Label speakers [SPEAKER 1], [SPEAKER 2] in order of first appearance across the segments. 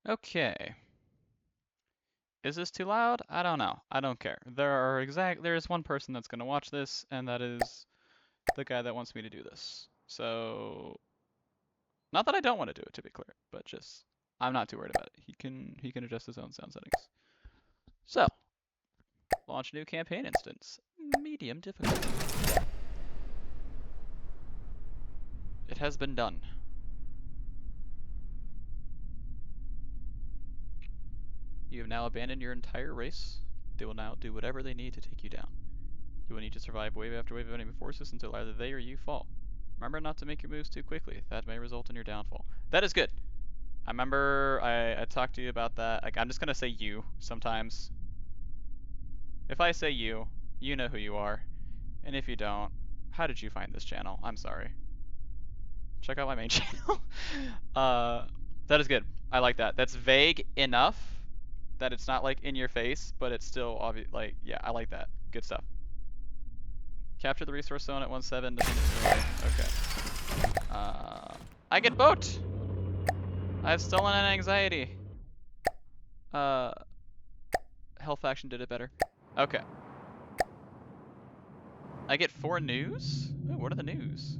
[SPEAKER 1] Okay. Is this too loud? I don't know. I don't care. There's one person that's gonna watch this, and that is the guy that wants me to do this. So, not that I don't want to do it, to be clear, but just I'm not too worried about it. He can adjust his own sound settings. So, launch new campaign instance. Medium difficulty. It has been done. You have now abandoned your entire race. They will now do whatever they need to take you down. You will need to survive wave after wave of enemy forces until either they or you fall. Remember not to make your moves too quickly. That may result in your downfall. That is good. I remember I talked to you about that. Like, I'm just gonna say you sometimes. If I say you, you know who you are. And if you don't, how did you find this channel? I'm sorry. Check out my main channel. That is good. I like that. That's vague enough that it's not like in your face, but it's still obvious. Like, yeah, I like that. Good stuff. Capture the resource zone at 1-7. Okay. I get booked. I've stolen an anxiety. Health Faction did it better. Okay. I get 4 news? Ooh, what are the news?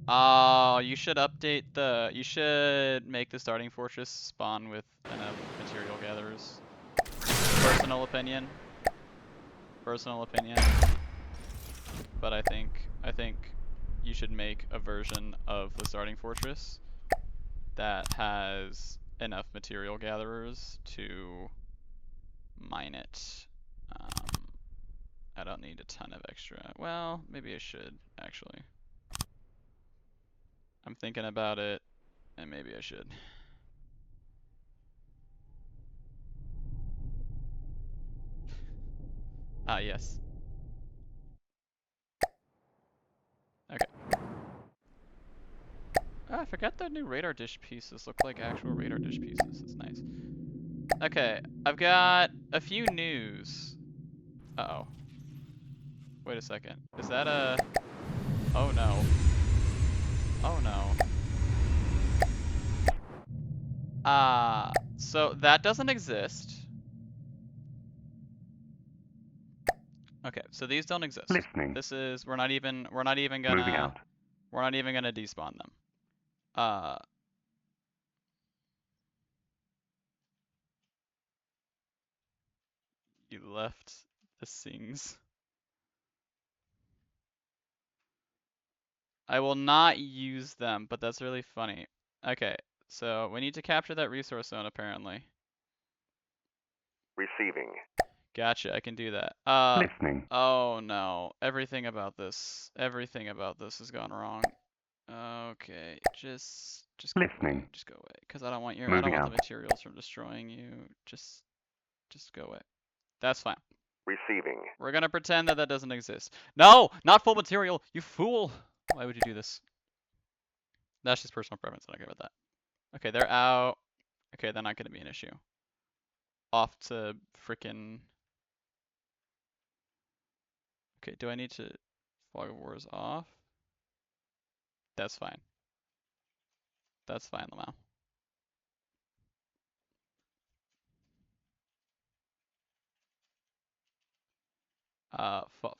[SPEAKER 1] Oh, you should update the... You should make the starting fortress spawn with enough material gatherers. Personal opinion. Personal opinion. But I think you should make a version of the starting fortress that has enough material gatherers to mine it. I don't need a ton of extra. Well, maybe I should, actually. I'm thinking about it, and maybe I should. Ah, yes. Okay. Oh, I forgot the new radar dish pieces look like actual radar dish pieces. It's nice. Okay, I've got a few news. Uh-oh. Wait a second. Is that a... Oh no. Oh no. So that doesn't exist. Okay, so these don't exist.
[SPEAKER 2] Listening.
[SPEAKER 1] This is we're not even gonna despawn them. You left the sings. I will not use them, but that's really funny. Okay, so we need to capture that resource zone apparently.
[SPEAKER 2] Receiving.
[SPEAKER 1] Gotcha, I can do that.
[SPEAKER 2] Listening.
[SPEAKER 1] Oh no, everything about this has gone wrong. Okay, just go
[SPEAKER 2] Listening.
[SPEAKER 1] away, just go away, because I don't want
[SPEAKER 2] Moving
[SPEAKER 1] the
[SPEAKER 2] out.
[SPEAKER 1] materials from destroying you. Just go away. That's fine.
[SPEAKER 2] Receiving.
[SPEAKER 1] We're gonna pretend that doesn't exist. No, not full material, you fool! Why would you do this? That's just personal preference. I don't care about that. Okay, they're out. Okay, they're not gonna be an issue. Off to frickin'. Okay, do I need to fog of war is off? That's fine. That's fine, Lamau.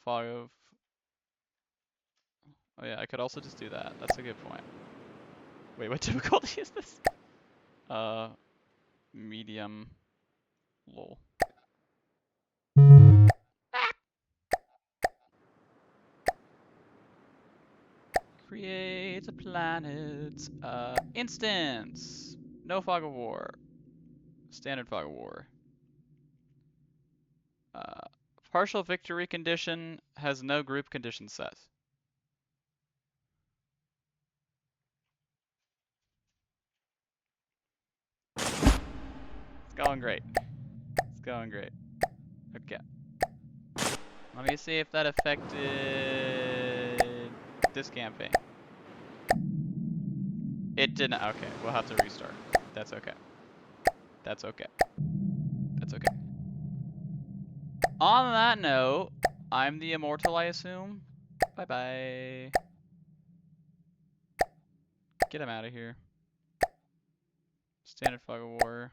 [SPEAKER 1] Fog of... Oh yeah, I could also just do that. That's a good point. Wait, what difficulty is this? Medium. Lol. Create a planet. Instance. No fog of war. Standard fog of war. Partial victory condition has no group condition set. It's going great. It's going great. Okay. Let me see if that affected this campaign. It didn't. Okay, we'll have to restart. That's okay. That's okay. That's okay. On that note, I'm the immortal, I assume. Bye-bye. Get him out of here. Standard fog of war.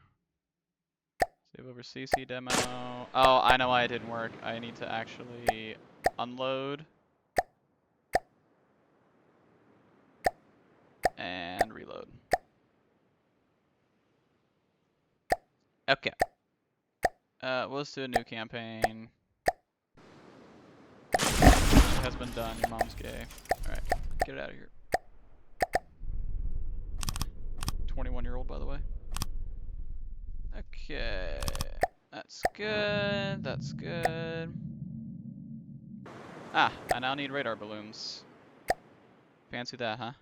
[SPEAKER 1] Save over CC demo. Oh, I know why it didn't work. I need to actually unload and reload. Okay. Let's do a new campaign. It has been done. Your mom's gay. Alright, get it out of here. 21-year-old, by the way. Okay. That's good. That's good. Ah, I now need radar balloons. Fancy that, huh?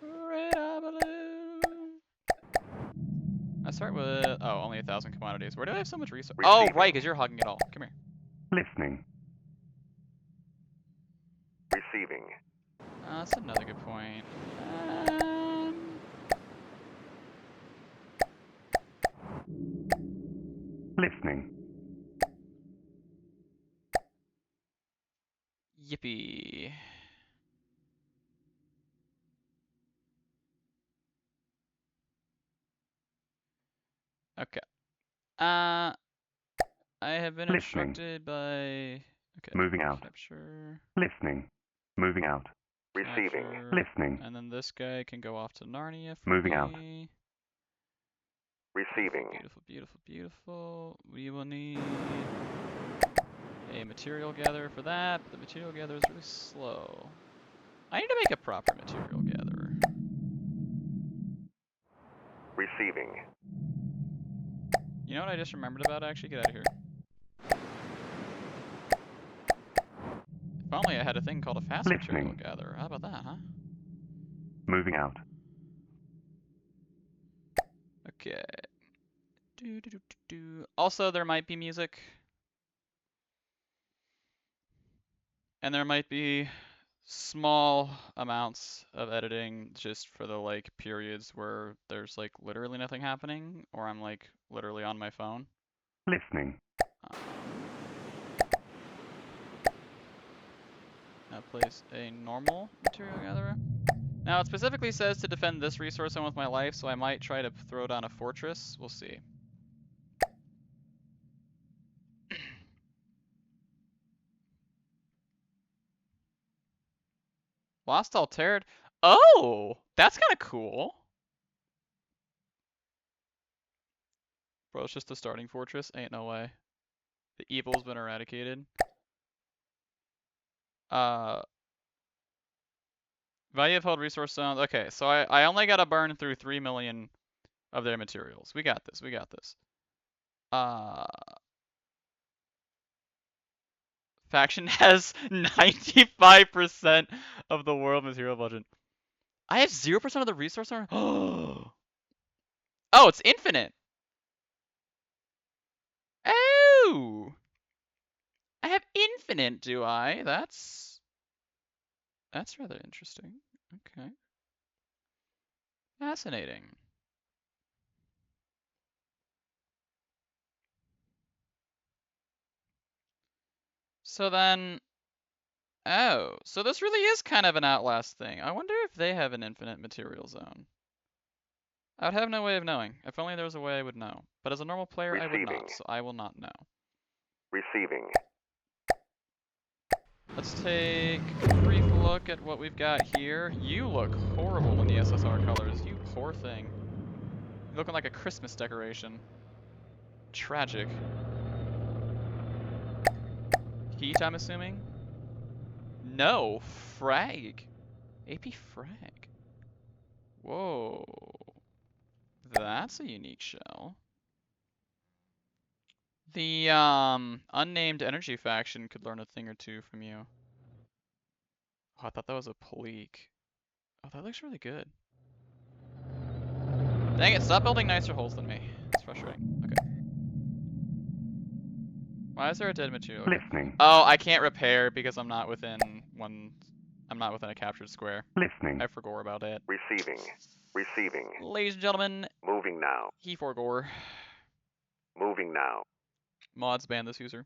[SPEAKER 1] Radar balloon. I start with only 1,000 commodities. Where do I have so much resource? Oh, right, because you're hogging it all. Come here.
[SPEAKER 2] Listening. Receiving.
[SPEAKER 1] That's another good point.
[SPEAKER 2] Listening.
[SPEAKER 1] Yippee. Okay. I have been
[SPEAKER 2] Listening.
[SPEAKER 1] instructed by. Okay.
[SPEAKER 2] Moving out.
[SPEAKER 1] Capture.
[SPEAKER 2] Listening. Moving out.
[SPEAKER 1] Receiving.
[SPEAKER 2] Listening.
[SPEAKER 1] And then this guy can go off to Narnia for
[SPEAKER 2] Moving
[SPEAKER 1] me.
[SPEAKER 2] out.
[SPEAKER 1] Receiving. Beautiful, beautiful, beautiful. We will need a material gatherer for that. The material gatherer is really slow. I need to make a proper material gatherer.
[SPEAKER 2] Receiving.
[SPEAKER 1] You know what I just remembered about, actually? Get out of here. If only I had a thing called a fast material gatherer. How about that, huh?
[SPEAKER 2] Moving out.
[SPEAKER 1] Okay. Also, there might be music. And there might be small amounts of editing just for the like periods where there's like literally nothing happening, or I'm like literally on my phone.
[SPEAKER 2] Listening.
[SPEAKER 1] Now place a normal material gatherer. Now it specifically says to defend this resource zone with my life, so I might try to throw down a fortress. We'll see. Lost Altered. Oh, that's kind of cool. Bro, it's just a starting fortress. Ain't no way. The evil's been eradicated. Value of held resource zones. Okay, so I only gotta burn through 3 million of their materials. We got this. We got this. Faction has 95% of the world material budget. I have 0% of the resource. Oh, it's infinite. Oh, I have infinite, do I? That's rather interesting. Okay. Fascinating. So then, oh, so this really is kind of an Outlast thing. I wonder if they have an infinite material zone. I would have no way of knowing. If only there was a way I would know. But as a normal player, I would not, so I will not know.
[SPEAKER 2] Receiving.
[SPEAKER 1] Let's take a brief look at what we've got here. You look horrible in the SSR colors, you poor thing. You're looking like a Christmas decoration. Tragic. Heat, I'm assuming? No, frag. AP frag. Whoa. That's a unique shell. The unnamed energy faction could learn a thing or two from you. Oh, I thought that was a Pleek. Oh, that looks really good. Dang it, stop building nicer holes than me. It's frustrating. Okay. Why is there a dead material?
[SPEAKER 2] Listening.
[SPEAKER 1] Oh, I can't repair because I'm not within a captured square.
[SPEAKER 2] Listening.
[SPEAKER 1] I forgot about it.
[SPEAKER 2] Receiving. Receiving.
[SPEAKER 1] Ladies and gentlemen.
[SPEAKER 2] Moving now.
[SPEAKER 1] He forgore.
[SPEAKER 2] Moving now.
[SPEAKER 1] Mods ban this user.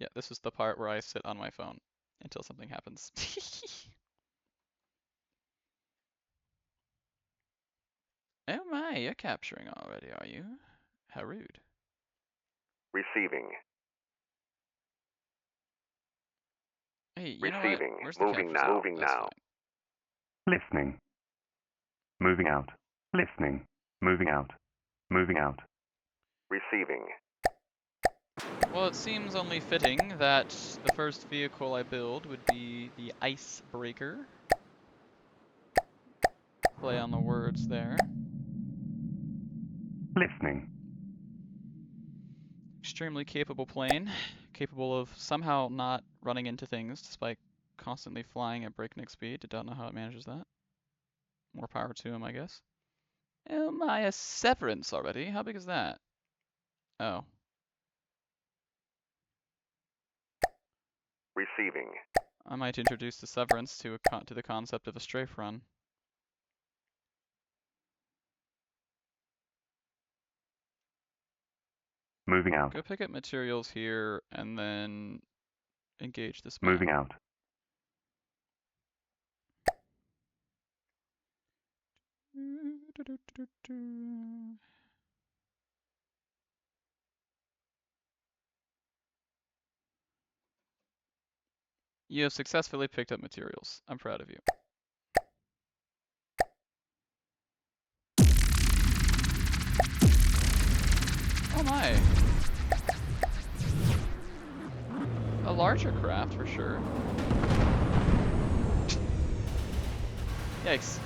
[SPEAKER 1] Yeah, this is the part where I sit on my phone. until something happens. Oh my, you're capturing already, are you? How rude.
[SPEAKER 2] Receiving.
[SPEAKER 1] Hey, you know what?
[SPEAKER 2] Receiving.
[SPEAKER 1] Where's the
[SPEAKER 2] Moving
[SPEAKER 1] capture
[SPEAKER 2] now.
[SPEAKER 1] zone?
[SPEAKER 2] Moving
[SPEAKER 1] That's
[SPEAKER 2] now.
[SPEAKER 1] fine.
[SPEAKER 2] Listening. Moving out. Listening. Moving out. Moving out. Receiving.
[SPEAKER 1] Well, it seems only fitting that the first vehicle I build would be the icebreaker. Play on the words there.
[SPEAKER 2] Listening.
[SPEAKER 1] Extremely capable plane, capable of somehow not running into things despite constantly flying at breakneck speed. Don't know how it manages that. More power to him, I guess. Oh my, a severance already? How big is that? Oh.
[SPEAKER 2] Receiving.
[SPEAKER 1] I might introduce the severance to the concept of a strafe run.
[SPEAKER 2] Moving out.
[SPEAKER 1] Go pick up materials here and then engage this map.
[SPEAKER 2] Moving out.
[SPEAKER 1] You have successfully picked up materials. I'm proud of you. Oh my. A larger craft for sure. Yikes.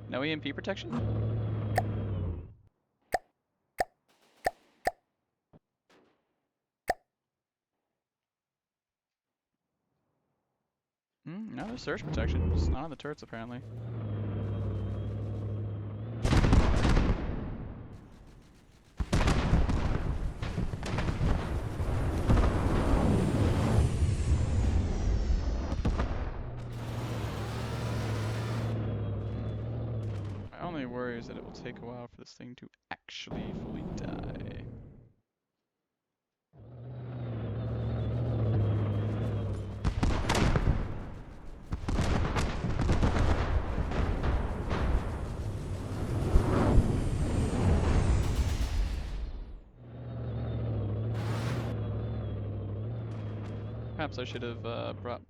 [SPEAKER 1] No EMP protection? No, there's surge protection, just not on the turrets apparently. My only worry is that it will take a while for this thing to actually fully die. Perhaps I should have brought...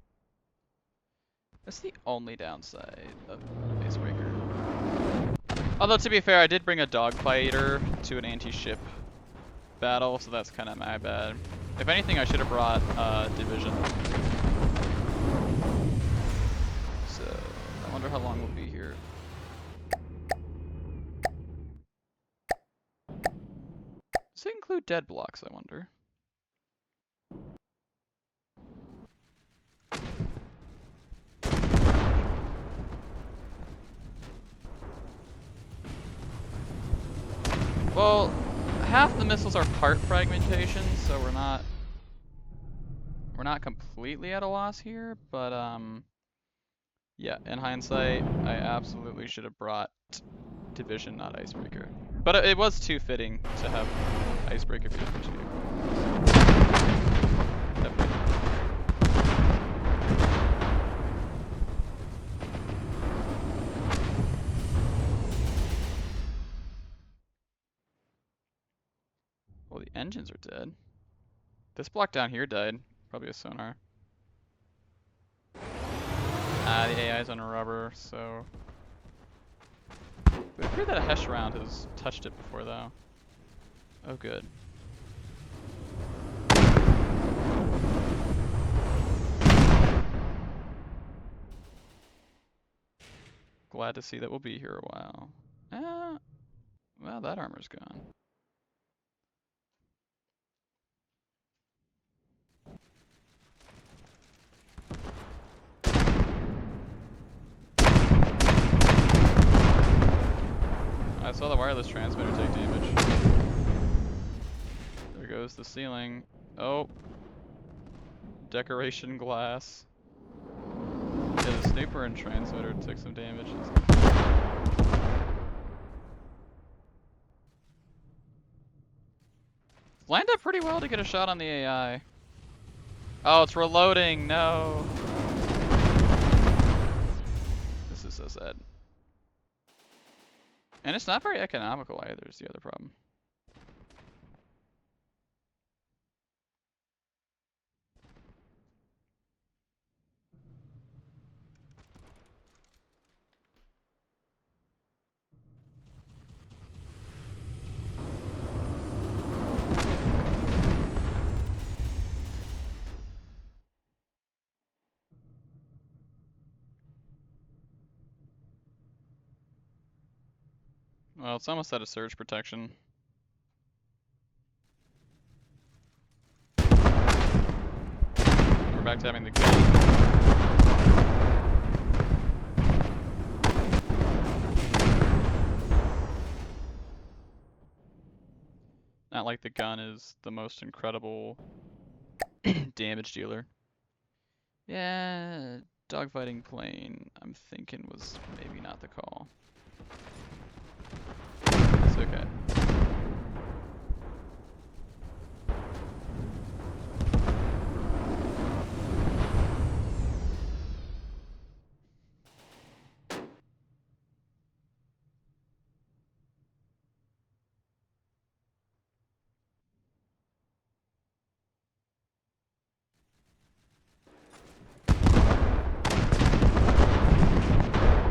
[SPEAKER 1] That's the only downside of Icebreaker. Although to be fair, I did bring a dogfighter to an anti-ship battle, so that's kind of my bad. If anything, I should have brought Division. So, I wonder how long we'll be here. Does it include dead blocks, I wonder? Well, half the missiles are part fragmentation, so we're not completely at a loss here, but yeah, in hindsight, I absolutely should have brought Division, not Icebreaker. But it was too fitting to have Icebreaker be the first vehicle. Definitely. Well, the engines are dead. This block down here died. Probably a sonar. The AI's on rubber, so... We've heard that a Hesh round has touched it before, though. Oh, good. Glad to see that we'll be here a while. Well, that armor's gone. I saw the wireless transmitter take damage. There goes the ceiling. Oh. Decoration glass. Yeah, the snooper and transmitter took some damage. Lined up pretty well to get a shot on the AI. Oh, it's reloading. No. This is so sad. And it's not very economical either, is the other problem. Well, it's almost out of surge protection. We're back to having the gun. Not like the gun is the most incredible damage dealer. Yeah, dogfighting plane, I'm thinking was maybe not the call. It's okay.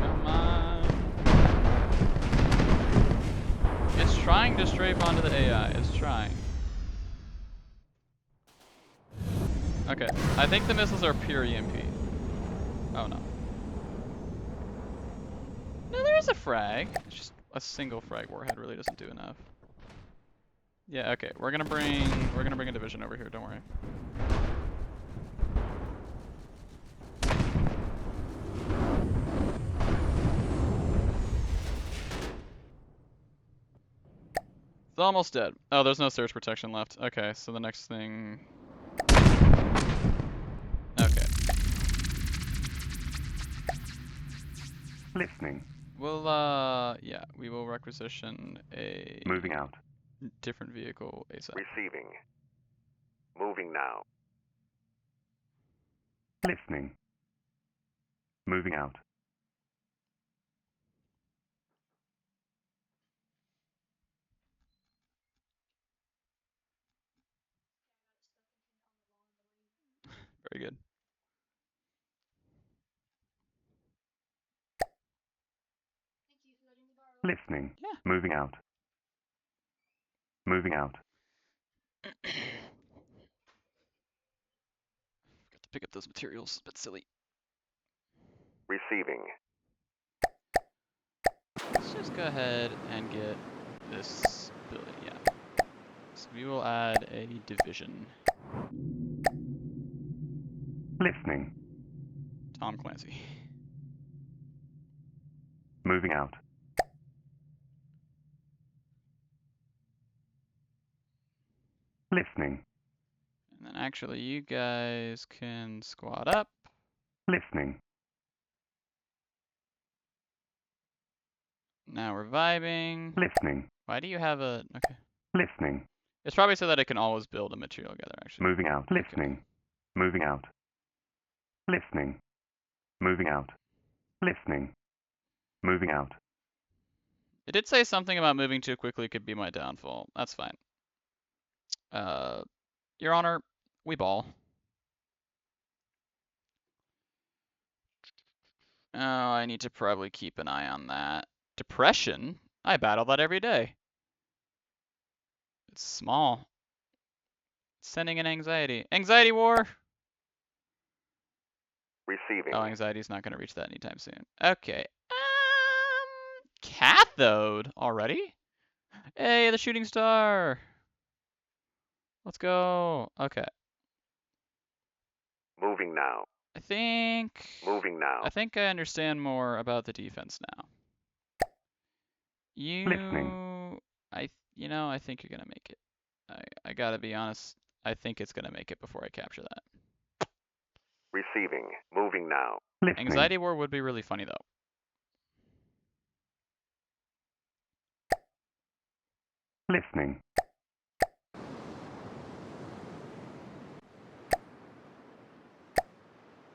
[SPEAKER 1] Come on. It's trying to strafe onto the AI. It's trying. Okay, I think the missiles are pure EMP. Oh no. No, there is a frag. It's just a single frag warhead really doesn't do enough. Yeah, okay. We're gonna bring a division over here, don't worry. It's almost dead. Oh, there's no surge protection left. Okay, so the next thing. Okay.
[SPEAKER 2] Listening.
[SPEAKER 1] We'll yeah, we will requisition a
[SPEAKER 2] Moving out.
[SPEAKER 1] different vehicle ASAP.
[SPEAKER 2] Receiving. Moving now. Listening. Moving out.
[SPEAKER 1] Very good.
[SPEAKER 2] Listening.
[SPEAKER 1] Yeah.
[SPEAKER 2] Moving out. Moving out.
[SPEAKER 1] Got to pick up those materials. It's a bit silly.
[SPEAKER 2] Receiving.
[SPEAKER 1] Let's just go ahead and get this building. Yeah. So we will add a division.
[SPEAKER 2] Listening.
[SPEAKER 1] Tom Clancy.
[SPEAKER 2] Moving out. Listening.
[SPEAKER 1] And then actually you guys can squad up.
[SPEAKER 2] Listening.
[SPEAKER 1] Now reviving.
[SPEAKER 2] Listening.
[SPEAKER 1] Why do you have a... Okay.
[SPEAKER 2] Listening.
[SPEAKER 1] It's probably so that it can always build a material together, actually.
[SPEAKER 2] Moving out. Listening.
[SPEAKER 1] Okay.
[SPEAKER 2] Moving out. Listening. Moving out. Listening. Moving out.
[SPEAKER 1] It did say something about moving too quickly could be my downfall. That's fine. Your Honor, we ball. Oh, I need to probably keep an eye on that. Depression? I battle that every day. It's small. It's sending an anxiety. Anxiety war!
[SPEAKER 2] Receiving.
[SPEAKER 1] Oh, anxiety's not going to reach that anytime soon. Okay. Cathode already? Hey, the shooting star! Let's go. Okay.
[SPEAKER 2] Moving now.
[SPEAKER 1] I think
[SPEAKER 2] Moving now.
[SPEAKER 1] I think I understand more about the defense now.
[SPEAKER 2] Listening.
[SPEAKER 1] I think you're gonna make it. I gotta be honest. I think it's gonna make it before I capture that.
[SPEAKER 2] Receiving. Moving now. Listening.
[SPEAKER 1] Anxiety war would be really funny though.
[SPEAKER 2] Listening.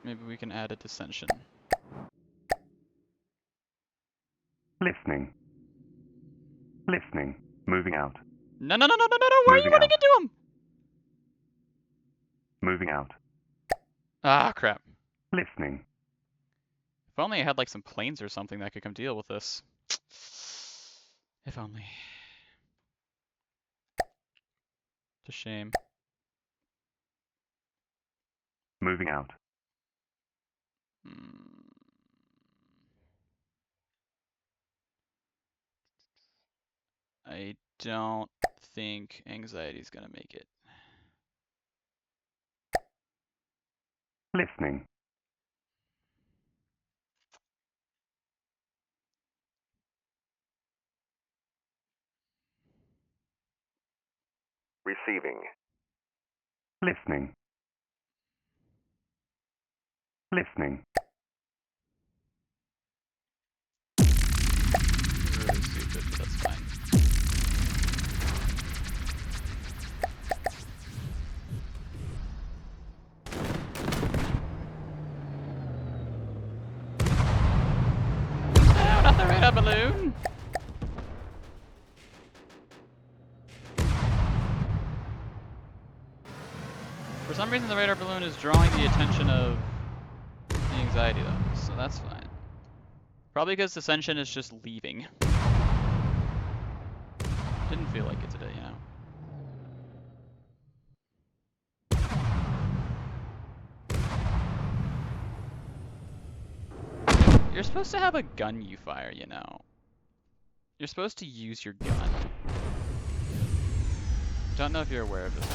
[SPEAKER 1] Maybe we can add a dissension.
[SPEAKER 2] Listening. Listening. Moving out.
[SPEAKER 1] No, no, no, no, no, no, no! Why are you
[SPEAKER 2] Moving
[SPEAKER 1] running
[SPEAKER 2] out.
[SPEAKER 1] into him?
[SPEAKER 2] Moving out.
[SPEAKER 1] Ah, crap.
[SPEAKER 2] Listening.
[SPEAKER 1] If only I had like some planes or something that could come deal with this. If only. It's a shame.
[SPEAKER 2] Moving out.
[SPEAKER 1] I don't think anxiety's gonna make it.
[SPEAKER 2] Listening. Receiving. Listening. Listening.
[SPEAKER 1] This is really stupid, but that's fine. No, not the radar balloon! For some reason the radar balloon is drawing the attention of the anxiety though, so that's fine. Probably because dissension is just leaving. Didn't feel like it today, you know. You're supposed to have a gun you fire, you know. You're supposed to use your gun. Don't know if you're aware of this.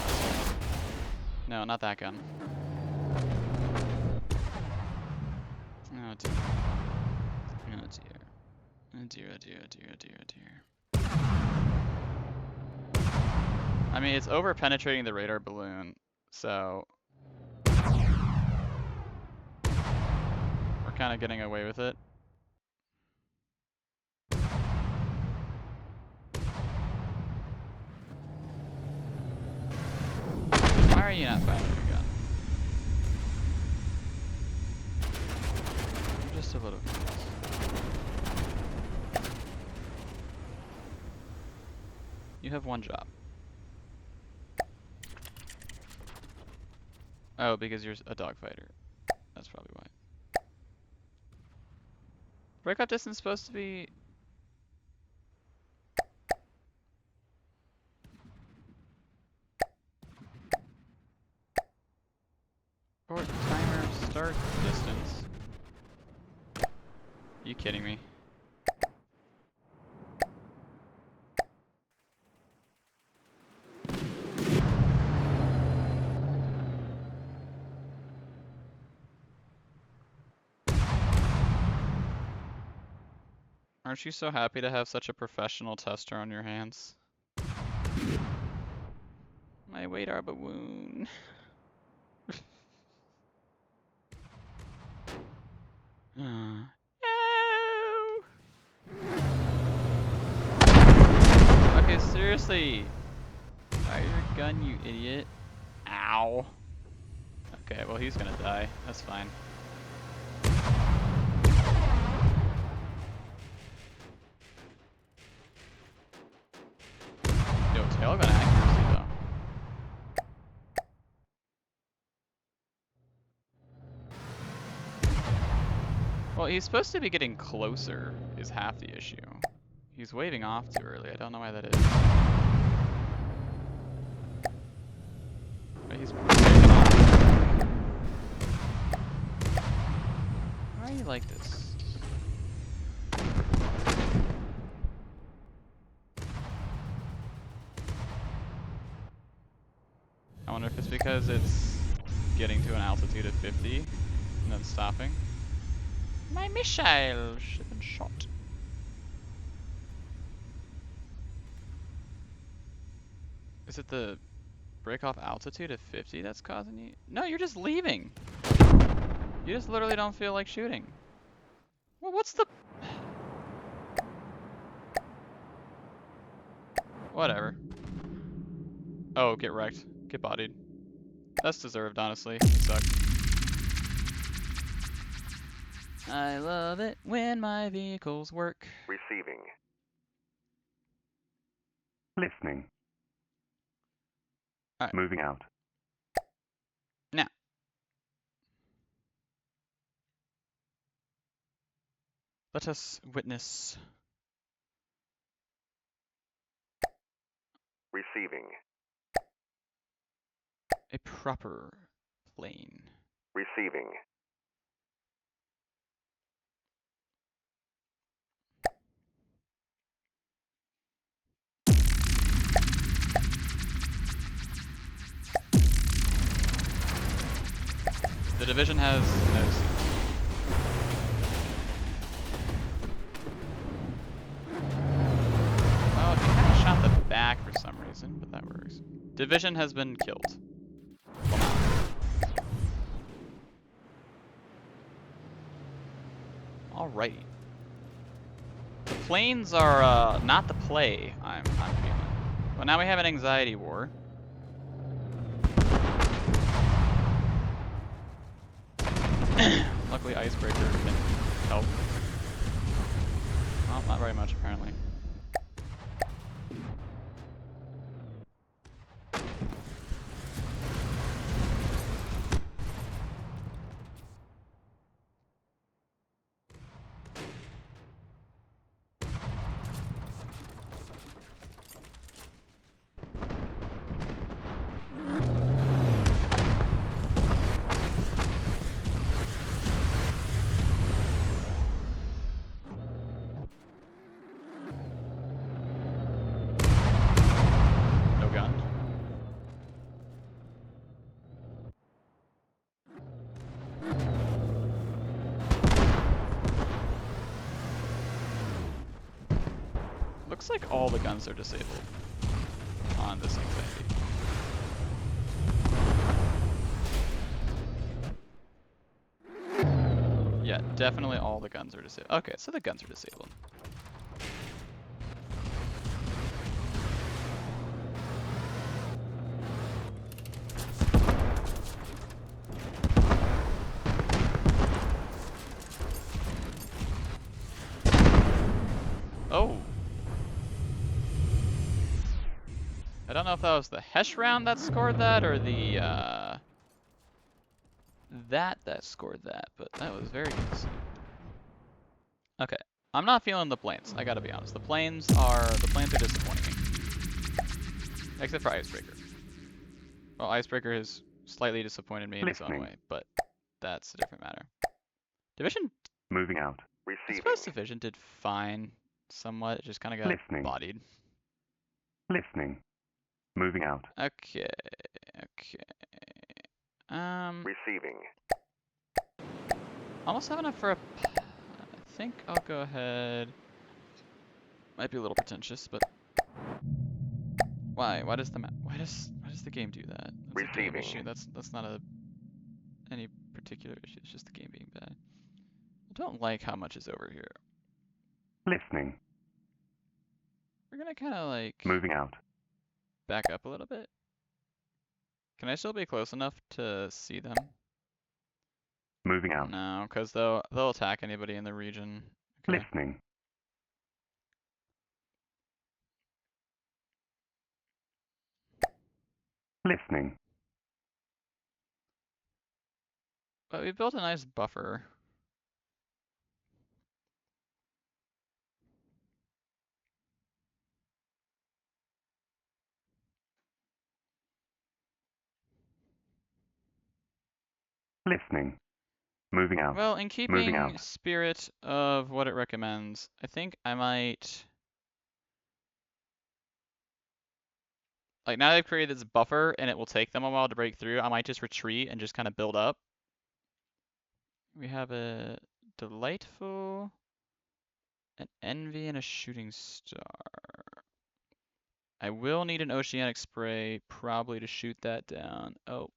[SPEAKER 1] No, not that gun. Oh dear. Oh dear. Oh dear, oh dear, oh dear, oh dear, oh dear. I mean, it's over penetrating the radar balloon, so we're kind of getting away with it. Why are you not firing your gun? I'm just a little confused. You have one job. Oh, because you're a dogfighter. That's probably why. Breakout distance is supposed to be... Or timer start distance. Are you kidding me? Aren't you so happy to have such a professional tester on your hands? My radar balloon. No! Okay, seriously. Fire your gun, you idiot. Ow. Okay, well he's gonna die. That's fine. Yo, tail gun accuracy though. Well, he's supposed to be getting closer is half the issue. He's waving off too early. I don't know why that is. But he's waving off. Why are you like this? I wonder if it's because it's getting to an altitude of 50 and then stopping. My missile should have been shot. Is it the break off altitude of 50 that's causing you? No, you're just leaving. You just literally don't feel like shooting. Well, what's the... Whatever. Oh, get wrecked. Get bodied. That's deserved, honestly. You suck. I love it when my vehicles work.
[SPEAKER 2] Receiving. Listening.
[SPEAKER 1] Alright.
[SPEAKER 2] Moving out.
[SPEAKER 1] Now. Let us witness
[SPEAKER 2] Receiving.
[SPEAKER 1] a proper plane.
[SPEAKER 2] Receiving.
[SPEAKER 1] The division has no siege. Oh, he kind of shot the back for some reason, but that works. Division has been killed. Alrighty. The planes are not the play I'm feeling. But now we have an anxiety war. Luckily Icebreaker can help. Well, not very much apparently. No gun. Looks like all the guns are disabled on this anxiety. Yeah, definitely all the guns are disabled. Okay, so the guns are disabled. Oh! I don't know if that was the Hesh round that scored that or the, that scored that, but that was very good to see. Okay, I'm not feeling the planes, I gotta be honest. The planes are disappointing me. Except for Icebreaker. Well, Icebreaker has slightly disappointed me in his own
[SPEAKER 2] Listening.
[SPEAKER 1] way, but that's a different matter. Division,
[SPEAKER 2] Moving out.
[SPEAKER 1] I
[SPEAKER 2] Receiving.
[SPEAKER 1] suppose Division did fine, somewhat. It just kind of got
[SPEAKER 2] Listening.
[SPEAKER 1] bodied.
[SPEAKER 2] Listening. Moving out.
[SPEAKER 1] Okay, okay.
[SPEAKER 2] Receiving.
[SPEAKER 1] Almost have enough for a. I think I'll go ahead. Might be a little pretentious, but why? Why does the the game do that? That's a game
[SPEAKER 2] Receiving.
[SPEAKER 1] issue. That's not any particular issue. It's just the game being bad. I don't like how much is over here.
[SPEAKER 2] Listening.
[SPEAKER 1] We're gonna kind of like
[SPEAKER 2] Moving out.
[SPEAKER 1] back up a little bit. Can I still be close enough to see them?
[SPEAKER 2] Moving out.
[SPEAKER 1] No, because they'll attack anybody in the region. Okay.
[SPEAKER 2] Listening. Listening.
[SPEAKER 1] But we built a nice buffer.
[SPEAKER 2] Listening. Moving out.
[SPEAKER 1] Well, in
[SPEAKER 2] Moving
[SPEAKER 1] keeping
[SPEAKER 2] out.
[SPEAKER 1] spirit of what it recommends, I think I might. Like, now they've created this buffer and it will take them a while to break through, I might just retreat and just kind of build up. We have a delightful, an envy, and a shooting star. I will need an oceanic spray probably to shoot that down. Oh,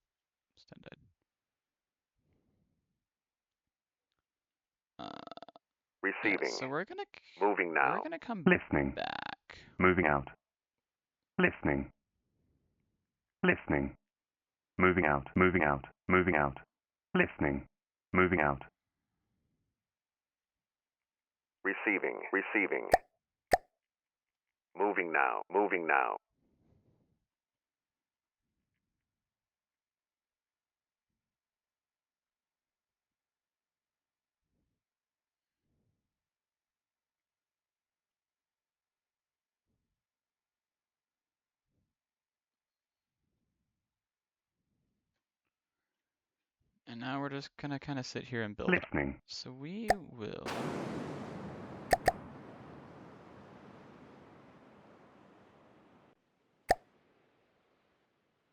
[SPEAKER 1] Sten died. Yeah,
[SPEAKER 2] Receiving.
[SPEAKER 1] so
[SPEAKER 2] Moving now.
[SPEAKER 1] we're gonna come
[SPEAKER 2] Listening.
[SPEAKER 1] back.
[SPEAKER 2] Moving out. Listening. Listening. Moving out. Moving out. Moving out. Listening. Moving out. Receiving. Receiving. Moving now. Moving now.
[SPEAKER 1] And now we're just gonna kind of sit here and build up.
[SPEAKER 2] Listening.
[SPEAKER 1] So we will.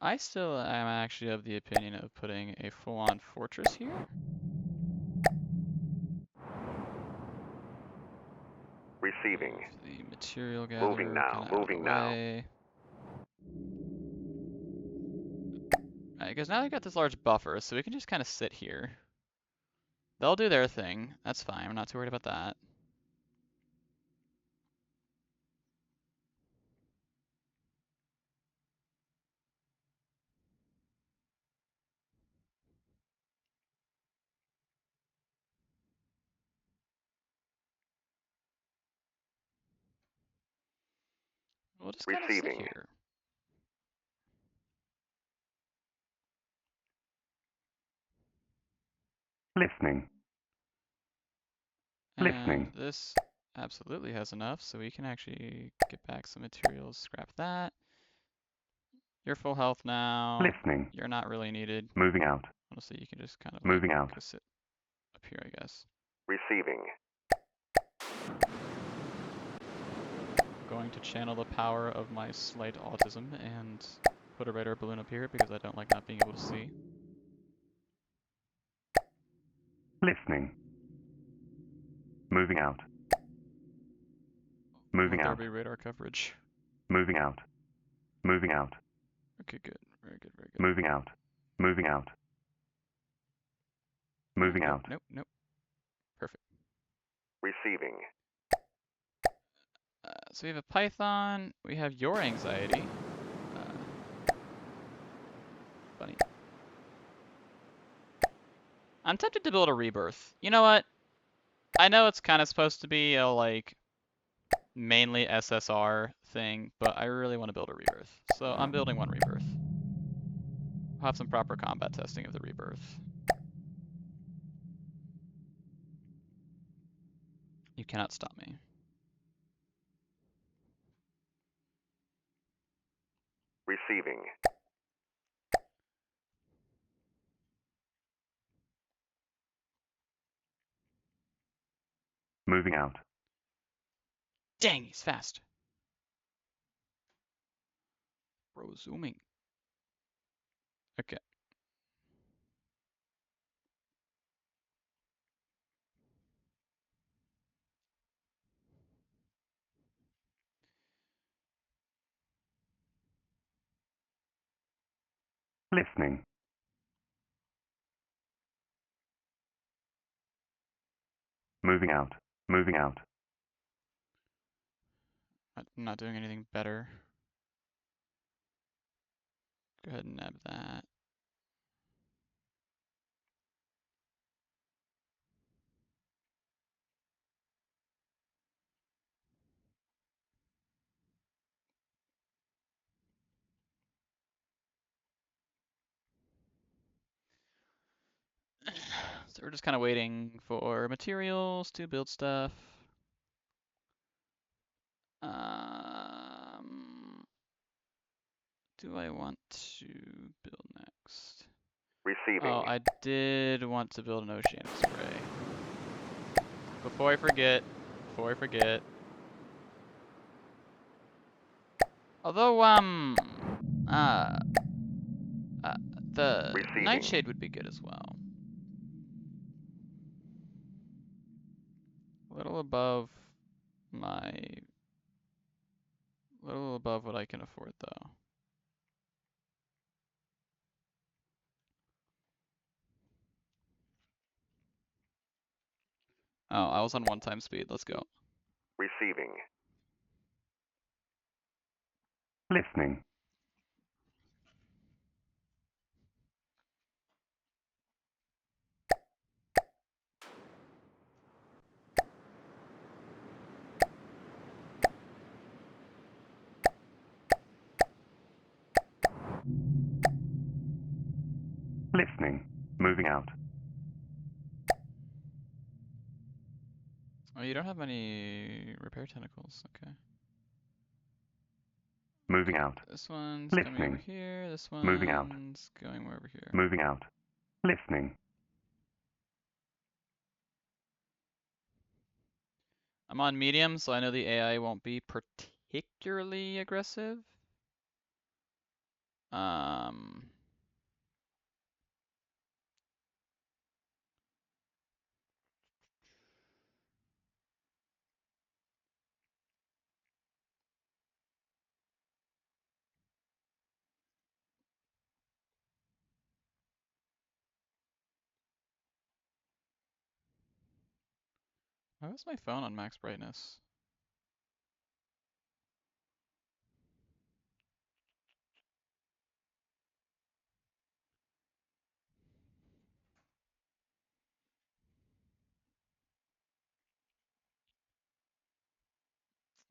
[SPEAKER 1] I still am actually of the opinion of putting a full-on fortress here.
[SPEAKER 2] Receiving.
[SPEAKER 1] Move the material
[SPEAKER 2] Moving
[SPEAKER 1] gatherer
[SPEAKER 2] now.
[SPEAKER 1] kind of out of the
[SPEAKER 2] Moving now.
[SPEAKER 1] way. Because now they've got this large buffer, so we can just kind of sit here. They'll do their thing. That's fine. I'm not too worried about that. We'll just kind of sit
[SPEAKER 2] Receiving.
[SPEAKER 1] here.
[SPEAKER 2] Listening.
[SPEAKER 1] And
[SPEAKER 2] Listening.
[SPEAKER 1] this absolutely has enough, so we can actually get back some materials, scrap that. You're full health now.
[SPEAKER 2] Listening.
[SPEAKER 1] You're not really needed.
[SPEAKER 2] Moving out.
[SPEAKER 1] Honestly, you can just kind of like
[SPEAKER 2] Moving out.
[SPEAKER 1] go sit up here, I guess.
[SPEAKER 2] Receiving.
[SPEAKER 1] Going to channel the power of my slight autism and put a radar balloon up here because I don't like not being able to see.
[SPEAKER 2] Listening. Moving out. Moving
[SPEAKER 1] There
[SPEAKER 2] out.
[SPEAKER 1] be radar coverage.
[SPEAKER 2] Moving out. Moving out.
[SPEAKER 1] Okay, good. Very good, very good.
[SPEAKER 2] Moving out. Moving out. Moving
[SPEAKER 1] nope,
[SPEAKER 2] out.
[SPEAKER 1] Nope, nope. Perfect.
[SPEAKER 2] Receiving.
[SPEAKER 1] So we have a Python. We have your anxiety. Funny. I'm tempted to build a rebirth. You know what? I know it's kind of supposed to be a like mainly SSR thing, but I really want to build a rebirth. So I'm building one rebirth. I'll have some proper combat testing of the rebirth. You cannot stop me.
[SPEAKER 2] Receiving. Moving out.
[SPEAKER 1] Dang, he's fast. Bro, zooming. Okay.
[SPEAKER 2] Listening. Moving out. Moving out.
[SPEAKER 1] I'm not doing anything better. Go ahead and nab that. So we're just kind of waiting for materials to build stuff. Do I want to build next?
[SPEAKER 2] Receiving.
[SPEAKER 1] Oh, I did want to build an oceanic spray. Before I forget. Although, the
[SPEAKER 2] Receiving.
[SPEAKER 1] nightshade would be good as well. A little above what I can afford though. Oh, I was on 1 time speed. Let's go.
[SPEAKER 2] Receiving. Listening. Listening. Moving out.
[SPEAKER 1] Oh, you don't have any repair tentacles. Okay.
[SPEAKER 2] Moving out.
[SPEAKER 1] This one's coming over
[SPEAKER 2] Listening.
[SPEAKER 1] here. This
[SPEAKER 2] Moving out.
[SPEAKER 1] one's going over here.
[SPEAKER 2] Moving out. Listening.
[SPEAKER 1] I'm on medium, so I know the AI won't be particularly aggressive. Um, why was my phone on max brightness?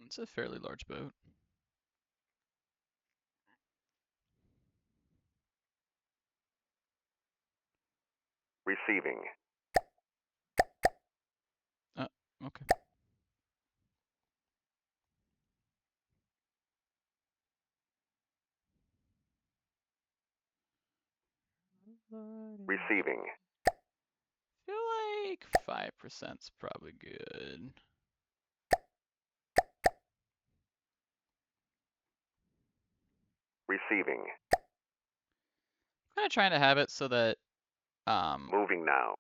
[SPEAKER 1] It's a fairly large boat.
[SPEAKER 2] Receiving.
[SPEAKER 1] Okay.
[SPEAKER 2] Receiving.
[SPEAKER 1] Feel like 5%'s probably good.
[SPEAKER 2] Receiving.
[SPEAKER 1] I'm kind of trying to have it so that
[SPEAKER 2] Moving now.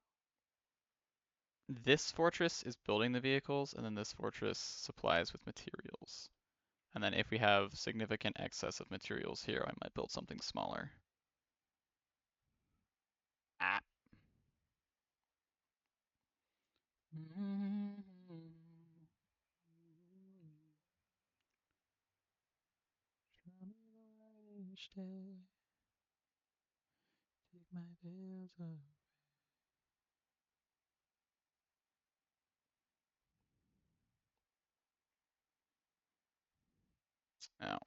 [SPEAKER 1] this fortress is building the vehicles, and then this fortress supplies with materials. And then if we have significant excess of materials here, I might build something smaller. Ah. Take my veils away. Oh.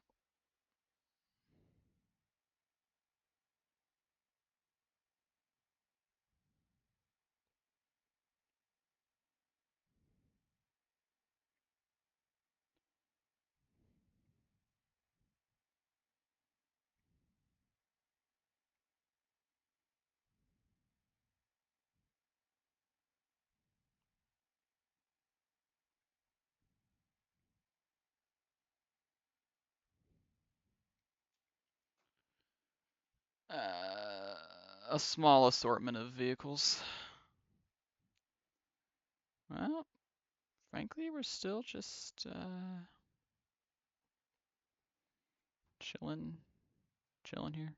[SPEAKER 1] A small assortment of vehicles. Well, frankly, we're still just chilling here.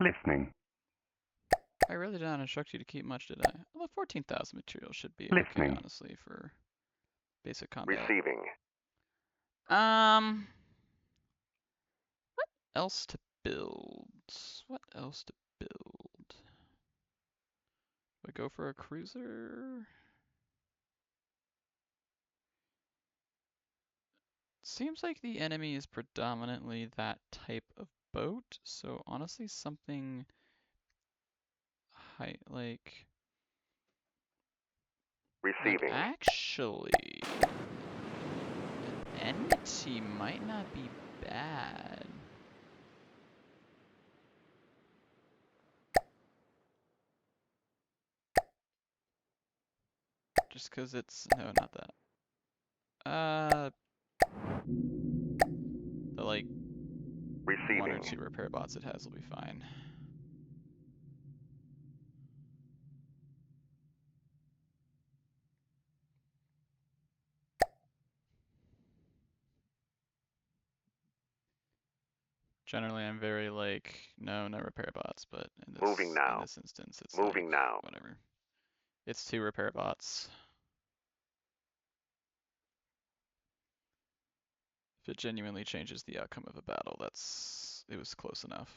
[SPEAKER 2] Listening.
[SPEAKER 1] I really did not instruct you to keep much, did I? Well, 14,000 materials should be okay,
[SPEAKER 2] Listening.
[SPEAKER 1] honestly, for basic combat.
[SPEAKER 2] Receiving.
[SPEAKER 1] Um, what else to build? What else to build? Do I go for a cruiser? Seems like the enemy is predominantly that type of boat, so honestly something high, like
[SPEAKER 2] Receiving.
[SPEAKER 1] actually an entity might not be bad. Just because it's, no, not that. The like one or
[SPEAKER 2] Receiving.
[SPEAKER 1] two repair bots it has will be fine. Generally, I'm very like, no repair bots, but in
[SPEAKER 2] Moving now.
[SPEAKER 1] this instance, it's
[SPEAKER 2] Moving
[SPEAKER 1] like,
[SPEAKER 2] now.
[SPEAKER 1] whatever. It's 2 repair bots. If it genuinely changes the outcome of a battle, it was close enough.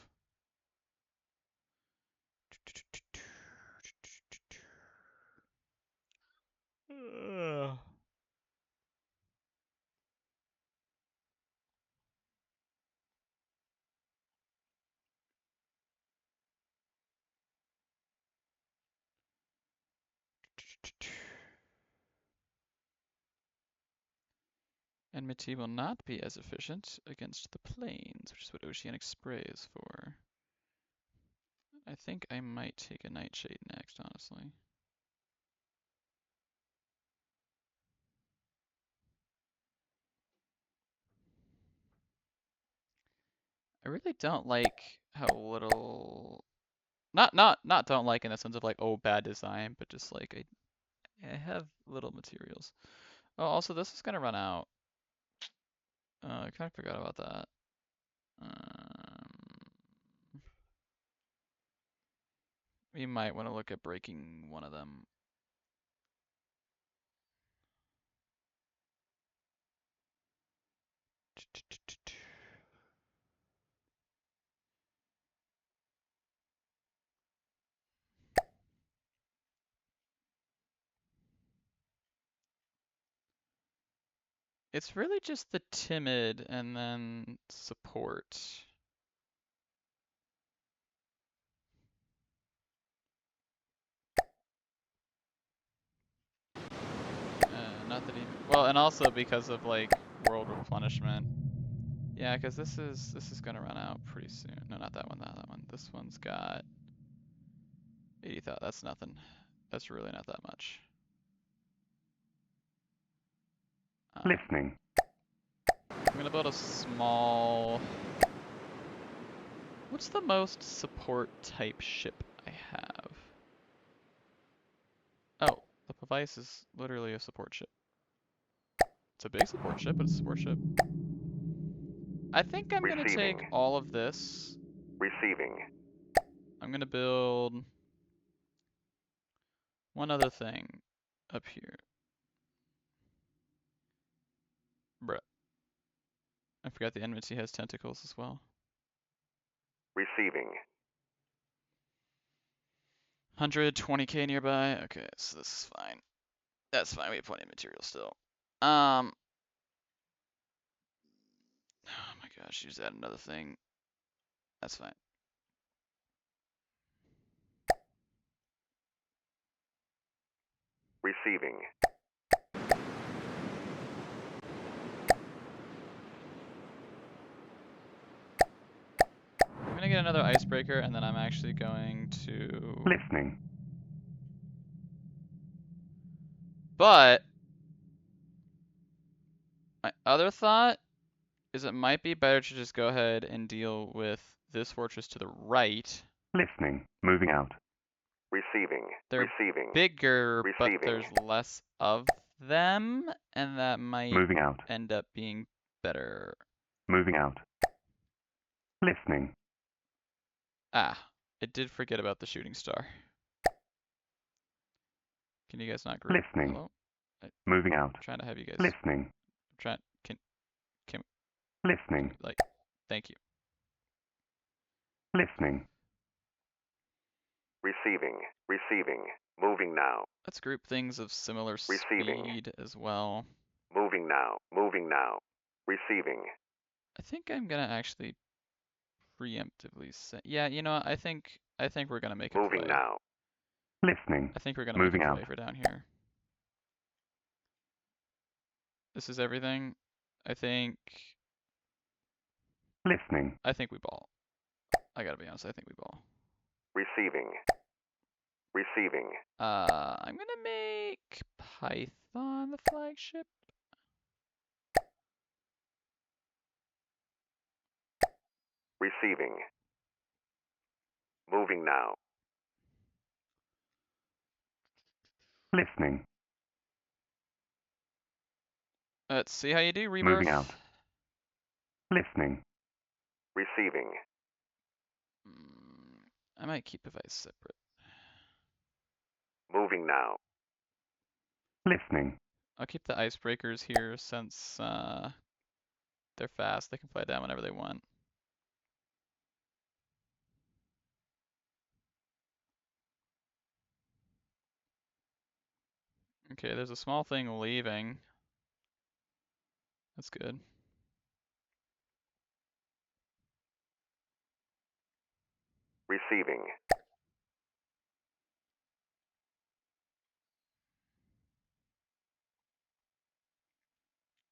[SPEAKER 1] Enmity will not be as efficient against the planes, which is what Oceanic Spray is for. I think I might take a Nightshade next, honestly. I really don't like how little, not don't like in the sense of like, oh, bad design, but just like I have little materials. Oh, also this is gonna run out. I kind of forgot about that. We might want to look at breaking one of them. It's really just the timid and then support. Not that he, well, and also because of like world replenishment. Yeah, because this is gonna run out pretty soon. No, not that one, not that one. This one's got 80,000. That's nothing. That's really not that much.
[SPEAKER 2] Listening.
[SPEAKER 1] I'm gonna build a small. What's the most support type ship I have? Oh, the Pavice is literally a support ship. It's a big support ship, but it's a support ship. I think I'm gonna take all of this.
[SPEAKER 2] Receiving.
[SPEAKER 1] I'm gonna build one other thing up here. Bruh. I forgot the enmity has tentacles as well.
[SPEAKER 2] Receiving.
[SPEAKER 1] 120k nearby. Okay, so this is fine. That's fine. We have plenty of material still. Oh my gosh, just add another thing. That's fine.
[SPEAKER 2] Receiving.
[SPEAKER 1] I'm gonna get another icebreaker, and then I'm actually going to.
[SPEAKER 2] Listening.
[SPEAKER 1] But my other thought is it might be better to just go ahead and deal with this fortress to the right.
[SPEAKER 2] Listening. Moving out. Receiving.
[SPEAKER 1] They're
[SPEAKER 2] Receiving.
[SPEAKER 1] bigger, but
[SPEAKER 2] Receiving.
[SPEAKER 1] there's less of them, and that might
[SPEAKER 2] Moving out.
[SPEAKER 1] end up being better.
[SPEAKER 2] Moving out. Listening.
[SPEAKER 1] Ah, I did forget about the shooting star. Can you guys not group?
[SPEAKER 2] Listening.
[SPEAKER 1] Hello?
[SPEAKER 2] Moving out.
[SPEAKER 1] I'm trying to have you guys.
[SPEAKER 2] Listening.
[SPEAKER 1] Can
[SPEAKER 2] Listening.
[SPEAKER 1] like, thank you.
[SPEAKER 2] Listening. Receiving. Receiving. Moving now.
[SPEAKER 1] Let's group things of similar
[SPEAKER 2] Receiving.
[SPEAKER 1] speed as well.
[SPEAKER 2] Moving now. Moving now. Receiving.
[SPEAKER 1] I think I'm gonna actually preemptively say, yeah, you know what? I think we're gonna make a
[SPEAKER 2] Moving
[SPEAKER 1] play.
[SPEAKER 2] now. Listening.
[SPEAKER 1] I think we're gonna
[SPEAKER 2] Moving
[SPEAKER 1] make a play
[SPEAKER 2] out.
[SPEAKER 1] for down here. This is everything. I think
[SPEAKER 2] Listening.
[SPEAKER 1] we ball. I gotta be honest, I think we ball.
[SPEAKER 2] Receiving. Receiving.
[SPEAKER 1] I'm gonna make Python the flagship.
[SPEAKER 2] Receiving. Moving now. Listening.
[SPEAKER 1] Let's see how you do, Rebirth.
[SPEAKER 2] Moving out. Listening. Receiving.
[SPEAKER 1] I might keep Device separate.
[SPEAKER 2] Moving now. Listening.
[SPEAKER 1] I'll keep the icebreakers here since they're fast. They can fly down whenever they want. Okay, there's a small thing leaving. That's good.
[SPEAKER 2] Receiving.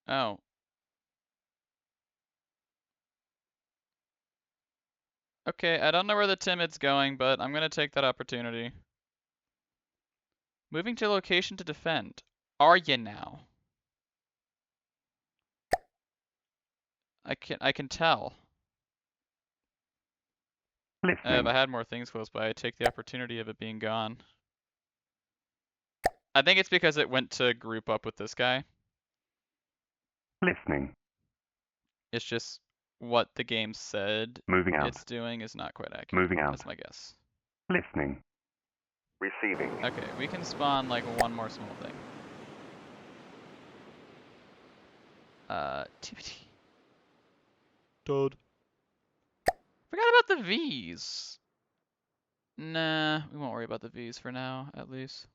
[SPEAKER 1] Oh. Okay, I don't know where the timid's going, but I'm gonna take that opportunity. Moving to location to defend. Are you now? I can tell. If I had more things close by, I'd take the opportunity of it being gone. I think it's because it went to group up with this guy.
[SPEAKER 2] Listening.
[SPEAKER 1] It's just what the game said
[SPEAKER 2] Moving out.
[SPEAKER 1] it's doing is not quite accurate.
[SPEAKER 2] Moving out.
[SPEAKER 1] That's my guess.
[SPEAKER 2] Listening. Receiving.
[SPEAKER 1] Okay, we can spawn like one more small thing. TBT. Toad. Forgot about the V's. Nah, we won't worry about the V's for now, at least.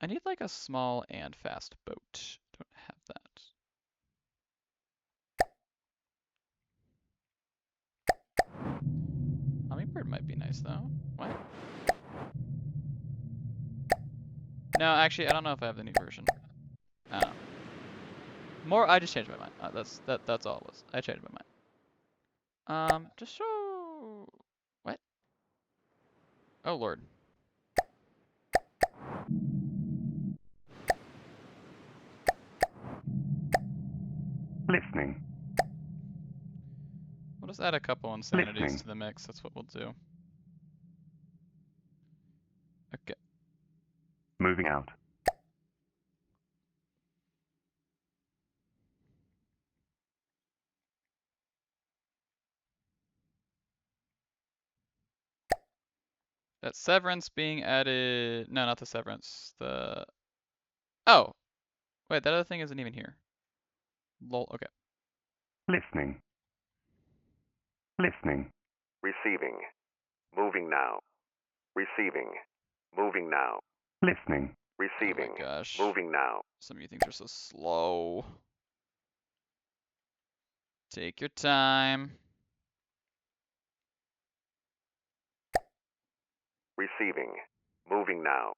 [SPEAKER 1] I need like a small and fast boat. Don't have that. Hummingbird might be nice though. What? No, actually, I don't know if I have the new version. I don't know. More, I just changed my mind. That's all it was. I changed my mind. Just show. What? Oh lord.
[SPEAKER 2] Listening.
[SPEAKER 1] We'll just add a couple insanities to the mix. That's what we'll do. Okay.
[SPEAKER 2] Moving out.
[SPEAKER 1] That severance being added. No, not the severance. The. Oh! Wait, that other thing isn't even here. Lol, okay.
[SPEAKER 2] Listening. Listening. Receiving. Moving now. Receiving. Moving now. Listening. Receiving.
[SPEAKER 1] Oh my gosh.
[SPEAKER 2] Moving now.
[SPEAKER 1] Some of you things are so slow. Take your time.
[SPEAKER 2] Receiving. Moving now.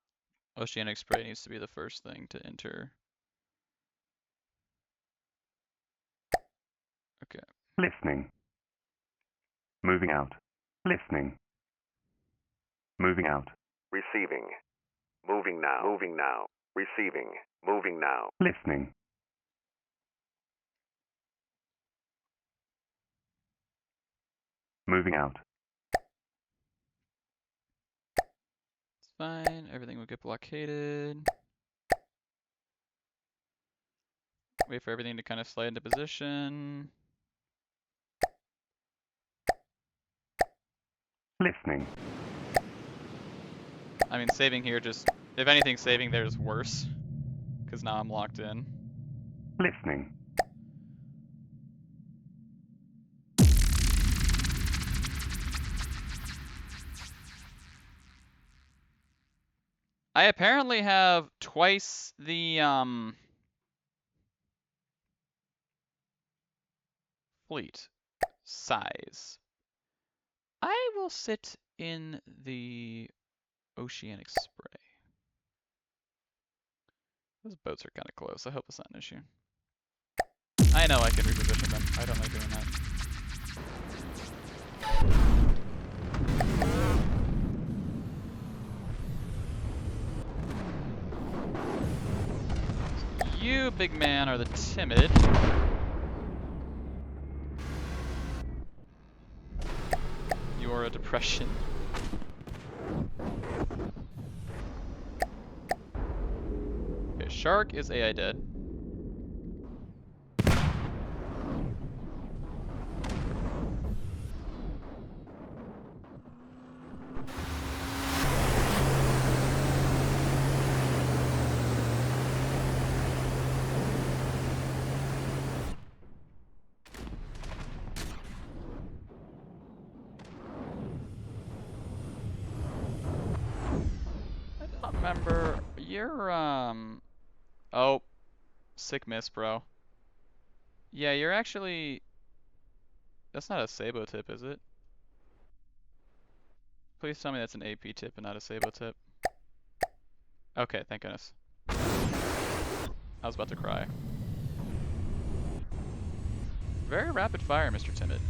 [SPEAKER 1] Oceanic spray needs to be the first thing to enter. Okay.
[SPEAKER 2] Listening. Moving out. Listening. Moving out. Receiving. Moving now. Moving now. Receiving. Moving now. Listening. Moving out.
[SPEAKER 1] It's fine. Everything will get blockaded. Wait for everything to kind of slide into position.
[SPEAKER 2] Listening.
[SPEAKER 1] I mean, saving here just, if anything, saving there is worse. Because now I'm locked in.
[SPEAKER 2] Listening.
[SPEAKER 1] I apparently have twice the, fleet size. I will sit in the oceanic spray. Those boats are kind of close. I hope it's not an issue. I know I can reposition them. I don't like doing that. You, big man, are the timid. You are a depression. Okay, shark is AI dead. remember, you're, oh, sick miss, bro. Yeah, you're actually, that's not a Sabo tip, is it? Please tell me that's an AP tip and not a Sabo tip. Okay, thank goodness. I was about to cry. Very rapid fire, Mr. Timid.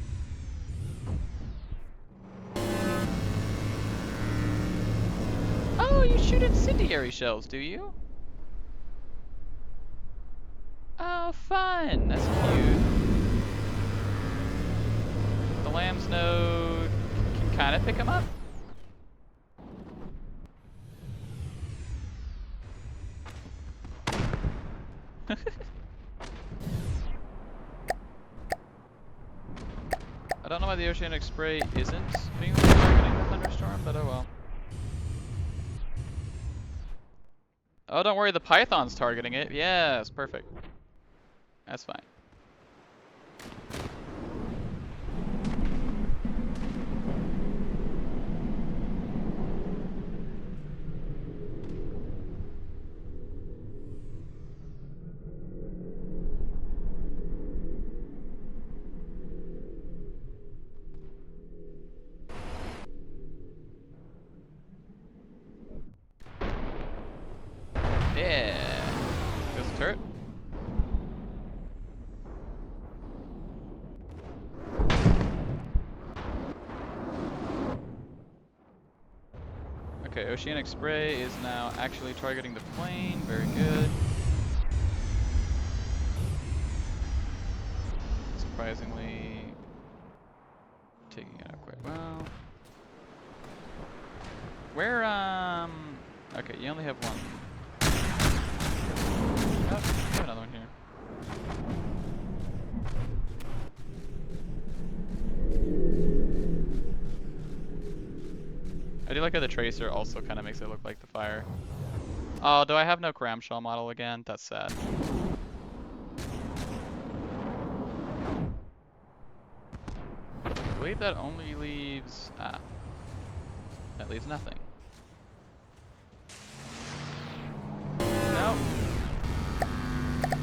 [SPEAKER 1] Oh, you shoot incendiary shells, do you? Oh, fun! That's cute. The lamb's node can kind of pick him up. I don't know why the oceanic spray isn't being targeting the thunderstorm, but oh well. Oh, don't worry, the python's targeting it. Yes, perfect. That's fine. Yeah. Goes the turret. Okay, oceanic spray is now actually targeting the plane. Very good. Surprisingly, taking it out quite well. Where, okay, you only have one. Oh, you have another one here. I do like how the tracer also kind of makes it look like the fire. Oh, do I have no cramshell model again? That's sad. I believe that only leaves... Ah. That leaves nothing. Nope.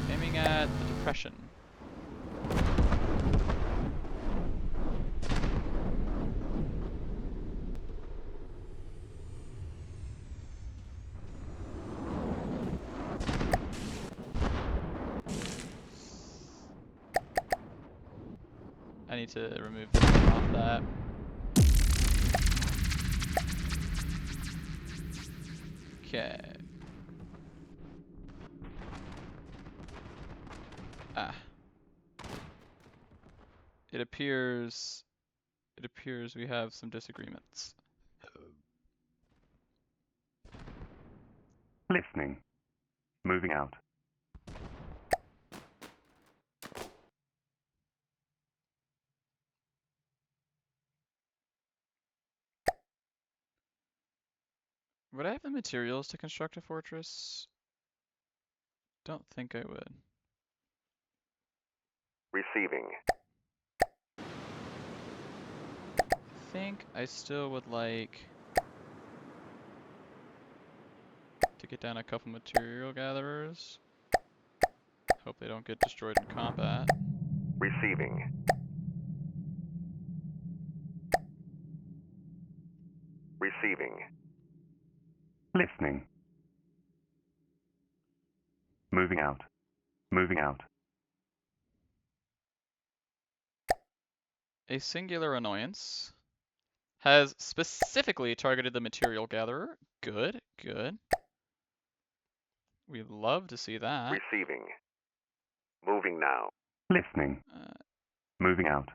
[SPEAKER 1] Aiming at the depression. I need to remove this off that. Okay. Ah. It appears we have some disagreements.
[SPEAKER 2] Listening. Moving out.
[SPEAKER 1] Would I have the materials to construct a fortress? Don't think I would.
[SPEAKER 2] Receiving.
[SPEAKER 1] I think I still would like to get down a couple material gatherers. Hope they don't get destroyed in combat.
[SPEAKER 2] Receiving. Receiving. Listening. Moving out. Moving out.
[SPEAKER 1] A singular annoyance has specifically targeted the material gatherer. Good, good. We'd love to see that.
[SPEAKER 2] Receiving. Moving now. Listening. Moving out.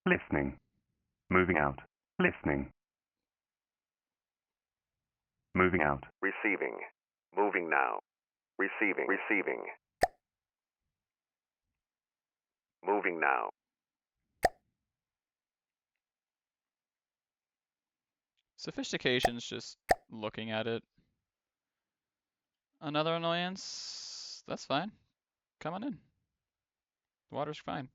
[SPEAKER 2] Listening. Moving out. Listening. Moving out. Receiving. Moving now. Receiving. Receiving. Moving now.
[SPEAKER 1] Sophistication's just looking at it. Another annoyance? That's fine. Come on in. The water's fine.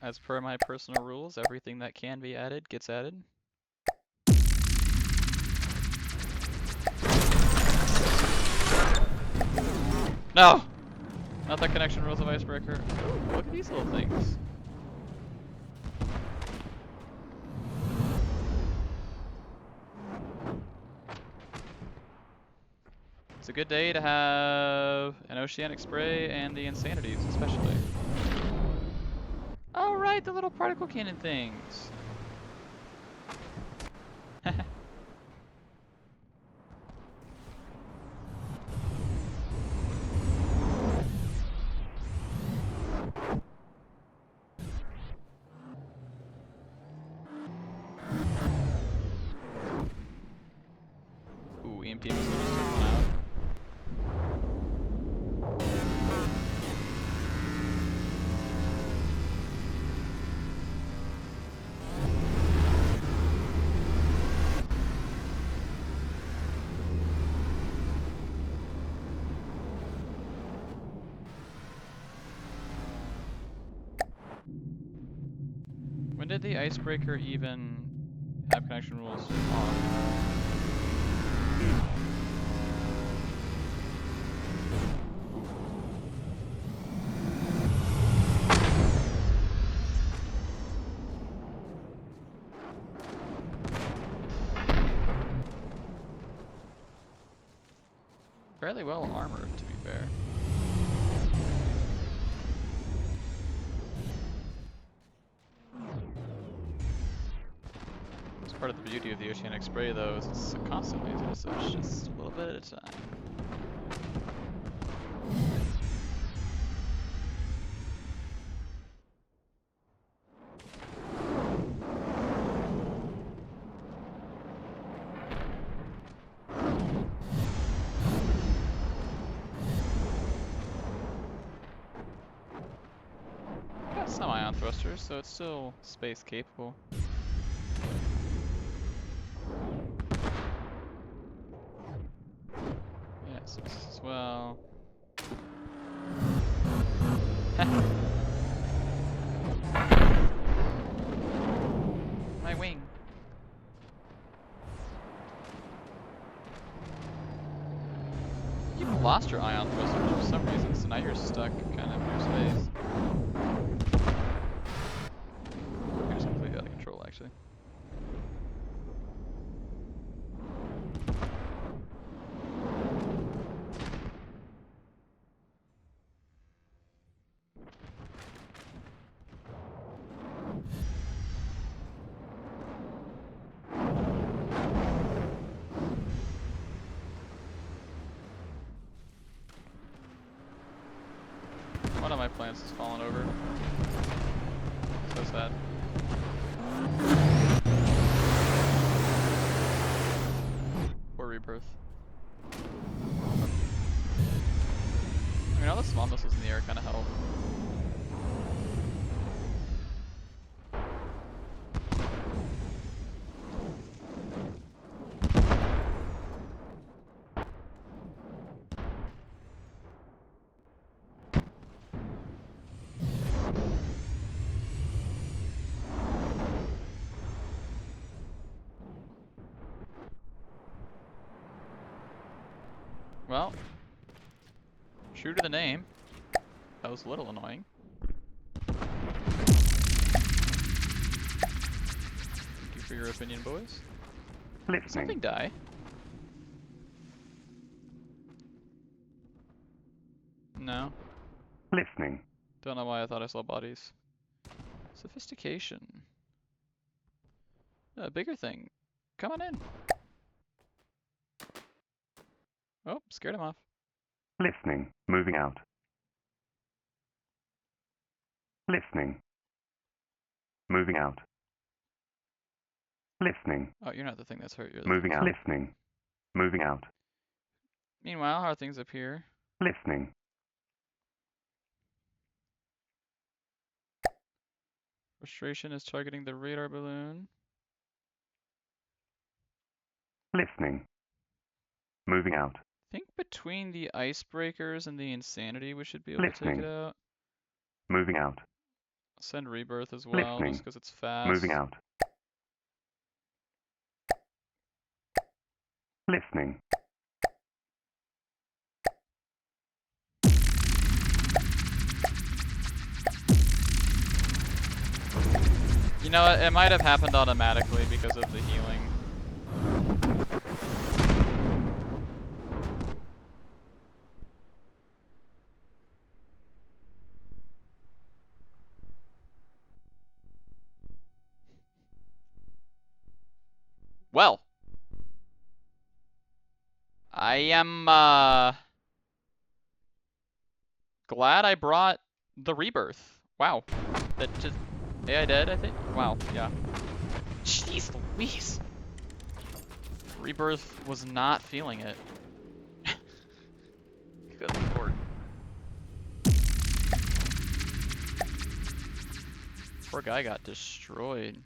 [SPEAKER 1] As per my personal rules, everything that can be added gets added. No! Not the connection rules of icebreaker. Ooh, look at these little things. It's a good day to have an oceanic spray and the insanities, especially. Oh right, the little particle cannon things. Ooh, EMP missiles just took one out. When did the icebreaker even have connection rules on? Fairly well armored, to be fair. It's part of the beauty of the oceanic spray, though, is it's constantly, so it's just a little bit at a time. Got some ion thrusters, so it's still space capable. Yes, as well. My wing. You've lost your ion thrusters for some reason, so now you're stuck kind of in your space. You're just completely out of control, actually. One of my plants has fallen over. So sad. Poor rebirth. I mean, all the small missiles in the air kind of help. Well, true to the name, that was a little annoying. Thank you for your opinion, boys. Did something die? No.
[SPEAKER 2] Listening.
[SPEAKER 1] Don't know why I thought I saw bodies. Sophistication. A bigger thing. Come on in. Oh, scared him off.
[SPEAKER 2] Listening. Moving out. Listening. Moving out. Listening.
[SPEAKER 1] Oh, you're not the thing that's hurt. You're the
[SPEAKER 2] Moving
[SPEAKER 1] thing
[SPEAKER 2] out.
[SPEAKER 1] that's hurt.
[SPEAKER 2] Listening. Moving out.
[SPEAKER 1] Meanwhile, how are things up here?
[SPEAKER 2] Listening.
[SPEAKER 1] Frustration is targeting the radar balloon.
[SPEAKER 2] Listening. Moving out.
[SPEAKER 1] I think between the icebreakers and the insanity, we should be able to take it
[SPEAKER 2] Listening.
[SPEAKER 1] out.
[SPEAKER 2] Moving out.
[SPEAKER 1] Send rebirth as well,
[SPEAKER 2] Listening.
[SPEAKER 1] just because it's fast.
[SPEAKER 2] Moving out. Listening.
[SPEAKER 1] You know, it might have happened automatically because of the healing. Well, I am glad I brought the rebirth. Wow, that just AI dead, I think. Wow, yeah. Jeez Louise. Rebirth was not feeling it. Good lord. Poor guy got destroyed.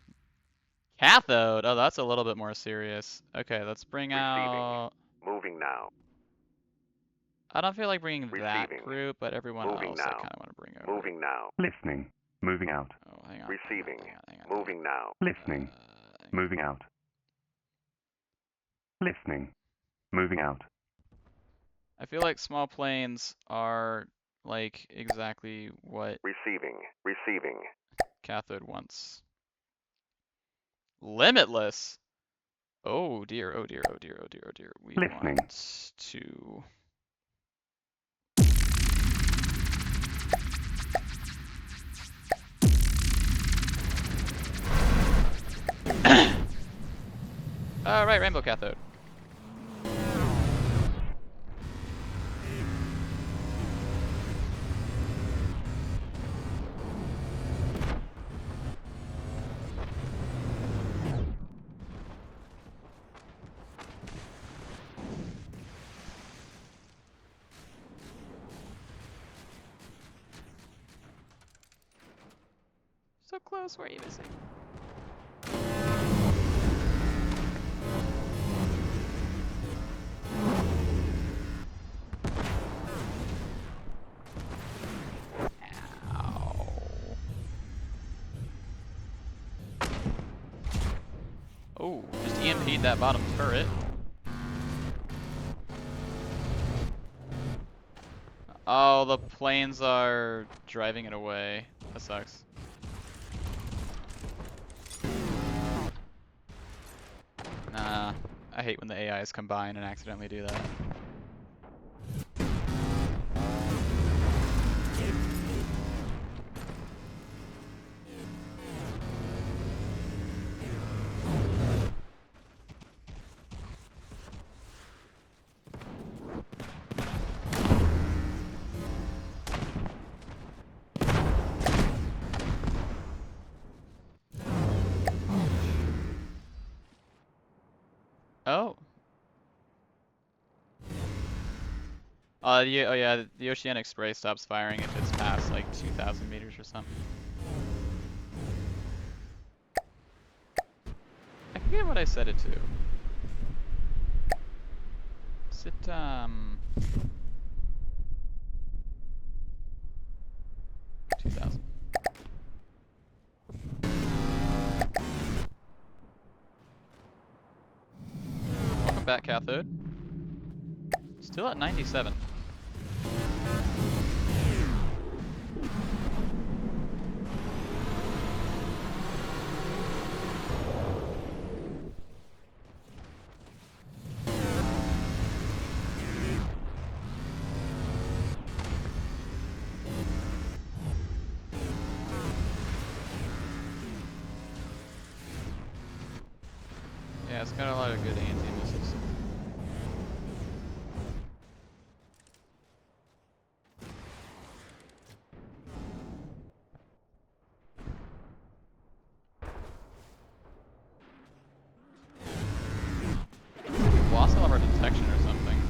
[SPEAKER 1] Cathode? Oh, that's a little bit more serious. Okay, let's bring out...
[SPEAKER 2] Moving now.
[SPEAKER 1] I don't feel like bringing that
[SPEAKER 2] Receiving.
[SPEAKER 1] group, but everyone
[SPEAKER 2] Moving
[SPEAKER 1] else I
[SPEAKER 2] now.
[SPEAKER 1] kind of want to bring over.
[SPEAKER 2] Moving now. Listening. Moving out.
[SPEAKER 1] Oh, hang on.
[SPEAKER 2] Receiving.
[SPEAKER 1] Hang on.
[SPEAKER 2] Moving now. Listening.
[SPEAKER 1] Hang on.
[SPEAKER 2] Moving out. Listening. Moving out.
[SPEAKER 1] I feel like small planes are like exactly what
[SPEAKER 2] Receiving. Receiving.
[SPEAKER 1] Cathode wants. Limitless. Oh dear, oh dear, oh dear, oh dear, oh dear. We
[SPEAKER 2] Listening.
[SPEAKER 1] want to... Alright, Rainbow Cathode. So close, where are you missing? Ow. Oh, just EMP'd that bottom turret. Oh, the planes are driving it away. That sucks. Nah, I hate when the AIs combine and accidentally do that. Oh. Oh yeah, the oceanic spray stops firing if it's past like 2,000 meters or something. I forget what I set it to. Is it, 2,000. Welcome back, Cathode. Still at 97. Yeah, it's got a lot of good anti-missiles. We've lost all of our detection or something.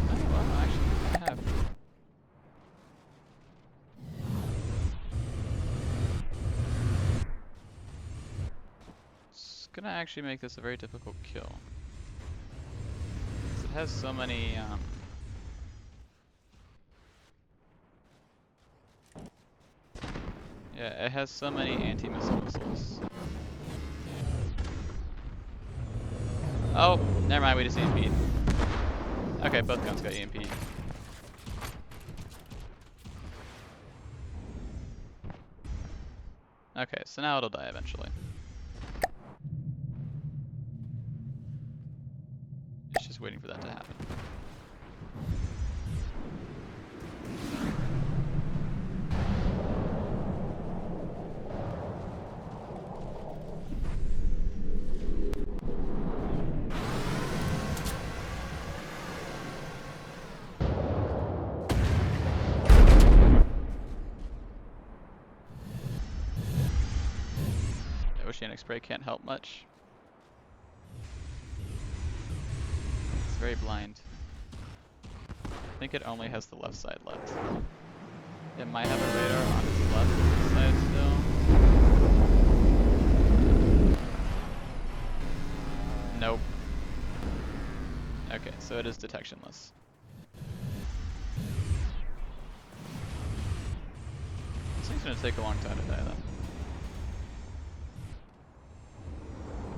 [SPEAKER 1] Oh, well, actually, we kinda have. It's gonna actually make this a very difficult kill. 'Cause it has so many, Yeah, it has so many anti-missile missiles. Oh, never mind, we just EMP'd. Okay, both guns got EMP'd. Okay, so now it'll die eventually. It's just waiting for that to happen. Oceanic spray can't help much. It's very blind. I think it only has the left side left. It might have a radar on its left side still. Nope. Okay, so it is detectionless. This thing's gonna take a long time to die then.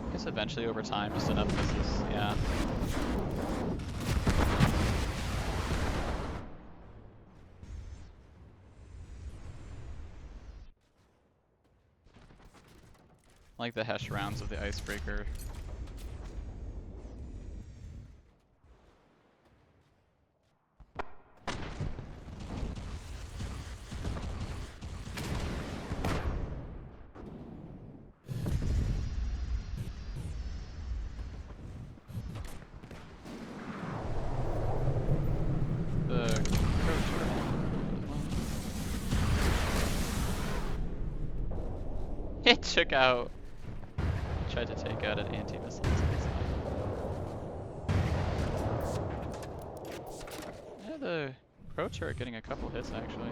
[SPEAKER 1] I guess eventually over time, just enough misses, yeah. Like the Hesh rounds of the icebreaker. It took out. Tried to take out an anti-missile. Yeah, the crow turret getting a couple hits actually.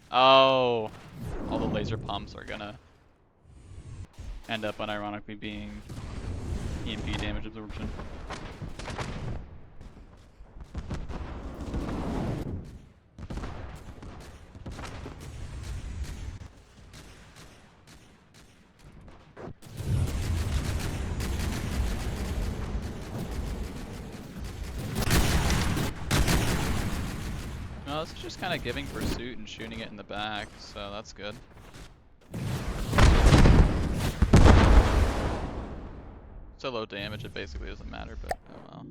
[SPEAKER 1] Oh, all the laser pumps are gonna end up unironically being EMP damage absorption. No, this is just kind of giving pursuit and shooting it in the back, so that's good. So low damage, it basically doesn't matter, but oh well.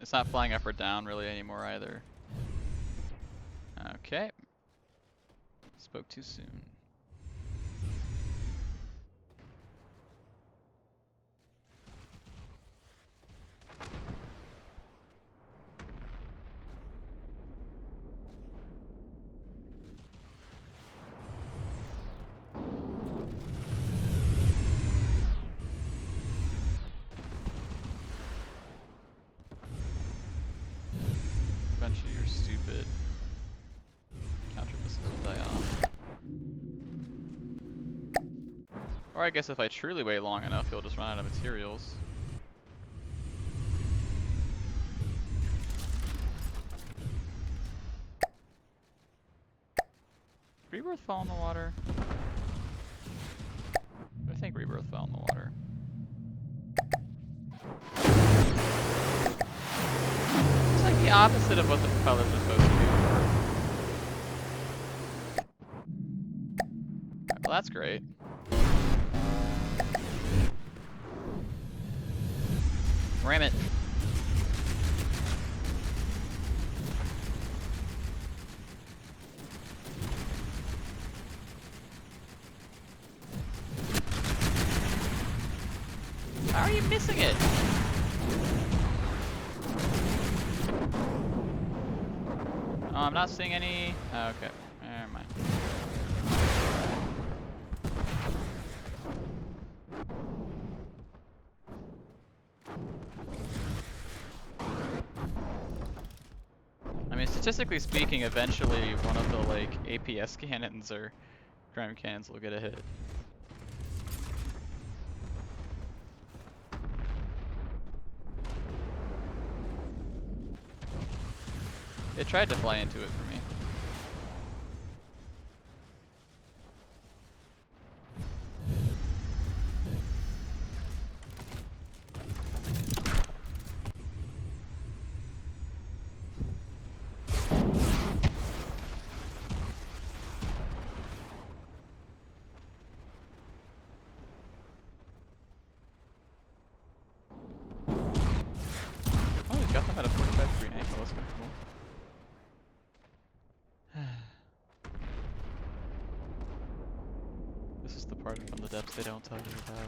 [SPEAKER 1] It's not flying up or down really anymore either. Okay. Spoke too soon. Eventually your stupid counter missiles will die off. Or I guess if I truly wait long enough, he'll just run out of materials. Rebirth fall in the water? I think Rebirth fell in the water. It's like the opposite of what the propellers are supposed to do. Well, that's great. Ram it. How are you missing it? Oh, I'm not seeing any. Oh, okay, never mind. I mean, statistically speaking, eventually one of the like APS cannons or crime cannons will get a hit. It tried to fly into it for me. Oh, we got them at a 45-degree angle. That's kind of cool. This is the part from the depths they don't tell you about.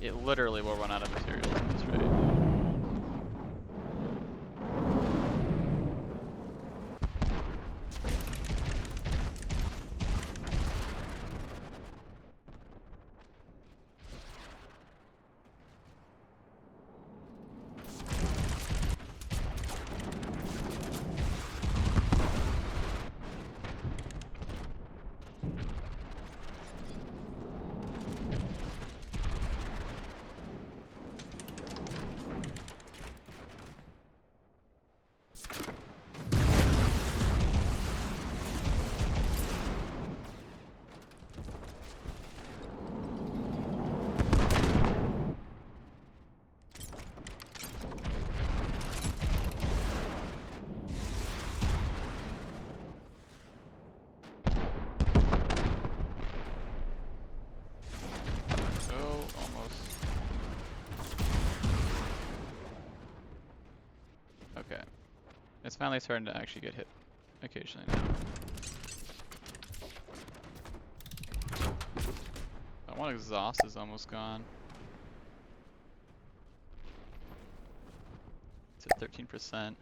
[SPEAKER 1] It literally will run out of materials in this raid. Oh, almost. Okay. It's finally starting to actually get hit occasionally now. That one exhaust is almost gone. It's at 13%.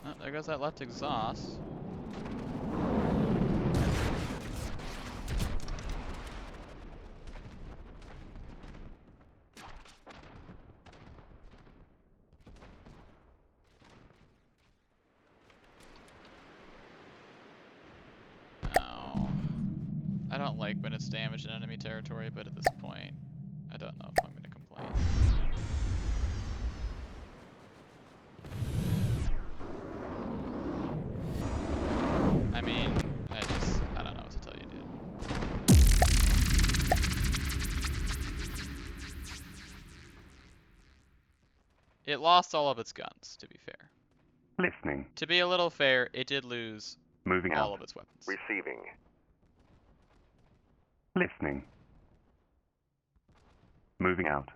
[SPEAKER 1] Oh, there goes that left exhaust. Oh. I don't like when it's damaged in enemy territory, but at this point, I don't know if I'm gonna complain. I mean, I don't know what to tell you, dude. It lost all of its guns, to be fair.
[SPEAKER 2] Listening.
[SPEAKER 1] To be a little fair, it did lose
[SPEAKER 2] Moving
[SPEAKER 1] all
[SPEAKER 2] out.
[SPEAKER 1] of its weapons.
[SPEAKER 2] Receiving. Listening. Moving out.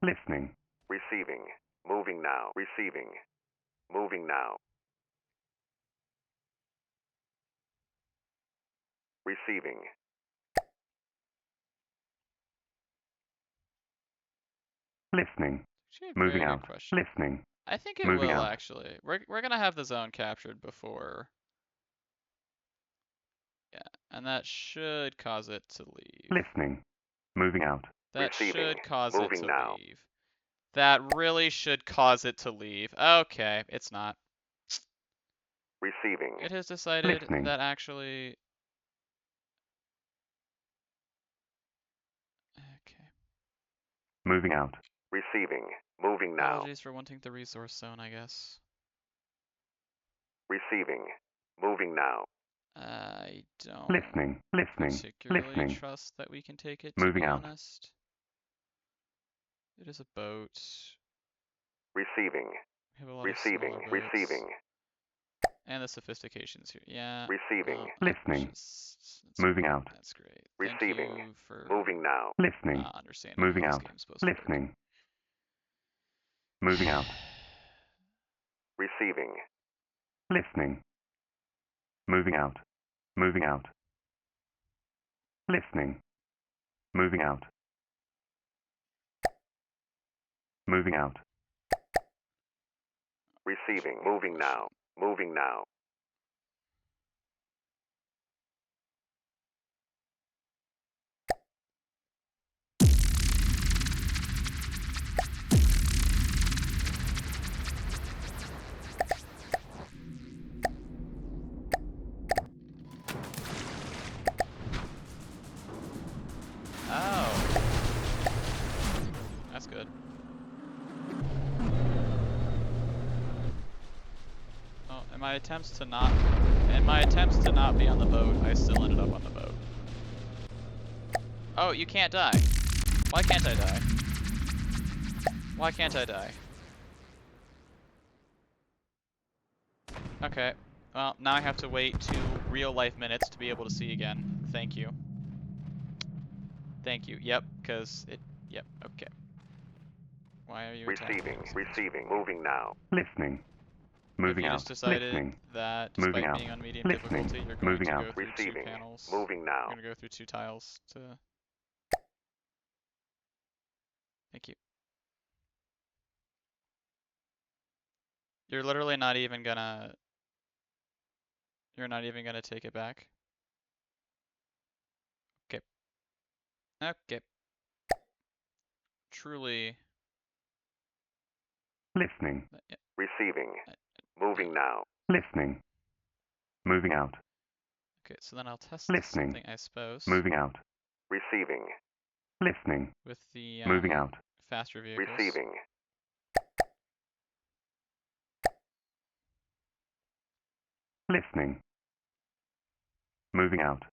[SPEAKER 2] Listening. Receiving. Moving now. Receiving. Moving now. Receiving. Listening.
[SPEAKER 1] Actually, a
[SPEAKER 2] Moving
[SPEAKER 1] very good
[SPEAKER 2] out.
[SPEAKER 1] question.
[SPEAKER 2] Listening.
[SPEAKER 1] I think it
[SPEAKER 2] Moving
[SPEAKER 1] will
[SPEAKER 2] out.
[SPEAKER 1] actually. We're gonna have the zone captured before. Yeah, and that should cause it to leave.
[SPEAKER 2] Listening. Moving out.
[SPEAKER 1] That
[SPEAKER 2] Receiving.
[SPEAKER 1] should cause it
[SPEAKER 2] Moving
[SPEAKER 1] to
[SPEAKER 2] now.
[SPEAKER 1] leave. That really should cause it to leave. Okay, it's not.
[SPEAKER 2] Receiving.
[SPEAKER 1] It has decided
[SPEAKER 2] Listening.
[SPEAKER 1] that actually. Okay.
[SPEAKER 2] Moving out. Receiving. Moving now.
[SPEAKER 1] Apologies for wanting the resource zone, I guess.
[SPEAKER 2] Receiving. Moving now.
[SPEAKER 1] I don't
[SPEAKER 2] Listening. Listening.
[SPEAKER 1] particularly
[SPEAKER 2] Listening.
[SPEAKER 1] trust that we can take it, to
[SPEAKER 2] Moving
[SPEAKER 1] be
[SPEAKER 2] out.
[SPEAKER 1] honest. It is a boat.
[SPEAKER 2] Receiving.
[SPEAKER 1] We have a lot of
[SPEAKER 2] Receiving.
[SPEAKER 1] smaller boats.
[SPEAKER 2] Receiving.
[SPEAKER 1] And the sophistication's here. Yeah.
[SPEAKER 2] Receiving.
[SPEAKER 1] No,
[SPEAKER 2] Listening.
[SPEAKER 1] that's
[SPEAKER 2] Moving
[SPEAKER 1] great.
[SPEAKER 2] out.
[SPEAKER 1] That's great. Thank
[SPEAKER 2] Receiving.
[SPEAKER 1] you for
[SPEAKER 2] Moving now. Listening.
[SPEAKER 1] not understanding how
[SPEAKER 2] Moving
[SPEAKER 1] this
[SPEAKER 2] out.
[SPEAKER 1] game's supposed to work.
[SPEAKER 2] Listening. Moving out. Receiving. Listening. Moving out. Moving out. Listening. Moving out. Moving out. Receiving. Moving now. Moving now.
[SPEAKER 1] Oh. That's good. Oh, in my attempts to not be on the boat, I still ended up on the boat. Oh, you can't die. Why can't I die? Why can't I die? Okay. Well, now I have to wait 2 real life minutes to be able to see again. Thank you. Thank you. Yep, because it... Yep, okay. Why are you attacking
[SPEAKER 2] Receiving.
[SPEAKER 1] me?
[SPEAKER 2] Receiving. Moving now. Listening.
[SPEAKER 1] Have
[SPEAKER 2] Moving
[SPEAKER 1] you
[SPEAKER 2] out.
[SPEAKER 1] just decided
[SPEAKER 2] Listening.
[SPEAKER 1] that
[SPEAKER 2] Moving
[SPEAKER 1] despite
[SPEAKER 2] out.
[SPEAKER 1] being on medium
[SPEAKER 2] Listening.
[SPEAKER 1] difficulty, you're going
[SPEAKER 2] Moving
[SPEAKER 1] to
[SPEAKER 2] out.
[SPEAKER 1] go through 2
[SPEAKER 2] Receiving.
[SPEAKER 1] panels?
[SPEAKER 2] Moving now.
[SPEAKER 1] You're going to go through 2 tiles to... Thank you. You're literally not even gonna... You're not even gonna take it back? Okay. Okay. Truly...
[SPEAKER 2] Listening.
[SPEAKER 1] Yeah.
[SPEAKER 2] Receiving. Moving now. Listening. Moving out.
[SPEAKER 1] Okay, so then I'll test
[SPEAKER 2] Listening.
[SPEAKER 1] something, I suppose,
[SPEAKER 2] Moving out. Receiving. Listening.
[SPEAKER 1] with the
[SPEAKER 2] Moving out.
[SPEAKER 1] faster vehicles.
[SPEAKER 2] Receiving. Listening. Moving out.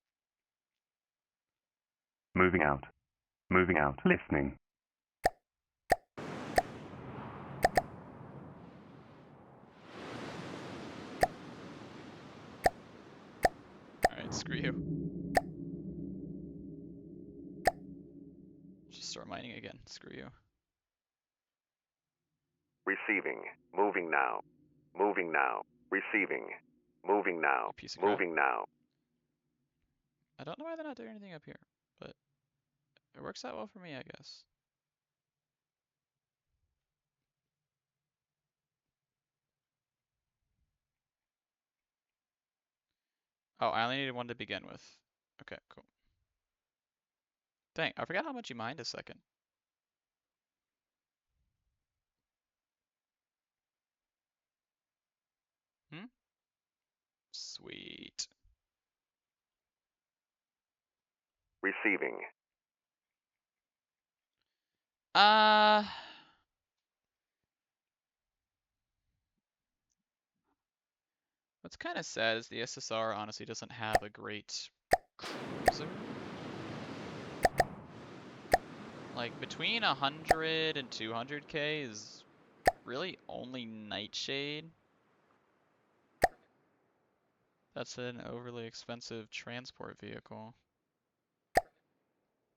[SPEAKER 2] Moving out. Moving out. Listening.
[SPEAKER 1] Alright, screw you. Just start mining again. Screw you.
[SPEAKER 2] Receiving. Moving now. Moving now. Receiving. Moving now.
[SPEAKER 1] You piece of crap.
[SPEAKER 2] Moving now.
[SPEAKER 1] I don't know why they're not doing anything up here, but it works out well for me, I guess. Oh, I only needed 1 to begin with. Okay, cool. Dang, I forgot how much you mined a second. Hmm? Sweet.
[SPEAKER 2] Receiving.
[SPEAKER 1] Uh... What's kind of sad is the SSR honestly doesn't have a great cruiser. Like, between 100 and 200k is really only Nightshade. That's an overly expensive transport vehicle.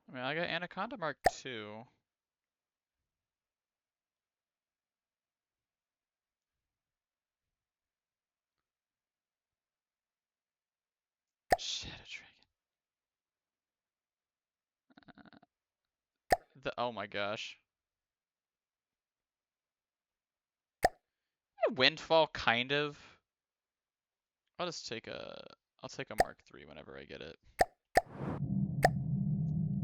[SPEAKER 1] I mean, I got Anaconda Mark II. Shadow Dragon. Oh my gosh. Windfall, kind of. I'll just take I'll take a Mark III whenever I get it.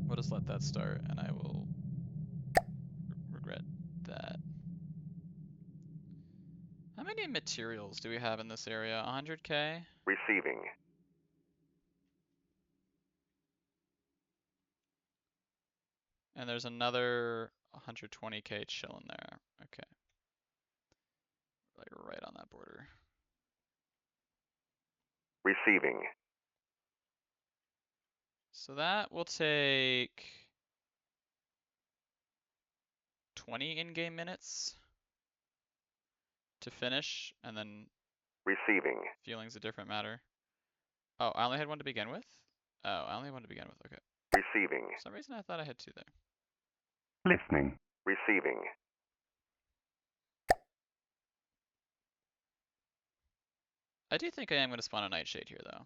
[SPEAKER 1] We'll just let that start, and I will regret that. How many materials do we have in this area? 100k?
[SPEAKER 2] Receiving.
[SPEAKER 1] And there's another 120k chilling there. Okay. Like right on that border.
[SPEAKER 2] Receiving.
[SPEAKER 1] So that will take 20 in-game minutes to finish, and then
[SPEAKER 2] Receiving.
[SPEAKER 1] fueling's a different matter. Oh, I only had one to begin with? Oh, I only had one to begin with, okay.
[SPEAKER 2] Receiving.
[SPEAKER 1] For some reason I thought I had two there.
[SPEAKER 2] Listening. Receiving.
[SPEAKER 1] I do think I am going to spawn a Nightshade here, though.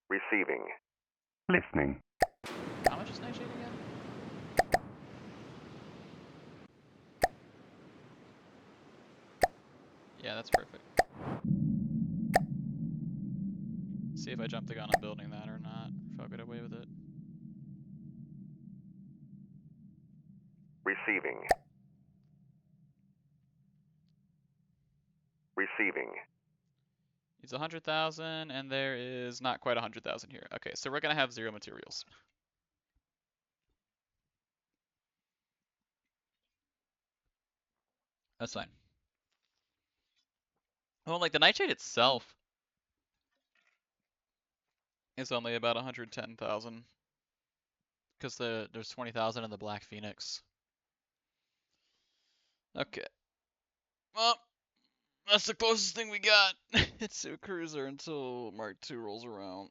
[SPEAKER 2] Receiving. Listening.
[SPEAKER 1] How much is Nightshade again? Yeah, that's perfect. See if I jump the gun on building that or not, if I'll get away with it.
[SPEAKER 2] Receiving. Receiving.
[SPEAKER 1] It's 100,000, and there is not quite 100,000 here. Okay, so we're gonna have 0 materials. That's fine. Well, like the Nightshade itself is only about 110,000, because there's 20,000 in the Black Phoenix. Okay. Well, that's the closest thing we got. It's a cruiser until Mark II rolls around.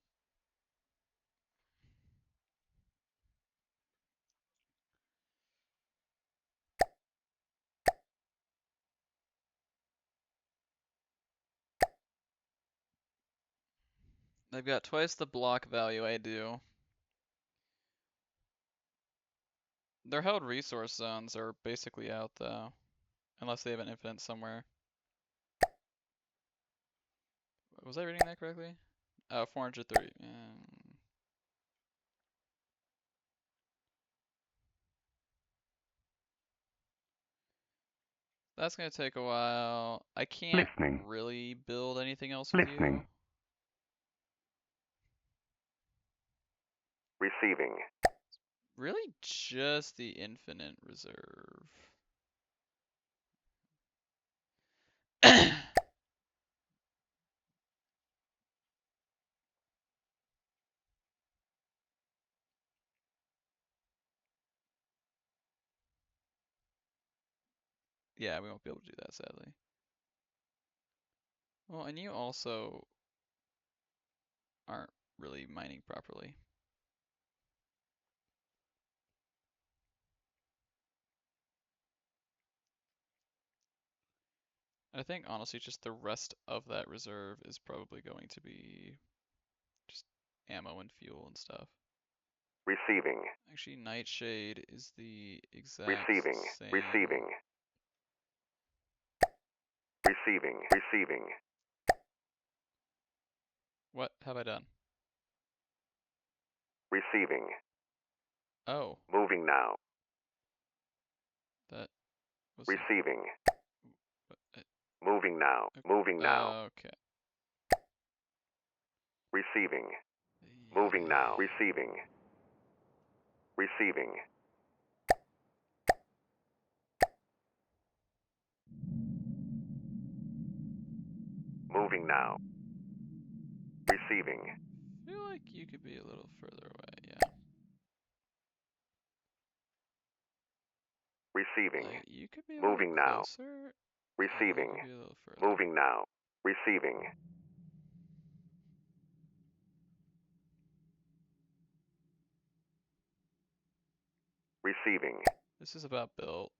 [SPEAKER 1] They've got twice the block value I do. Their held resource zones are basically out though, unless they have an infinite somewhere. Was I reading that correctly? Oh, 430. That's gonna take a while. I can't
[SPEAKER 2] Listening.
[SPEAKER 1] really build anything else with
[SPEAKER 2] Listening.
[SPEAKER 1] you.
[SPEAKER 2] Receiving.
[SPEAKER 1] Really just the infinite reserve. Yeah, we won't be able to do that, sadly. Well, and you also aren't really mining properly. I think honestly just the rest of that reserve is probably going to be just ammo and fuel and stuff.
[SPEAKER 2] Receiving.
[SPEAKER 1] Actually, Nightshade is the exact
[SPEAKER 2] Receiving.
[SPEAKER 1] same.
[SPEAKER 2] Receiving. Receiving. Receiving.
[SPEAKER 1] What have I done?
[SPEAKER 2] Receiving.
[SPEAKER 1] Oh,
[SPEAKER 2] Moving now.
[SPEAKER 1] that was a,
[SPEAKER 2] Receiving.
[SPEAKER 1] uh,
[SPEAKER 2] Moving now. Moving now.
[SPEAKER 1] okay.
[SPEAKER 2] Receiving. Moving now. Receiving. Receiving. Moving now. Receiving.
[SPEAKER 1] I feel like you could be a little further away, yeah.
[SPEAKER 2] Receiving.
[SPEAKER 1] Like, you could be a little
[SPEAKER 2] Moving now.
[SPEAKER 1] closer. You
[SPEAKER 2] Receiving.
[SPEAKER 1] could be a little further.
[SPEAKER 2] Moving now. Receiving. Receiving.
[SPEAKER 1] This is about built.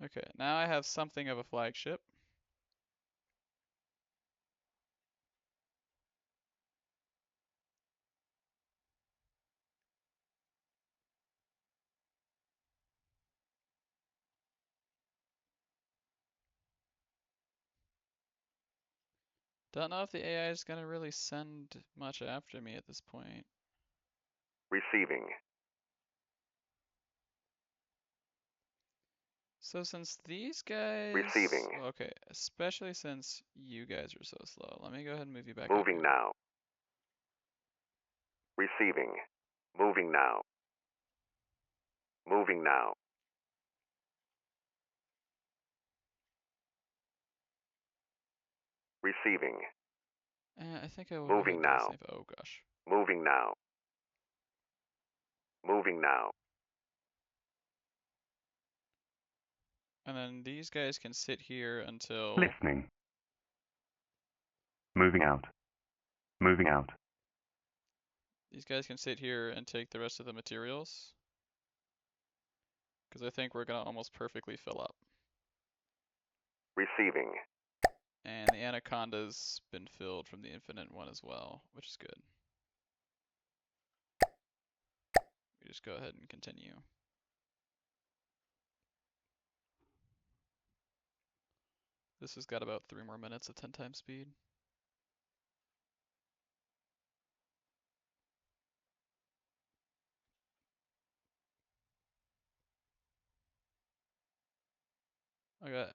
[SPEAKER 1] Okay, now I have something of a flagship. Don't know if the AI is gonna really send much after me at this point.
[SPEAKER 2] Receiving.
[SPEAKER 1] So since these guys,
[SPEAKER 2] Receiving.
[SPEAKER 1] well, okay, especially since you guys are so slow, let me go ahead and move you back up
[SPEAKER 2] Moving
[SPEAKER 1] here.
[SPEAKER 2] now. Receiving. Moving now. Moving now. Receiving.
[SPEAKER 1] I think I will go ahead
[SPEAKER 2] Moving
[SPEAKER 1] and do the
[SPEAKER 2] now.
[SPEAKER 1] same. Oh gosh.
[SPEAKER 2] Moving now. Moving now.
[SPEAKER 1] And then these guys can sit here until
[SPEAKER 2] Listening. Moving out. Moving out.
[SPEAKER 1] these guys can sit here and take the rest of the materials. Because I think we're gonna almost perfectly fill up.
[SPEAKER 2] Receiving.
[SPEAKER 1] And the Anaconda's been filled from the Infinite one as well, which is good. We just go ahead and continue. This has got about 3 more minutes of 10 times speed. I got,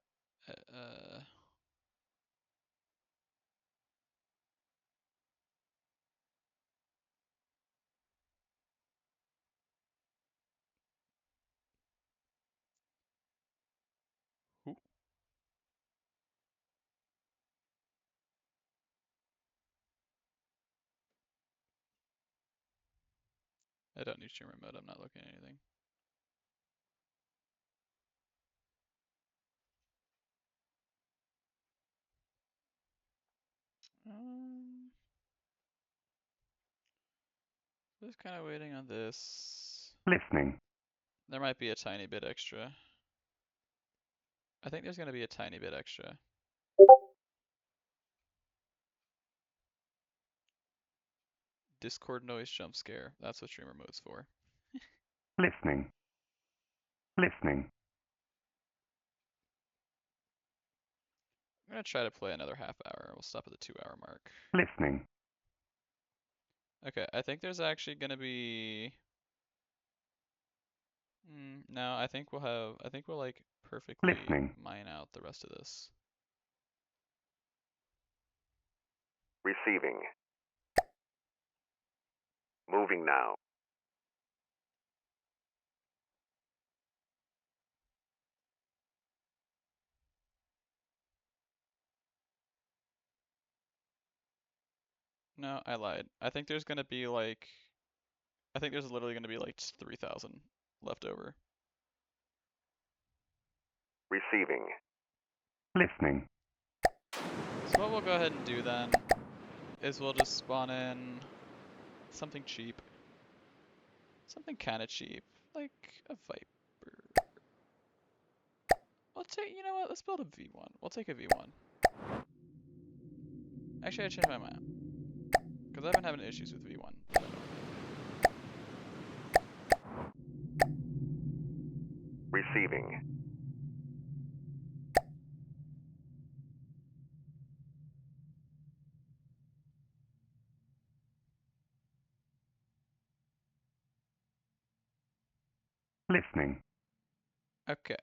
[SPEAKER 1] ooh, I don't need stream remote, I'm not looking at anything. Um, just kind of waiting on this.
[SPEAKER 2] Listening.
[SPEAKER 1] There might be a tiny bit extra. I think there's gonna be a tiny bit extra. Discord noise jump scare. That's what streamer mode's for.
[SPEAKER 2] Listening. Listening.
[SPEAKER 1] I'm gonna try to play another half hour. We'll stop at the 2 hour mark.
[SPEAKER 2] Listening.
[SPEAKER 1] Okay, I think there's actually gonna be. No, I think we'll have. I think we'll like perfectly
[SPEAKER 2] Listening.
[SPEAKER 1] mine out the rest of this.
[SPEAKER 2] Receiving. Moving now.
[SPEAKER 1] No, I lied. I think there's gonna be like. I think there's literally gonna be like 3,000 left over.
[SPEAKER 2] Receiving. Listening.
[SPEAKER 1] So what we'll go ahead and do then is we'll just spawn in something cheap. Something kind of cheap, like a Viper. We'll take, you know what, let's build a V1. We'll take a V1. Actually, I changed my mind. Because I've been having issues with V1 lately.
[SPEAKER 2] Receiving. Listening.
[SPEAKER 1] Okay.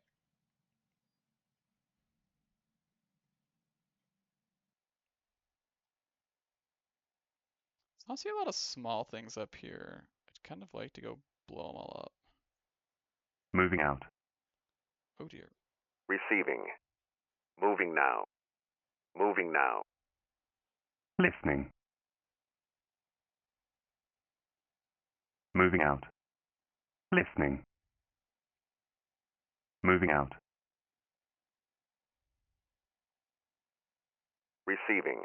[SPEAKER 1] So I see a lot of small things up here. I'd kind of like to go blow them all up.
[SPEAKER 2] Moving out.
[SPEAKER 1] Oh dear.
[SPEAKER 2] Receiving. Moving now. Moving now. Listening. Moving out. Listening. Moving out. Receiving.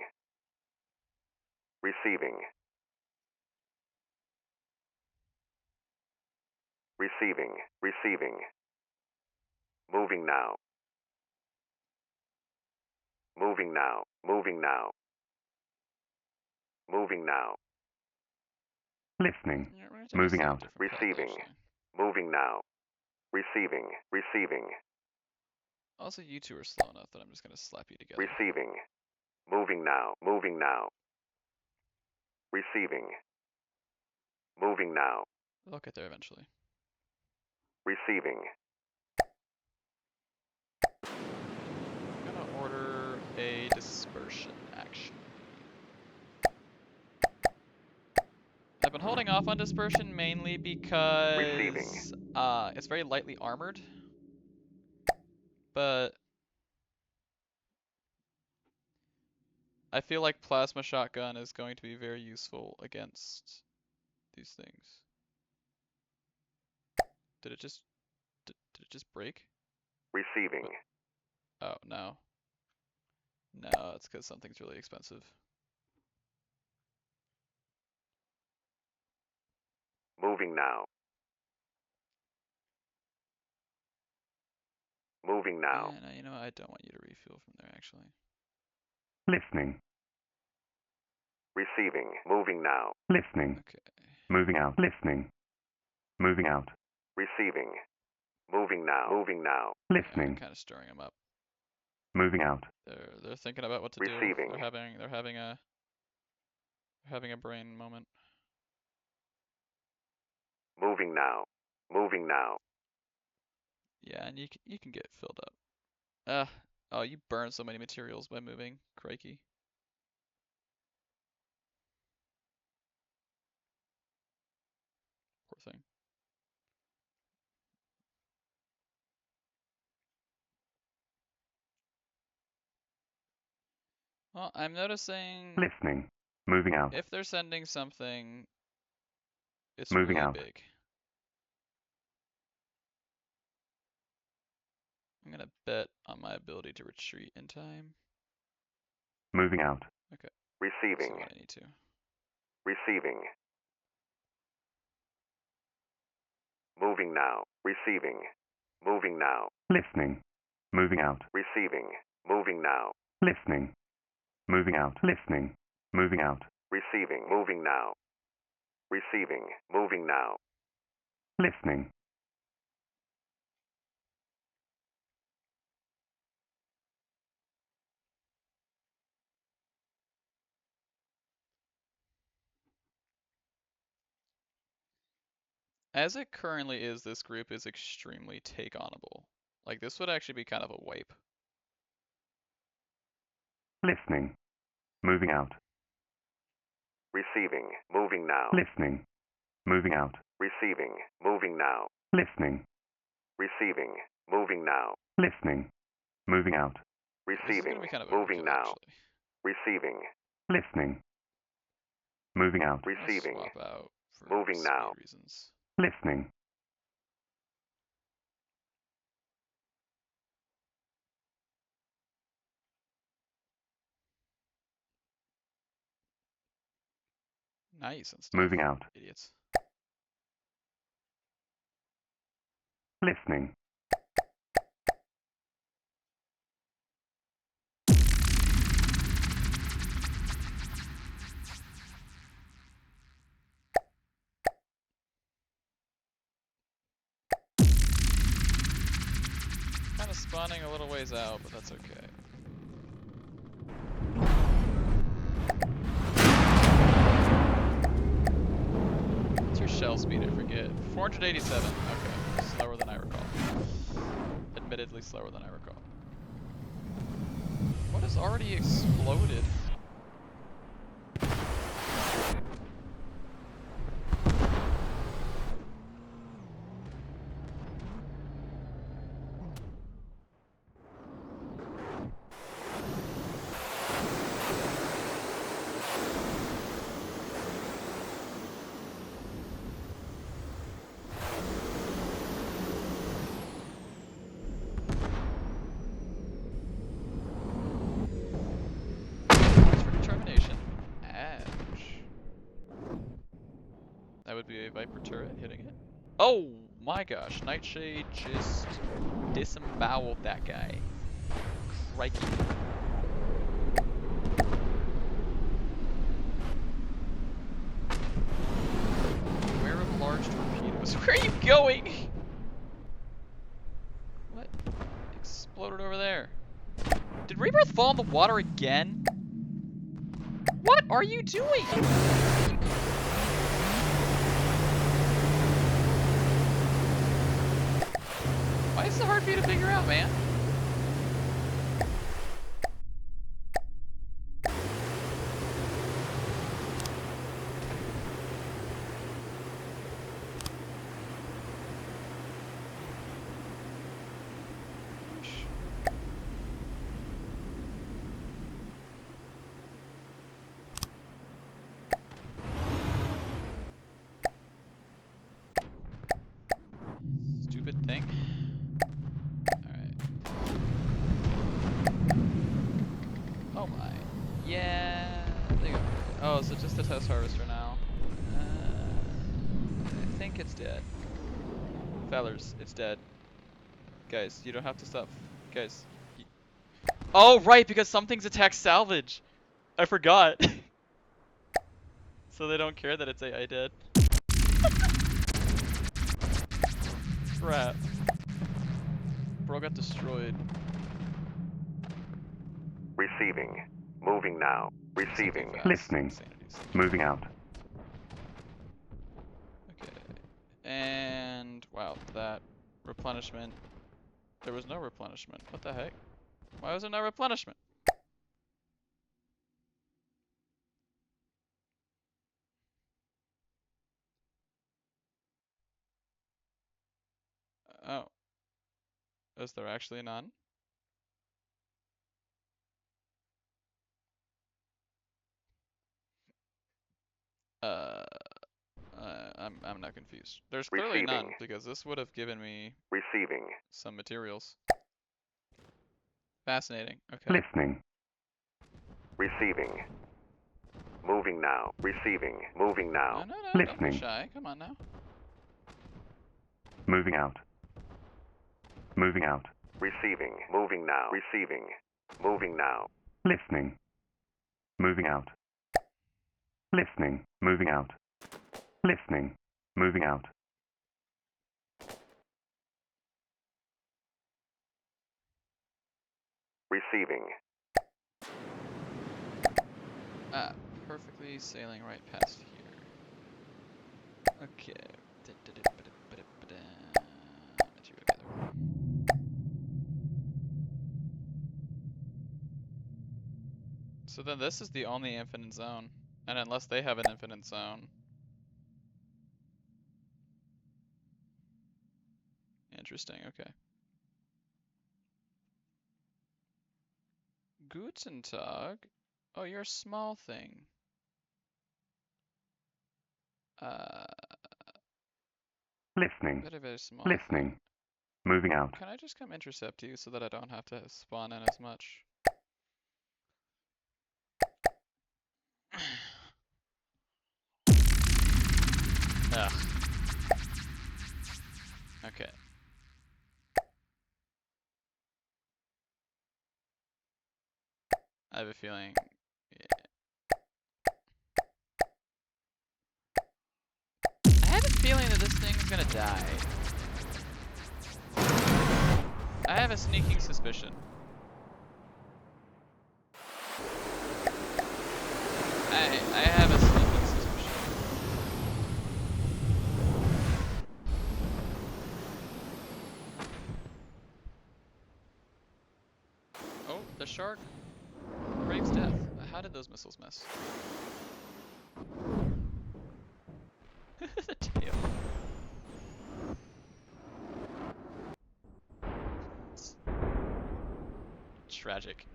[SPEAKER 2] Receiving. Receiving. Receiving. Moving now. Moving now. Moving now. Moving now. Listening.
[SPEAKER 1] Yeah, we're gonna
[SPEAKER 2] Moving
[SPEAKER 1] take a
[SPEAKER 2] out.
[SPEAKER 1] different path,
[SPEAKER 2] Receiving.
[SPEAKER 1] actually.
[SPEAKER 2] Moving now. Receiving. Receiving.
[SPEAKER 1] Also, you two are slow enough that I'm just gonna slap you together.
[SPEAKER 2] Receiving. Moving now. Moving now. Receiving. Moving now.
[SPEAKER 1] We'll get there eventually.
[SPEAKER 2] Receiving.
[SPEAKER 1] I'm gonna order a dispersion action. I've been holding off on dispersion mainly because it's very lightly armored, but I feel like plasma shotgun is going to be very useful against these things. Did it just did it just break?
[SPEAKER 2] Receiving.
[SPEAKER 1] What? Oh no. No, it's because something's really expensive.
[SPEAKER 2] Moving now. Moving now.
[SPEAKER 1] Yeah, no, you know what? I don't want you to refuel from there actually.
[SPEAKER 2] Listening. Receiving. Moving now. Listening.
[SPEAKER 1] Okay.
[SPEAKER 2] Moving out. Listening. Moving out. Receiving. Moving now. Moving now.
[SPEAKER 1] Yeah,
[SPEAKER 2] Listening.
[SPEAKER 1] I'm kind of stirring them up.
[SPEAKER 2] Moving out.
[SPEAKER 1] They're thinking about what to
[SPEAKER 2] Receiving.
[SPEAKER 1] do. They're having a brain moment.
[SPEAKER 2] Moving now. Moving now.
[SPEAKER 1] Yeah, and you can get filled up. Oh, you burn so many materials by moving. Crikey. Poor thing. Well, I'm noticing
[SPEAKER 2] Listening. Moving out.
[SPEAKER 1] if they're sending something, it's
[SPEAKER 2] Moving
[SPEAKER 1] really
[SPEAKER 2] out.
[SPEAKER 1] big. I'm gonna bet on my ability to retreat in time.
[SPEAKER 2] Moving out.
[SPEAKER 1] Okay.
[SPEAKER 2] Receiving.
[SPEAKER 1] See what I need to.
[SPEAKER 2] Receiving. Moving now. Receiving. Moving now. Listening. Moving out. Receiving. Moving now. Listening. Moving out. Listening. Moving out. Receiving. Moving now. Receiving. Moving now. Listening.
[SPEAKER 1] As it currently is, this group is extremely take-onable. Like, this would actually be kind of a wipe.
[SPEAKER 2] Listening. Moving out. Receiving. Moving now. Listening. Moving out. Receiving. Moving now. Listening. Receiving. Moving now. Listening. Moving out.
[SPEAKER 1] This is
[SPEAKER 2] Receiving.
[SPEAKER 1] gonna be kind of
[SPEAKER 2] Moving
[SPEAKER 1] overkill,
[SPEAKER 2] now.
[SPEAKER 1] actually.
[SPEAKER 2] Receiving. Listening. Moving out.
[SPEAKER 1] I'm gonna
[SPEAKER 2] Receiving.
[SPEAKER 1] swap out for
[SPEAKER 2] Moving
[SPEAKER 1] speed
[SPEAKER 2] now.
[SPEAKER 1] reasons.
[SPEAKER 2] Listening.
[SPEAKER 1] Nice and stuff.
[SPEAKER 2] Moving out.
[SPEAKER 1] Idiots.
[SPEAKER 2] Listening.
[SPEAKER 1] Kind of spawning a little ways out, but that's okay. What's your shell speed? I forget. 487. Okay. Slower than I recall. Admittedly slower than I recall. What has already exploded? Points for determination. Ouch. That would be a Viper turret hitting it. Oh my gosh, Nightshade just disemboweled that guy. Crikey. ever fall in the water again? What are you doing? Why is it hard for you to figure out, man? Stupid thing. Alright. Oh my. Yeah. There you go. Oh, so just a test harvester now. I think it's dead. Fellers, it's dead. Guys, you don't have to stop. Guys. Oh, right, because some things attack salvage. I forgot. So they don't care that it's AI dead. Crap. Bro got destroyed.
[SPEAKER 2] Receiving. Moving now. Receiving.
[SPEAKER 1] Fast.
[SPEAKER 2] Listening.
[SPEAKER 1] Insanities.
[SPEAKER 2] Moving out.
[SPEAKER 1] Okay. And wow, that replenishment. There was no replenishment. What the heck? Why was there no replenishment? Oh. Is there actually none? Uh, I'm not confused. There's clearly none
[SPEAKER 2] Receiving.
[SPEAKER 1] because this would have given me
[SPEAKER 2] Receiving.
[SPEAKER 1] some materials. Fascinating. Okay.
[SPEAKER 2] Listening. Receiving. Moving now. Receiving. Moving now.
[SPEAKER 1] No, don't be
[SPEAKER 2] Listening.
[SPEAKER 1] shy. Come on now.
[SPEAKER 2] Moving out. Moving out. Receiving. Moving now. Receiving. Moving now. Listening. Moving out. Listening. Moving out. Listening. Moving out. Receiving.
[SPEAKER 1] Ah, perfectly sailing right past here. Okay. Material gather. So then this is the only infinite zone. And unless they have an infinite zone. Interesting, okay. Guten Tag. Oh, you're a small thing.
[SPEAKER 2] Listening.
[SPEAKER 1] Very, very small
[SPEAKER 2] Listening.
[SPEAKER 1] thing.
[SPEAKER 2] Moving out.
[SPEAKER 1] Can I just come intercept you so that I don't have to spawn in as much? Ugh. Okay. I have a feeling. Yeah. I have a feeling that this thing's gonna die. I have a sneaking suspicion. I have a sneaking suspicion. Oh, the shark craves death. How did those missiles miss? The tail. It's tragic.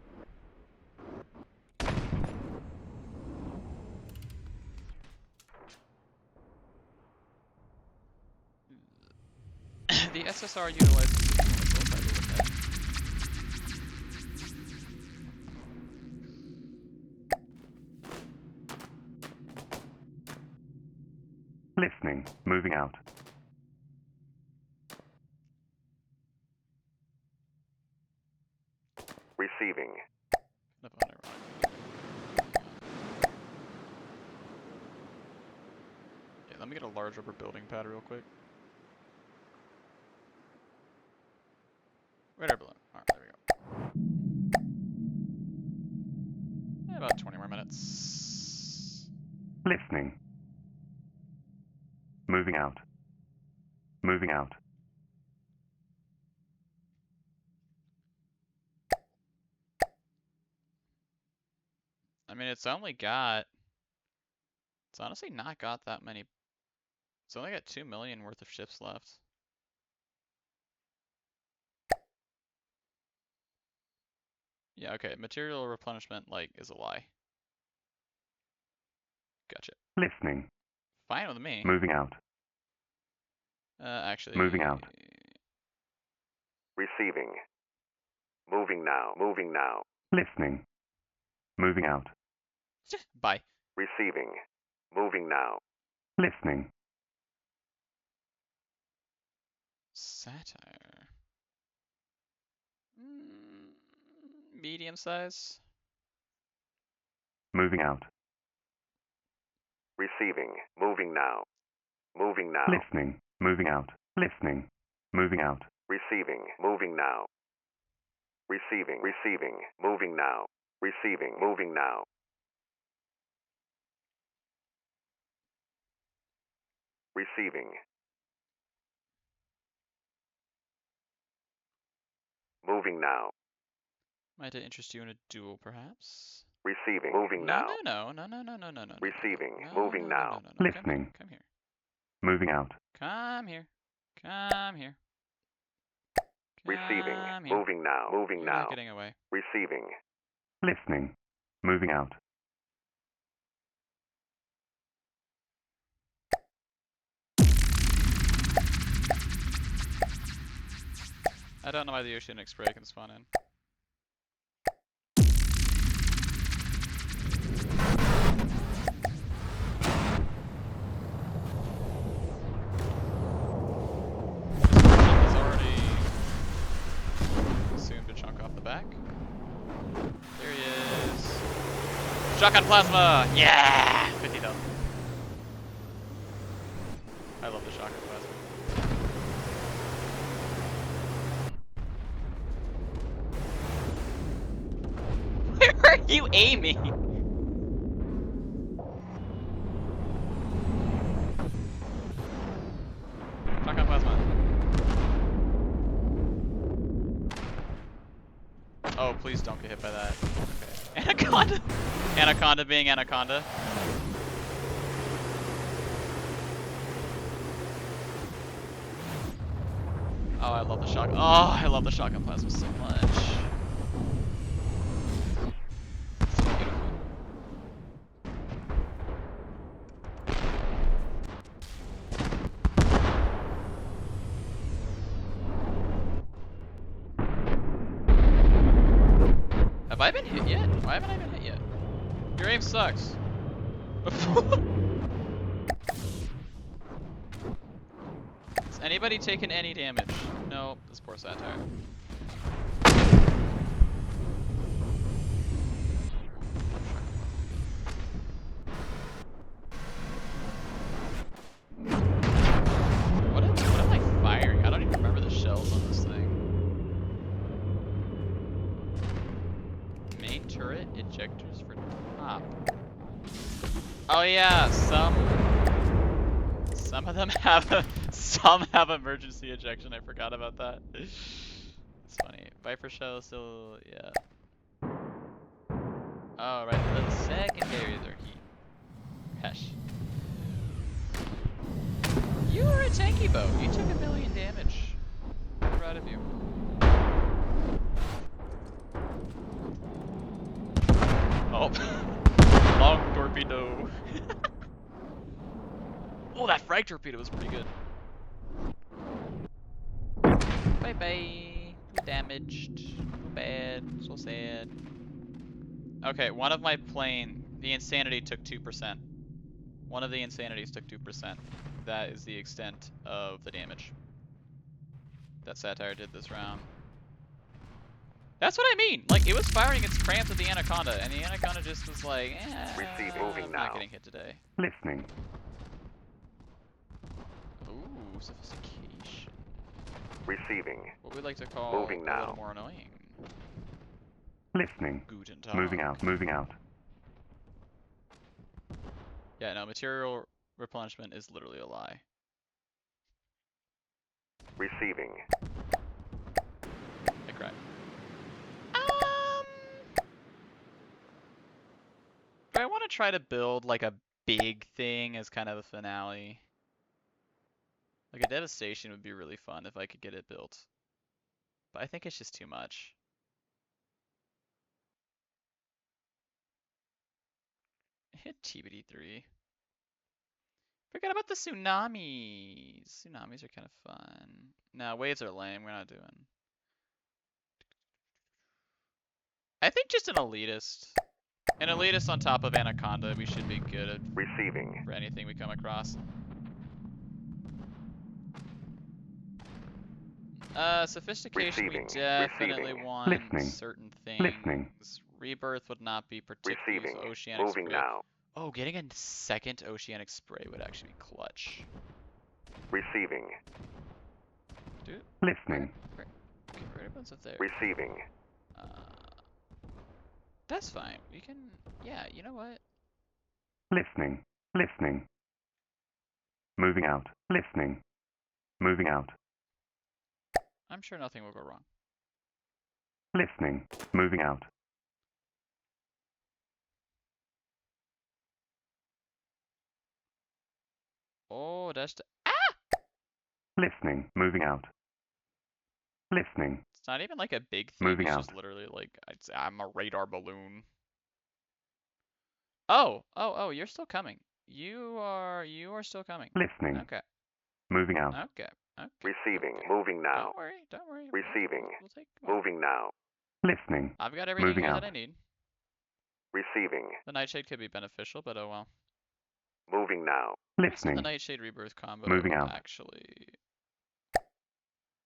[SPEAKER 1] The SSR utilizes missiles, I will admit.
[SPEAKER 2] Listening. Moving out. Receiving.
[SPEAKER 1] Kind of unironic. Yeah, let me get a large rubber building pad real quick. Radar balloon. Alright, there we go. That's...
[SPEAKER 2] Listening. Moving out. Moving out.
[SPEAKER 1] I mean, it's only got... It's honestly not got that many... It's only got 2 million worth of ships left. Yeah, okay. Material replenishment, like, is a lie. Gotcha.
[SPEAKER 2] Listening.
[SPEAKER 1] Fine with me.
[SPEAKER 2] Moving out.
[SPEAKER 1] Actually...
[SPEAKER 2] Moving out. Receiving. Moving now. Moving now. Listening. Moving out.
[SPEAKER 1] Bye.
[SPEAKER 2] Receiving. Moving now. Listening.
[SPEAKER 1] Satire. Medium size.
[SPEAKER 2] Moving out. Receiving. Moving now. Moving now. Listening. Moving out. Listening. Moving out. Receiving. Moving now. Receiving. Receiving. Moving now. Receiving. Moving now. Receiving. Moving now.
[SPEAKER 1] Might interest you in a duel, perhaps?
[SPEAKER 2] Receiving. Moving now.
[SPEAKER 1] No.
[SPEAKER 2] Receiving.
[SPEAKER 1] No,
[SPEAKER 2] Moving now.
[SPEAKER 1] no.
[SPEAKER 2] Listening.
[SPEAKER 1] Come here.
[SPEAKER 2] Moving out.
[SPEAKER 1] Come here. Come here.
[SPEAKER 2] Receiving.
[SPEAKER 1] Come here.
[SPEAKER 2] Moving now. Moving
[SPEAKER 1] You're
[SPEAKER 2] now.
[SPEAKER 1] not getting away.
[SPEAKER 2] Receiving. Listening. Moving out.
[SPEAKER 1] I don't know why the oceanic spray can spawn in. He's already assumed a chunk off the back. There he is. Shotgun plasma! Yeah! 50,000. I love the shotgun plasma. Where are you aiming? Shotgun plasma. Oh, please don't get hit by that. Okay. Anaconda! Anaconda being Anaconda. Oh, I love the shotgun. Oh, I love the shotgun plasma so much. So beautiful. Have I been hit yet? Why haven't I been hit yet? Your aim sucks. Has anybody taken any damage? No, this poor satire. What am I firing? I don't even remember the shells on this thing. Main turret ejectors for top. Oh yeah, some of them have some have emergency ejection. I forgot about that. It's funny. Viper shell still, yeah. Oh right, the secondaries are heat. Hesh. You were a tanky boat. You took 1 million damage. I'm proud of you. Oh. Long torpedo. Oh, that frag torpedo was pretty good. Bye bye. Damaged. Bad. So sad. Okay, one of my plane, the insanity took 2%. One of the insanities took 2%. That is the extent of the damage that Satire did this round. That's what I mean. Like, it was firing its crams at the Anaconda, and the Anaconda just was like, I'm not getting hit today.
[SPEAKER 2] Listening.
[SPEAKER 1] Ooh, sophistication.
[SPEAKER 2] Receiving.
[SPEAKER 1] What we like to call
[SPEAKER 2] Moving
[SPEAKER 1] a
[SPEAKER 2] now.
[SPEAKER 1] little more annoying.
[SPEAKER 2] Listening.
[SPEAKER 1] Guten Tag.
[SPEAKER 2] Moving out. Moving out.
[SPEAKER 1] Yeah, no, material replenishment is literally a lie.
[SPEAKER 2] Receiving.
[SPEAKER 1] I cried. Do I want to try to build like a big thing as kind of a finale? Like a devastation would be really fun if I could get it built. But I think it's just too much. Hit TBD3. Forget about the tsunamis. Tsunamis are kind of fun. No, waves are lame. We're not doing. I think just an elitist. An elitist on top of Anaconda, we should be good at
[SPEAKER 2] Receiving.
[SPEAKER 1] for anything we come across. Sophistication, we
[SPEAKER 2] Receiving.
[SPEAKER 1] definitely
[SPEAKER 2] Receiving.
[SPEAKER 1] want
[SPEAKER 2] Listening.
[SPEAKER 1] certain things.
[SPEAKER 2] Listening.
[SPEAKER 1] Rebirth would not be particularly
[SPEAKER 2] Receiving.
[SPEAKER 1] useful. Oceanic
[SPEAKER 2] Moving
[SPEAKER 1] spray.
[SPEAKER 2] now.
[SPEAKER 1] Oh, getting a second oceanic spray would actually be clutch.
[SPEAKER 2] Receiving.
[SPEAKER 1] Dude.
[SPEAKER 2] Listening.
[SPEAKER 1] Okay, right above up there.
[SPEAKER 2] Receiving.
[SPEAKER 1] That's fine. We can. Yeah, you know what?
[SPEAKER 2] Listening. Listening. Moving out. Listening. Moving out.
[SPEAKER 1] I'm sure nothing will go wrong.
[SPEAKER 2] Listening. Moving out.
[SPEAKER 1] Oh, that's.
[SPEAKER 2] Listening. Moving out. Listening.
[SPEAKER 1] It's not even like a big thing.
[SPEAKER 2] Moving
[SPEAKER 1] It's
[SPEAKER 2] out.
[SPEAKER 1] just literally like I'm a radar balloon. Oh, you're still coming. You are still coming.
[SPEAKER 2] Listening.
[SPEAKER 1] Okay.
[SPEAKER 2] Moving out.
[SPEAKER 1] Okay.
[SPEAKER 2] Receiving.
[SPEAKER 1] Okay.
[SPEAKER 2] Moving now.
[SPEAKER 1] Don't worry.
[SPEAKER 2] Receiving.
[SPEAKER 1] We'll take more.
[SPEAKER 2] Moving now. Listening.
[SPEAKER 1] I've got everything
[SPEAKER 2] Moving
[SPEAKER 1] here
[SPEAKER 2] out.
[SPEAKER 1] that I need.
[SPEAKER 2] Receiving.
[SPEAKER 1] The Nightshade could be beneficial, but oh well.
[SPEAKER 2] Moving now.
[SPEAKER 1] The
[SPEAKER 2] Listening.
[SPEAKER 1] Nightshade Rebirth combo
[SPEAKER 2] Moving out.
[SPEAKER 1] actually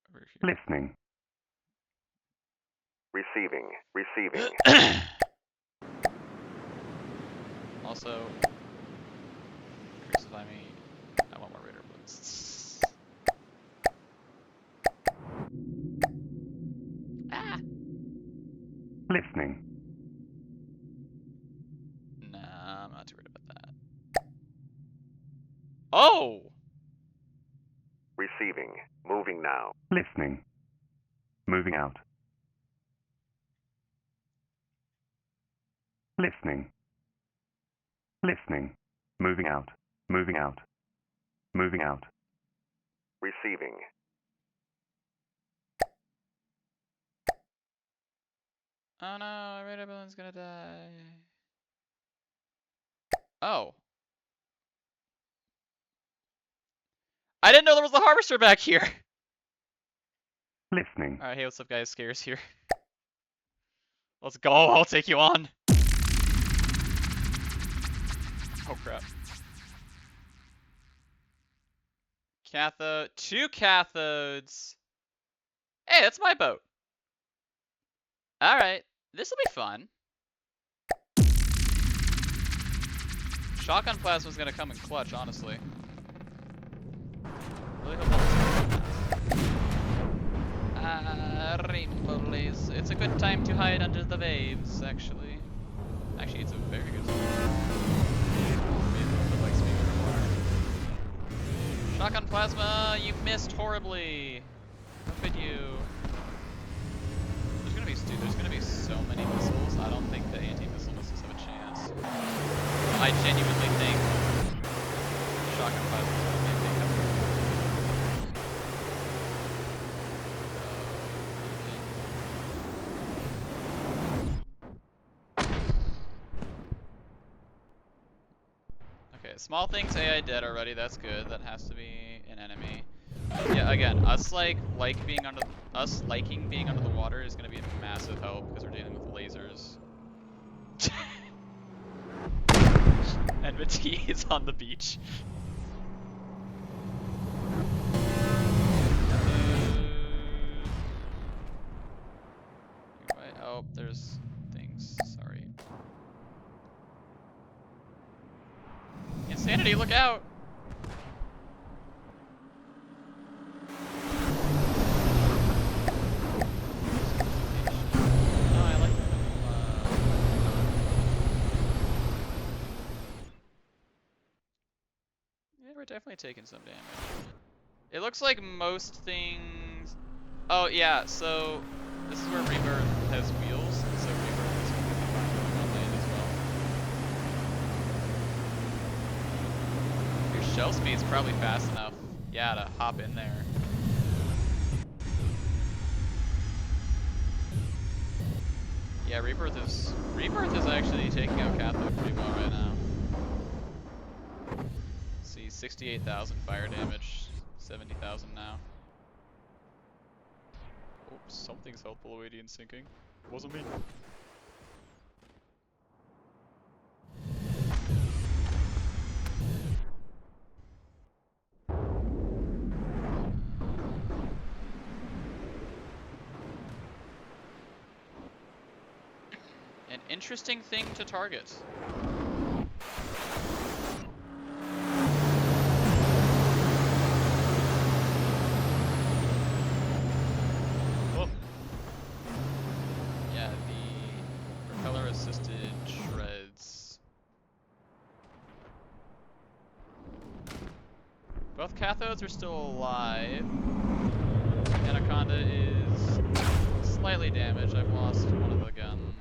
[SPEAKER 1] over here.
[SPEAKER 2] Listening. Receiving. Receiving.
[SPEAKER 1] Also, crucify me. I want more Raider Blitz. Ah!
[SPEAKER 2] Listening.
[SPEAKER 1] Nah, I'm not too worried about that. Oh!
[SPEAKER 2] Receiving. Moving now. Listening. Moving out. Listening. Listening. Moving out. Moving out. Moving out. Receiving.
[SPEAKER 1] Oh no, Raider Balloon's gonna die. Oh. I didn't know there was a Harvester back here!
[SPEAKER 2] Listening.
[SPEAKER 1] Alright, hey, what's up guys? Scares here. Let's go, I'll take you on! Oh crap. Cathode. 2 cathodes! Hey, that's my boat! Alright, this'll be fun. Shotgun Plasma's gonna come in clutch, honestly. Really hope that Rainbow Lace. It's a good time to hide under the waves, actually. Actually, it's a very good time. Shotgun Plasma, you missed horribly. How could you? There's gonna be so many missiles. I don't think the anti-missile missiles have a chance. I genuinely think Shotgun Plasma is gonna make it. Okay, small things AI dead already. That's good. That has to be an enemy. Yeah, again, liking being under the water is gonna be a massive help because we're dealing with lasers. Enmity is on the beach. Oh, there's things. Sorry. Insanity, look out! definitely taken some damage. It looks like most things... Oh, yeah, so this is where Rebirth has wheels, so Rebirth is going on land as well. Your shell speed's probably fast enough, yeah, to hop in there. Yeah, Rebirth is actually taking out Cathode pretty well right now. Let's see, 68,000 fire damage, 70,000 now. Oh, something's health below 80 and sinking. Wasn't me. An interesting thing to target. Whoa. Yeah, the propeller assisted shreds. Both cathodes are still alive. Anaconda is slightly damaged. I've lost one of the guns.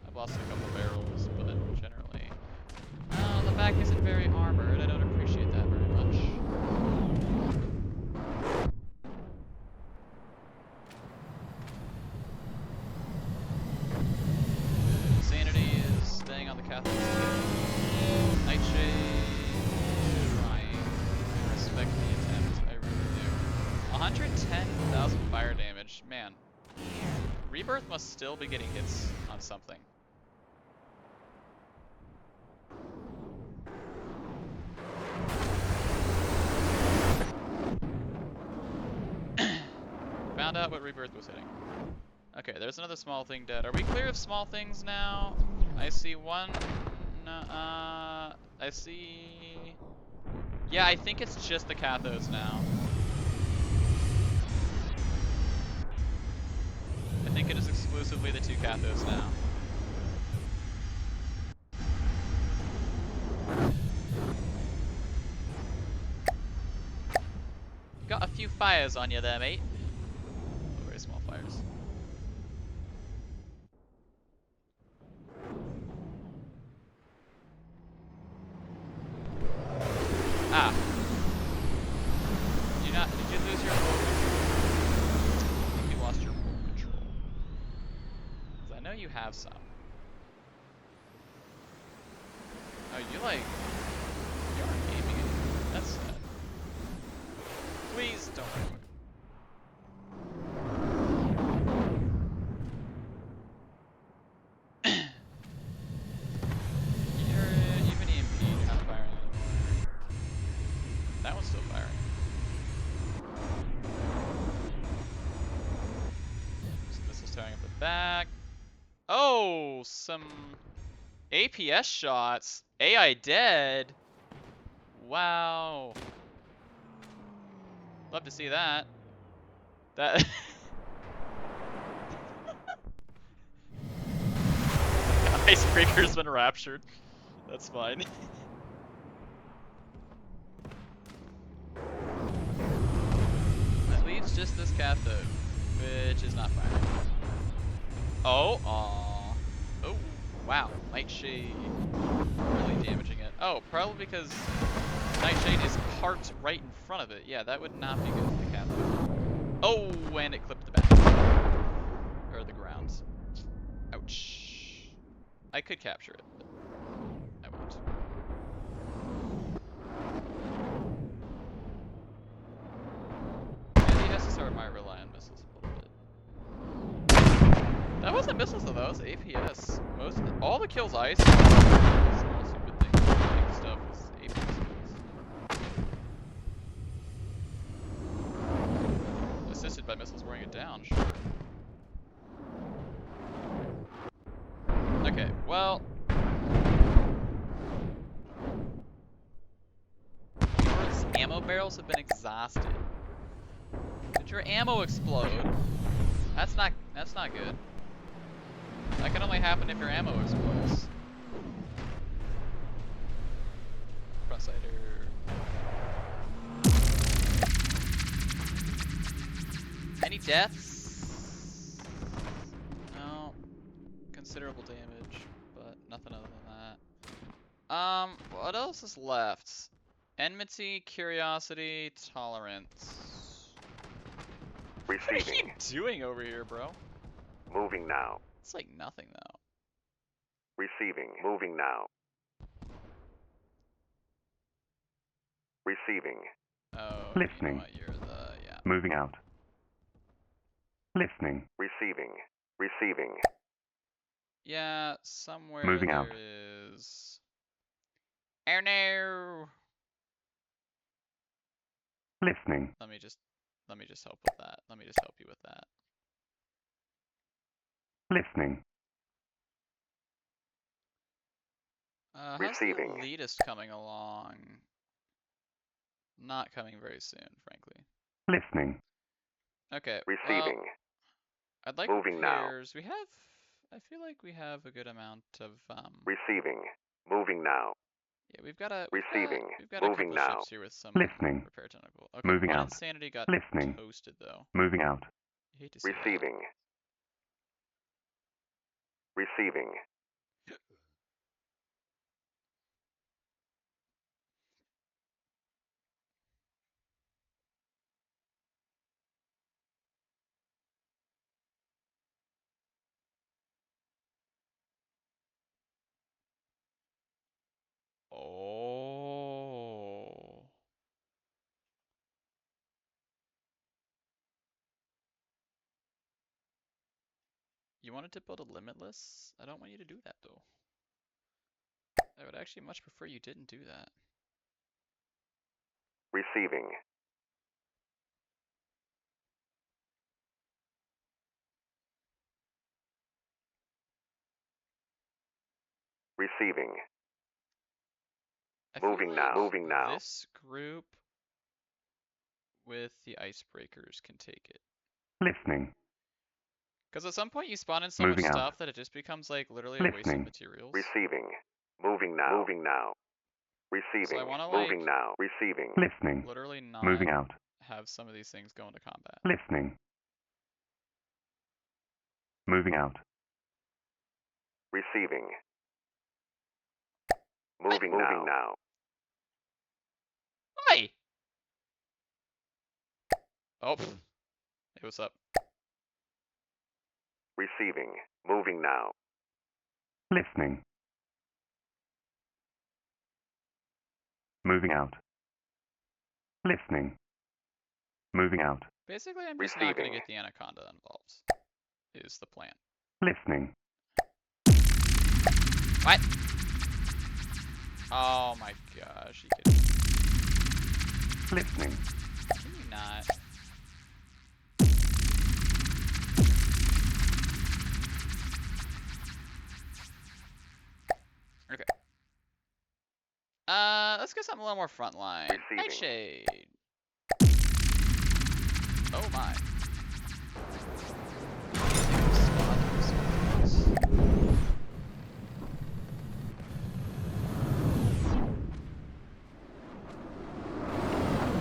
[SPEAKER 1] I've lost a couple barrels, but generally... the back isn't very armored. I don't appreciate that very much. Sanity is staying on the cathode. Nightshade trying. I respect the attempt. I really do. 110,000 fire damage. Man. Rebirth must still be getting hits on something. Found out what Rebirth was hitting. Okay, there's another small thing dead. Are we clear of small things now? I see one... I see... Yeah, I think it's just the cathodes now. I think it is exclusively the two cathodes now. Got a few fires on you there, mate. Oh, very small fires. Ah. Did you lose your remote control? I think you lost your remote control. Because I know you have some. Oh, you aren't aiming it. That's sad. Please don't. Even EMP, you're not firing anymore. That one's still firing. So this is tearing up the back. Oh, some APS shots. AI dead. Wow. Love to see that. That Icebreaker's been raptured. That's fine. That leaves just this cathode, which is not firing. Oh, aw. Oh, wow. Nightshade really damaging it. Oh, probably because Nightshade is parked right in front of it. Yeah, that would not be good for the cathode. Oh, and it clipped the back. Or the ground. Ouch. I could capture it, but I won't. Yeah, the SSR might rely on missiles a little bit. That wasn't missiles though, that was APS. All the kills I saw, small stupid things, big stuff was APS kills. Assisted by missiles wearing it down, sure. Okay, well... Yours ammo barrels have been exhausted. Did your ammo explode? That's not good. That can only happen if your ammo explodes. Frontsider. deaths? No. Considerable damage, but nothing other than that. What else is left? Enmity, curiosity, tolerance. What are you
[SPEAKER 2] Receiving.
[SPEAKER 1] doing over here, bro?
[SPEAKER 2] Moving now.
[SPEAKER 1] It's like nothing, though.
[SPEAKER 2] Receiving. Moving now. Receiving.
[SPEAKER 1] Oh,
[SPEAKER 2] Listening.
[SPEAKER 1] you know what? You're the, yeah.
[SPEAKER 2] Moving out. Listening. Receiving. Receiving.
[SPEAKER 1] Yeah, somewhere
[SPEAKER 2] Moving
[SPEAKER 1] there
[SPEAKER 2] out.
[SPEAKER 1] is... Oh no!
[SPEAKER 2] Listening.
[SPEAKER 1] Let me just help with that. Let me just help you with that.
[SPEAKER 2] Listening.
[SPEAKER 1] How's
[SPEAKER 2] Receiving.
[SPEAKER 1] the elitist coming along? Not coming very soon, frankly.
[SPEAKER 2] Listening.
[SPEAKER 1] Okay, well,
[SPEAKER 2] Receiving.
[SPEAKER 1] I'd like
[SPEAKER 2] Moving now.
[SPEAKER 1] repairs. We have, I feel like we have a good amount of,
[SPEAKER 2] Receiving. Moving now.
[SPEAKER 1] yeah, we've got a
[SPEAKER 2] Receiving.
[SPEAKER 1] a
[SPEAKER 2] Moving
[SPEAKER 1] couple
[SPEAKER 2] now.
[SPEAKER 1] ships here with some
[SPEAKER 2] Listening.
[SPEAKER 1] repair tentacle. Okay,
[SPEAKER 2] Moving
[SPEAKER 1] one
[SPEAKER 2] out.
[SPEAKER 1] insanity got
[SPEAKER 2] Listening.
[SPEAKER 1] toasted though.
[SPEAKER 2] Moving out.
[SPEAKER 1] You hate to see
[SPEAKER 2] Receiving. Receiving.
[SPEAKER 1] that. Oh. You wanted to build a limitless? I don't want you to do that though. I would actually much prefer you didn't do that.
[SPEAKER 2] Receiving. Receiving.
[SPEAKER 1] I feel
[SPEAKER 2] Moving
[SPEAKER 1] like
[SPEAKER 2] now. Moving now.
[SPEAKER 1] this group with the icebreakers can take it.
[SPEAKER 2] Listening.
[SPEAKER 1] Because at some point you spawn in so much
[SPEAKER 2] Moving out.
[SPEAKER 1] stuff that it just becomes like literally a waste of
[SPEAKER 2] Listening.
[SPEAKER 1] materials.
[SPEAKER 2] Receiving. Moving now. Moving now. Receiving.
[SPEAKER 1] So I want to
[SPEAKER 2] Moving
[SPEAKER 1] like
[SPEAKER 2] now. Receiving. Listening.
[SPEAKER 1] literally not
[SPEAKER 2] Moving out.
[SPEAKER 1] have some of these things go into combat.
[SPEAKER 2] Listening. Moving out. Receiving. Moving now. Moving now.
[SPEAKER 1] Hi! Oh, pfft. Hey, what's up?
[SPEAKER 2] Receiving. Moving now. Listening. Moving out. Listening. Moving out.
[SPEAKER 1] Basically, I'm just not going to
[SPEAKER 2] Receiving.
[SPEAKER 1] get the anaconda involved, is the plan.
[SPEAKER 2] Listening.
[SPEAKER 1] What? Oh my gosh, you kidding me?
[SPEAKER 2] Listening.
[SPEAKER 1] Can you not? Okay. Let's get something a little more frontline. Nightshade. Oh my.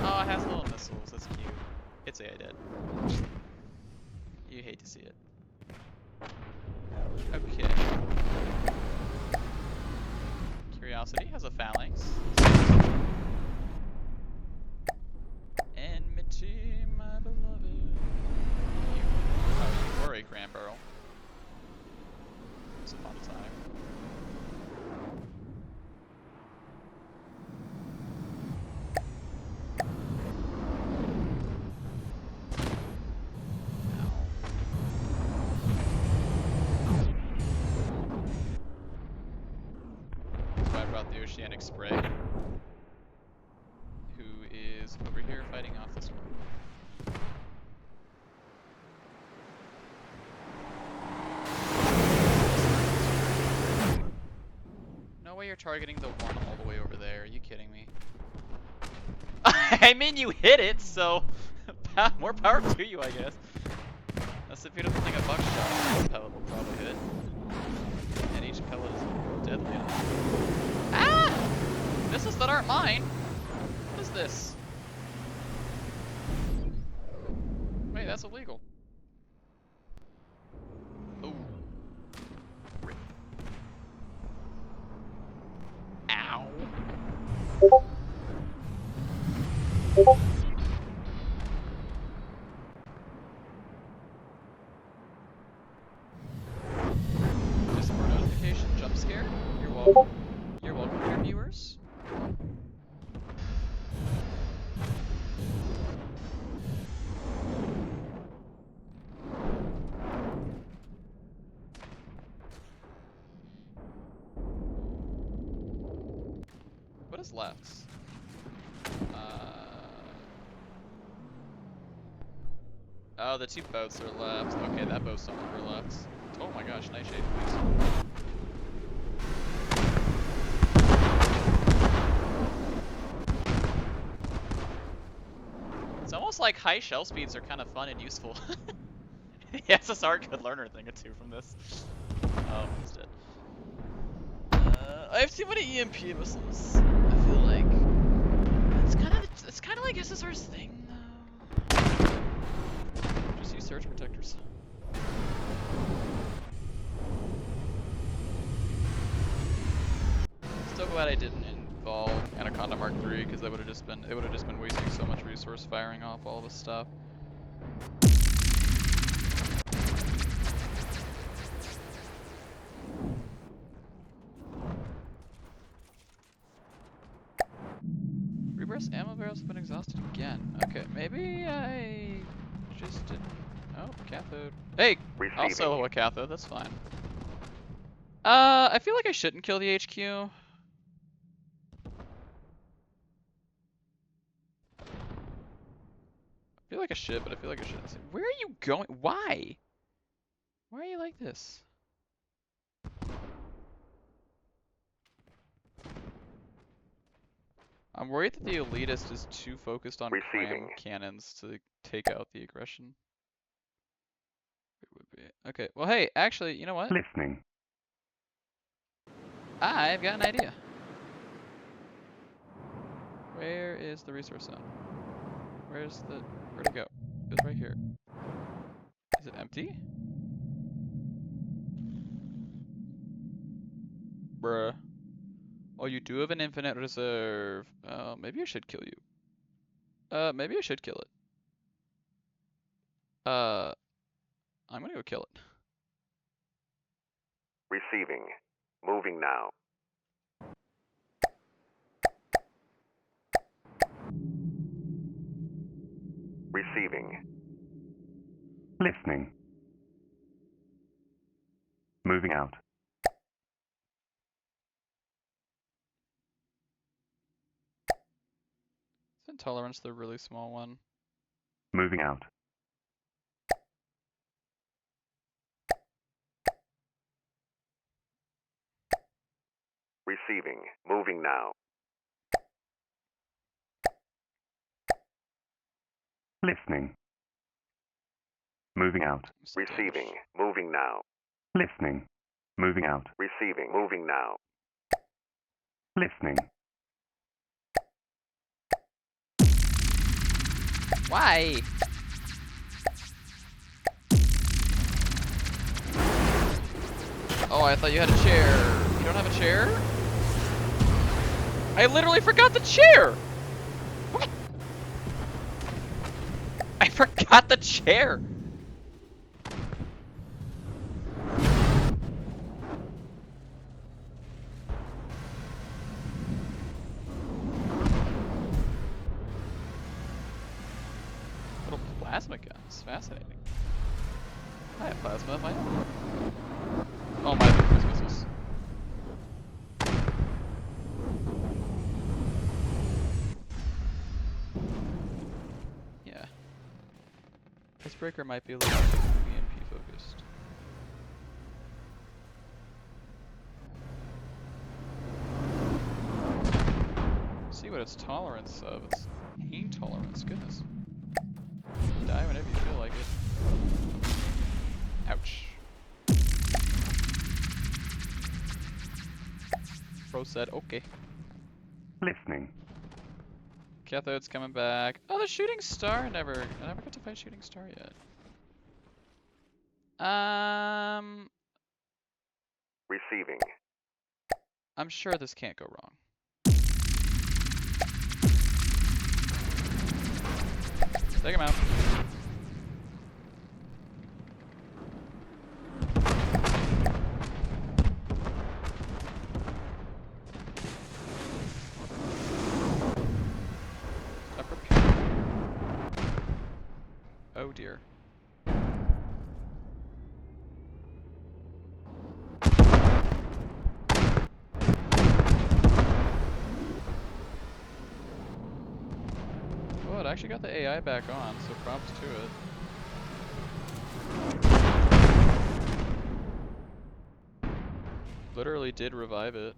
[SPEAKER 1] Oh, it has little missiles. That's cute. It's AI dead. You hate to see it. Okay. Curiosity has a phalanx. Enmity, my beloved. You were a cram barrel. Once upon a time. That's why I brought the Oceanic Spray, who is over here fighting off this one. No way you're targeting the one all the way over there. Are you kidding me? I mean, you hit it, so more power to you, I guess. That's the beautiful thing of buckshot. Each pellet will probably hit. And each pellet is deadly. Ah! Missiles that aren't mine! What is this? Wait, that's illegal. You're welcome, dear viewers. What is left? Oh, the 2 boats are left. Okay, that boat's no longer left. Oh my gosh, nice shade, please. It's almost like high shell speeds are kind of fun and useful. The SSR could learn a thing or two from this. Oh, he's dead. I have too many EMP missiles. I feel like it's kind of like SSR's thing, though. Just use surge protectors. Still glad I didn't involve Anaconda Mark III because it would have just been wasting so much resource firing off all this stuff. Reverse ammo barrels have been exhausted again. Okay, maybe I just didn't. Oh, cathode. Hey,
[SPEAKER 2] Receiving.
[SPEAKER 1] I'll solo a cathode. That's fine. I feel like I shouldn't kill the HQ. I feel like I should, but I feel like I shouldn't. Where are you going? Why? Why are you like this? I'm worried that the elitist is too focused on
[SPEAKER 2] Receiving.
[SPEAKER 1] cram cannons to take out the aggression. It would be. Okay, well hey, actually, you know what?
[SPEAKER 2] Listening.
[SPEAKER 1] I've got an idea. Where is the resource zone? Where'd it go? It was right here. Is it empty? Bruh. Oh, you do have an infinite reserve. Maybe I should kill you. Maybe I should kill it. I'm gonna go kill it.
[SPEAKER 2] Receiving. Moving now. Receiving. Listening. Moving out.
[SPEAKER 1] Is intolerance the really small one?
[SPEAKER 2] Moving out. Receiving. Moving now. Listening. Moving out. Receiving. Moving now. Listening. Moving out. Receiving. Moving now. Listening.
[SPEAKER 1] Why? Oh, I thought you had a chair. You don't have a chair? I literally forgot the chair! What? I forgot the chair! Little plasma guns. Fascinating. I have plasma of my own. Oh, my cruise missiles. Yeah. Icebreaker might be a little EMP focused. See what its tolerance of. It's pain tolerance. Goodness. Die whenever you feel like it. Ouch. Pro said, okay.
[SPEAKER 2] Listening.
[SPEAKER 1] Cathode's coming back. Oh, the shooting star! I never got to fight shooting star yet.
[SPEAKER 2] Receiving.
[SPEAKER 1] I'm sure this can't go wrong. Take him out. actually got the AI back on, so props to it. Literally did revive it.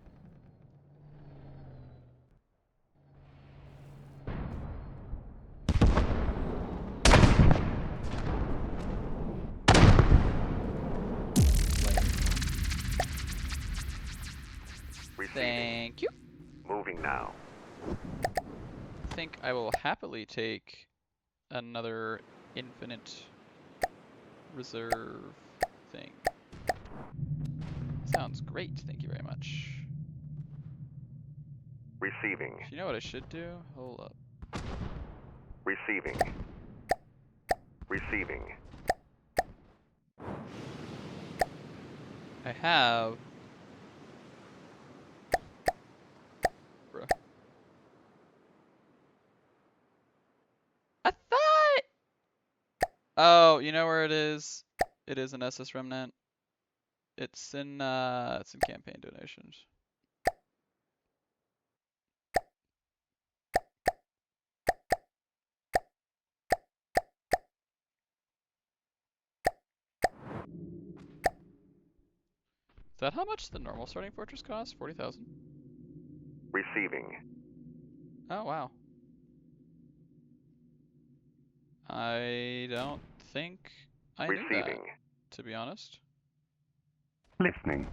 [SPEAKER 1] Thank you.
[SPEAKER 2] Moving now.
[SPEAKER 1] I think I will happily take another infinite reserve thing. Sounds great, thank you very much.
[SPEAKER 2] Receiving.
[SPEAKER 1] You know what I should do? Hold up.
[SPEAKER 2] Receiving. Receiving.
[SPEAKER 1] I have... Bruh. I thought... Oh, you know where it is? It is an SS Remnant. It's in campaign donations. Is that how much the normal starting fortress costs? 40,000?
[SPEAKER 2] Receiving.
[SPEAKER 1] Oh, wow. I don't think I knew that,
[SPEAKER 2] Receiving.
[SPEAKER 1] to be honest.
[SPEAKER 2] Listening.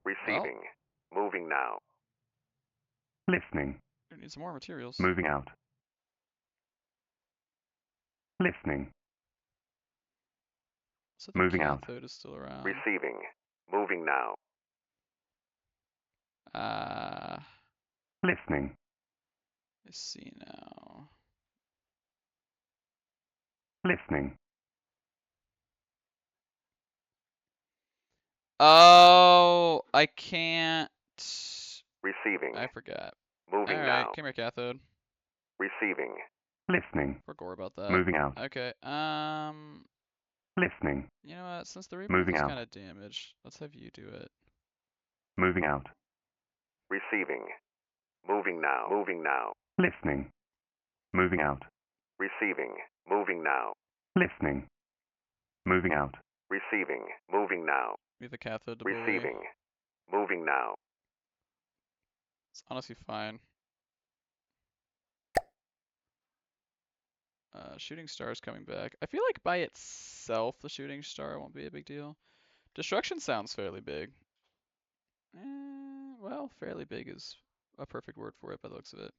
[SPEAKER 1] Well,
[SPEAKER 2] Receiving. Moving now. Listening.
[SPEAKER 1] we need some more materials.
[SPEAKER 2] Moving out. Listening.
[SPEAKER 1] So the
[SPEAKER 2] Moving out.
[SPEAKER 1] cathode is still around.
[SPEAKER 2] Receiving. Moving now. Listening.
[SPEAKER 1] I see now.
[SPEAKER 2] Listening.
[SPEAKER 1] Oh, I can't.
[SPEAKER 2] Receiving.
[SPEAKER 1] I forgot.
[SPEAKER 2] Moving
[SPEAKER 1] Alright,
[SPEAKER 2] now.
[SPEAKER 1] come here, cathode.
[SPEAKER 2] Receiving. Listening.
[SPEAKER 1] We're gore about that.
[SPEAKER 2] Moving out.
[SPEAKER 1] Okay,
[SPEAKER 2] Listening.
[SPEAKER 1] you know what? Since the reboot
[SPEAKER 2] Moving
[SPEAKER 1] is
[SPEAKER 2] out.
[SPEAKER 1] kind of damaged, let's have you do it.
[SPEAKER 2] Moving out. Receiving. Moving now. Moving now. Listening. Moving out. Receiving. Moving now. Listening. Moving out. Receiving. Moving now.
[SPEAKER 1] We have the cathode to bully.
[SPEAKER 2] Receiving. Moving now.
[SPEAKER 1] It's honestly fine. Shooting star is coming back. I feel like by itself, the shooting star won't be a big deal. Destruction sounds fairly big. Well, fairly big is a perfect word for it by the looks of it.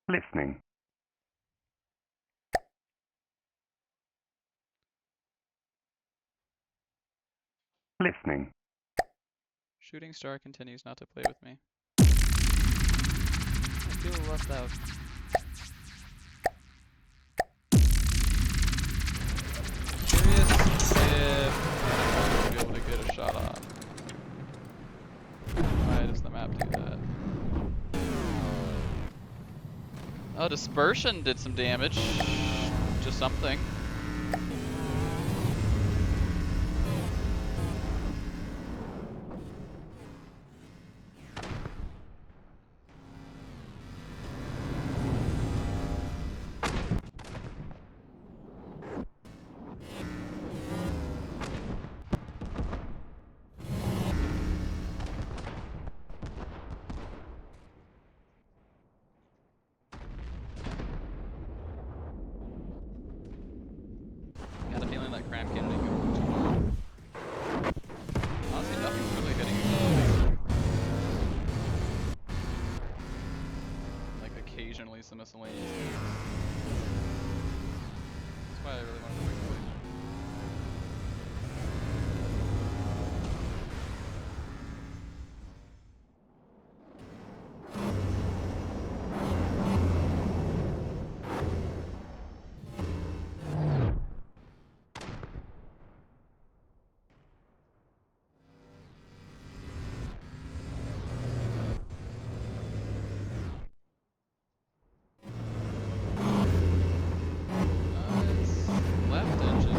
[SPEAKER 2] Listening. Listening.
[SPEAKER 1] Shooting star continues not to play with me. I feel left out. Curious if I'm going to be able to get a shot on. Why does the map do that? Oh, dispersion did some damage. Just something. Got a feeling that Cram Kennedy could go too far. Honestly, nothing's really hitting me. Like occasionally some miscellaneous things. That's why I really wanted to break the laser. It's left engine.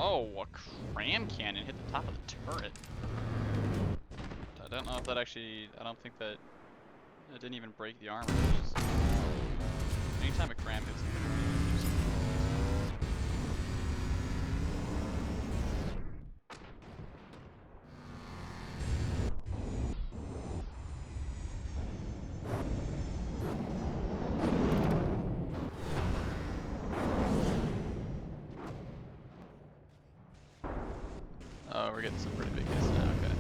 [SPEAKER 1] Oh, a cram cannon hit the top of the turret. I don't know if that actually, I don't think that, it didn't even break the armor. It's just, anytime a cram hits the turret, oh, we're getting some pretty big hits now, okay.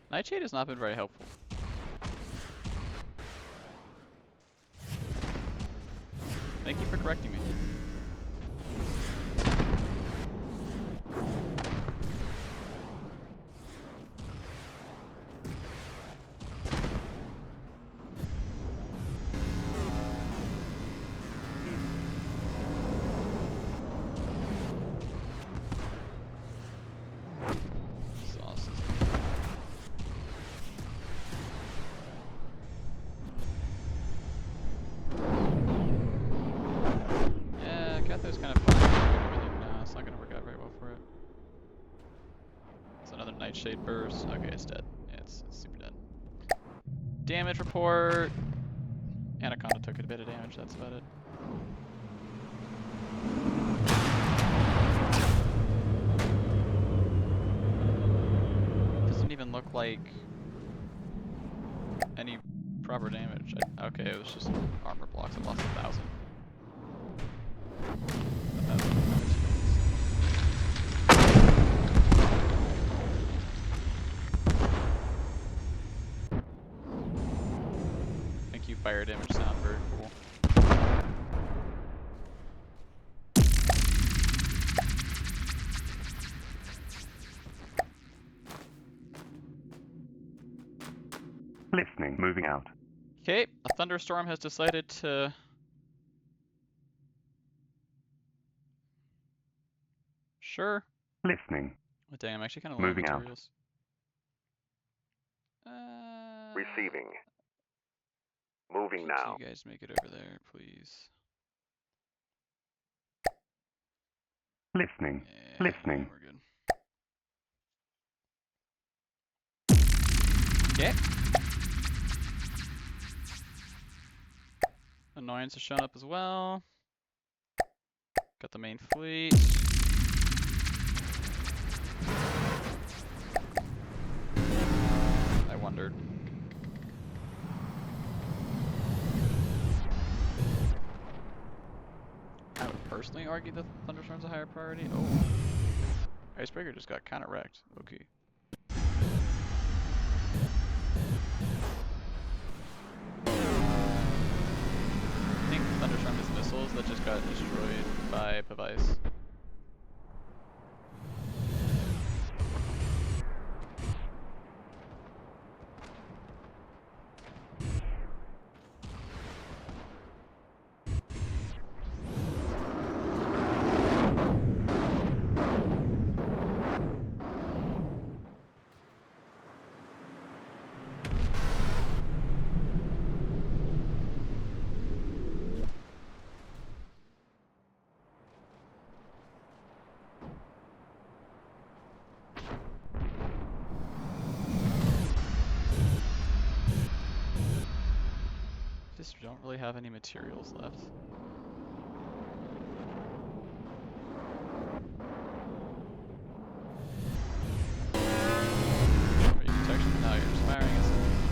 [SPEAKER 1] Nightshade has not been very helpful. Thank you for correcting me. Sauce. Yeah, Catho's kind of fun. No, it's not gonna work out very well for it. It's another Nightshade burst. Okay, it's dead. Yeah, it's super dead. Damage report. Anaconda took a bit of damage, that's about it. Doesn't even look like any proper damage. Okay, it was just armor blocks. I lost 1,000. Thank you, fire damage sound, very cool.
[SPEAKER 2] Listening. Moving out.
[SPEAKER 1] Okay, a thunderstorm has decided to... Sure.
[SPEAKER 2] Listening.
[SPEAKER 1] Oh, dang, I'm actually kind of low on
[SPEAKER 2] Moving out.
[SPEAKER 1] materials.
[SPEAKER 2] Receiving. Moving
[SPEAKER 1] Could
[SPEAKER 2] now.
[SPEAKER 1] you guys make it over there, please?
[SPEAKER 2] Listening.
[SPEAKER 1] Yeah,
[SPEAKER 2] Listening.
[SPEAKER 1] we're good. Okay. Annoyance has shown up as well. Got the main fleet. I wondered. I would personally argue that Thunderstorm's a higher priority. Oh. Icebreaker just got kind of wrecked. Okay. I think Thunderstorm is missiles that just got destroyed by Pavice. Just don't really have any materials left. Are you protection? No, you're just firing at something else.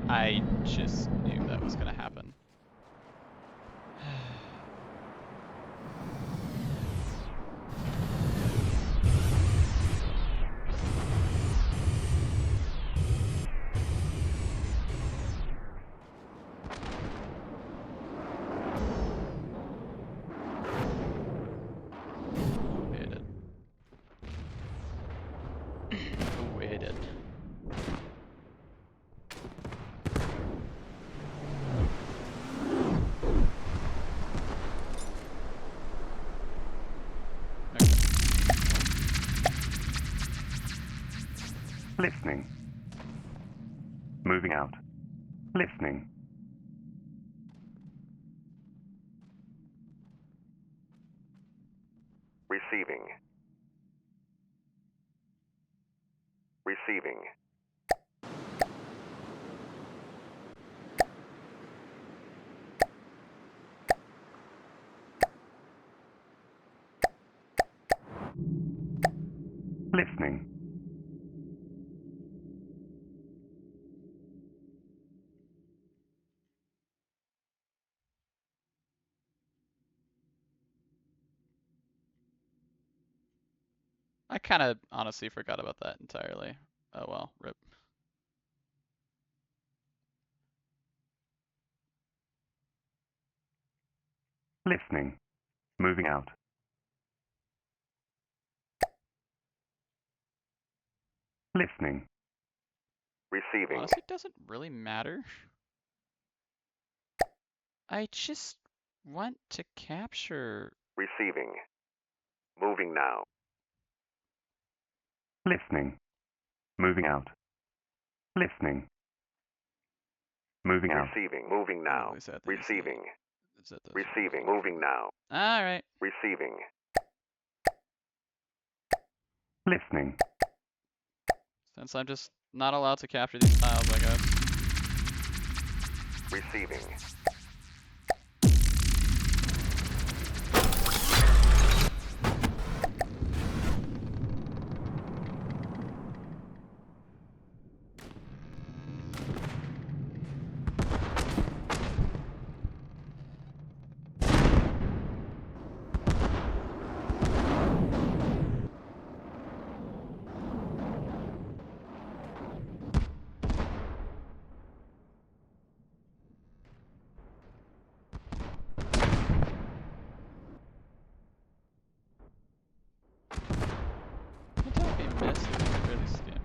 [SPEAKER 1] I just knew that was gonna happen. Waited. Waited.
[SPEAKER 2] Listening. Moving out. Listening. Receiving. Receiving. Listening.
[SPEAKER 1] I kind of honestly forgot about that entirely. Oh well, rip.
[SPEAKER 2] Listening. Moving out. Listening. Receiving.
[SPEAKER 1] Honestly, it doesn't really matter. I just want to capture.
[SPEAKER 2] Receiving. Moving now. Listening. Moving out. Listening. Moving out. Receiving. Moving now.
[SPEAKER 1] Is that the
[SPEAKER 2] Receiving.
[SPEAKER 1] Is that the
[SPEAKER 2] Receiving. Moving now.
[SPEAKER 1] All right.
[SPEAKER 2] Receiving. Listening.
[SPEAKER 1] Since I'm just not allowed to capture these tiles, I guess.
[SPEAKER 2] Receiving.
[SPEAKER 1] Can't tell if he missed or just barely skimmed.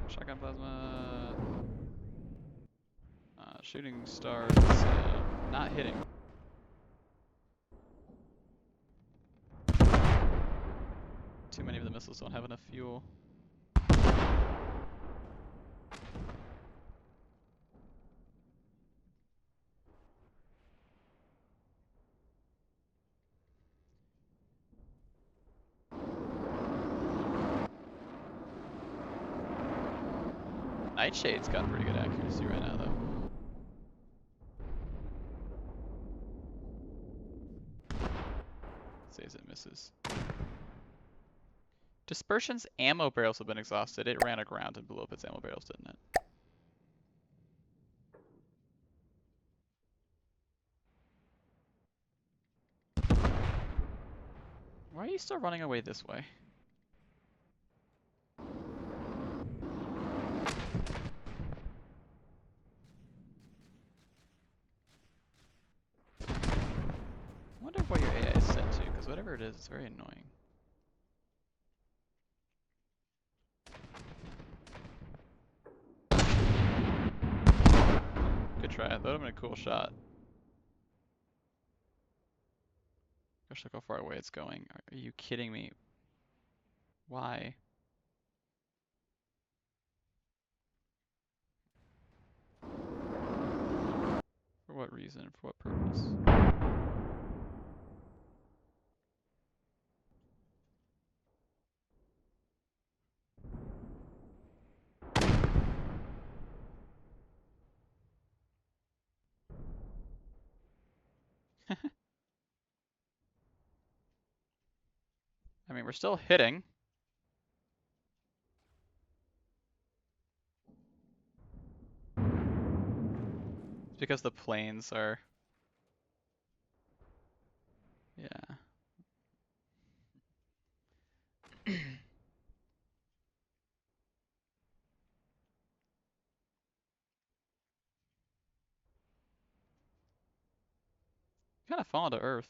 [SPEAKER 1] Shotgun plasma. Shooting stars. Not hitting. Too many of the missiles don't have enough fuel. Nightshade's got pretty good accuracy right now, though. Saves it misses. Dispersion's ammo barrels have been exhausted. It ran aground and blew up its ammo barrels, didn't it? Why are you still running away this way? I wonder what your AI is set to, because whatever it is, it's very annoying. Good try. That would have been a cool shot. Gosh, look how far away it's going. Are you kidding me? Why? For what reason? For what purpose? I mean, we're still hitting. It's because the planes are... Yeah. Kind of falling to earth.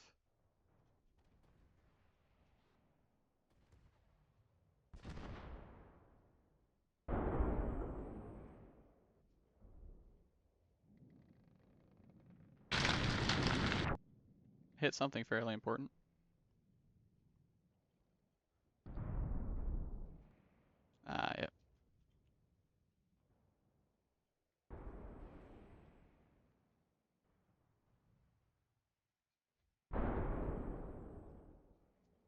[SPEAKER 1] Hit something fairly important. Ah, yeah.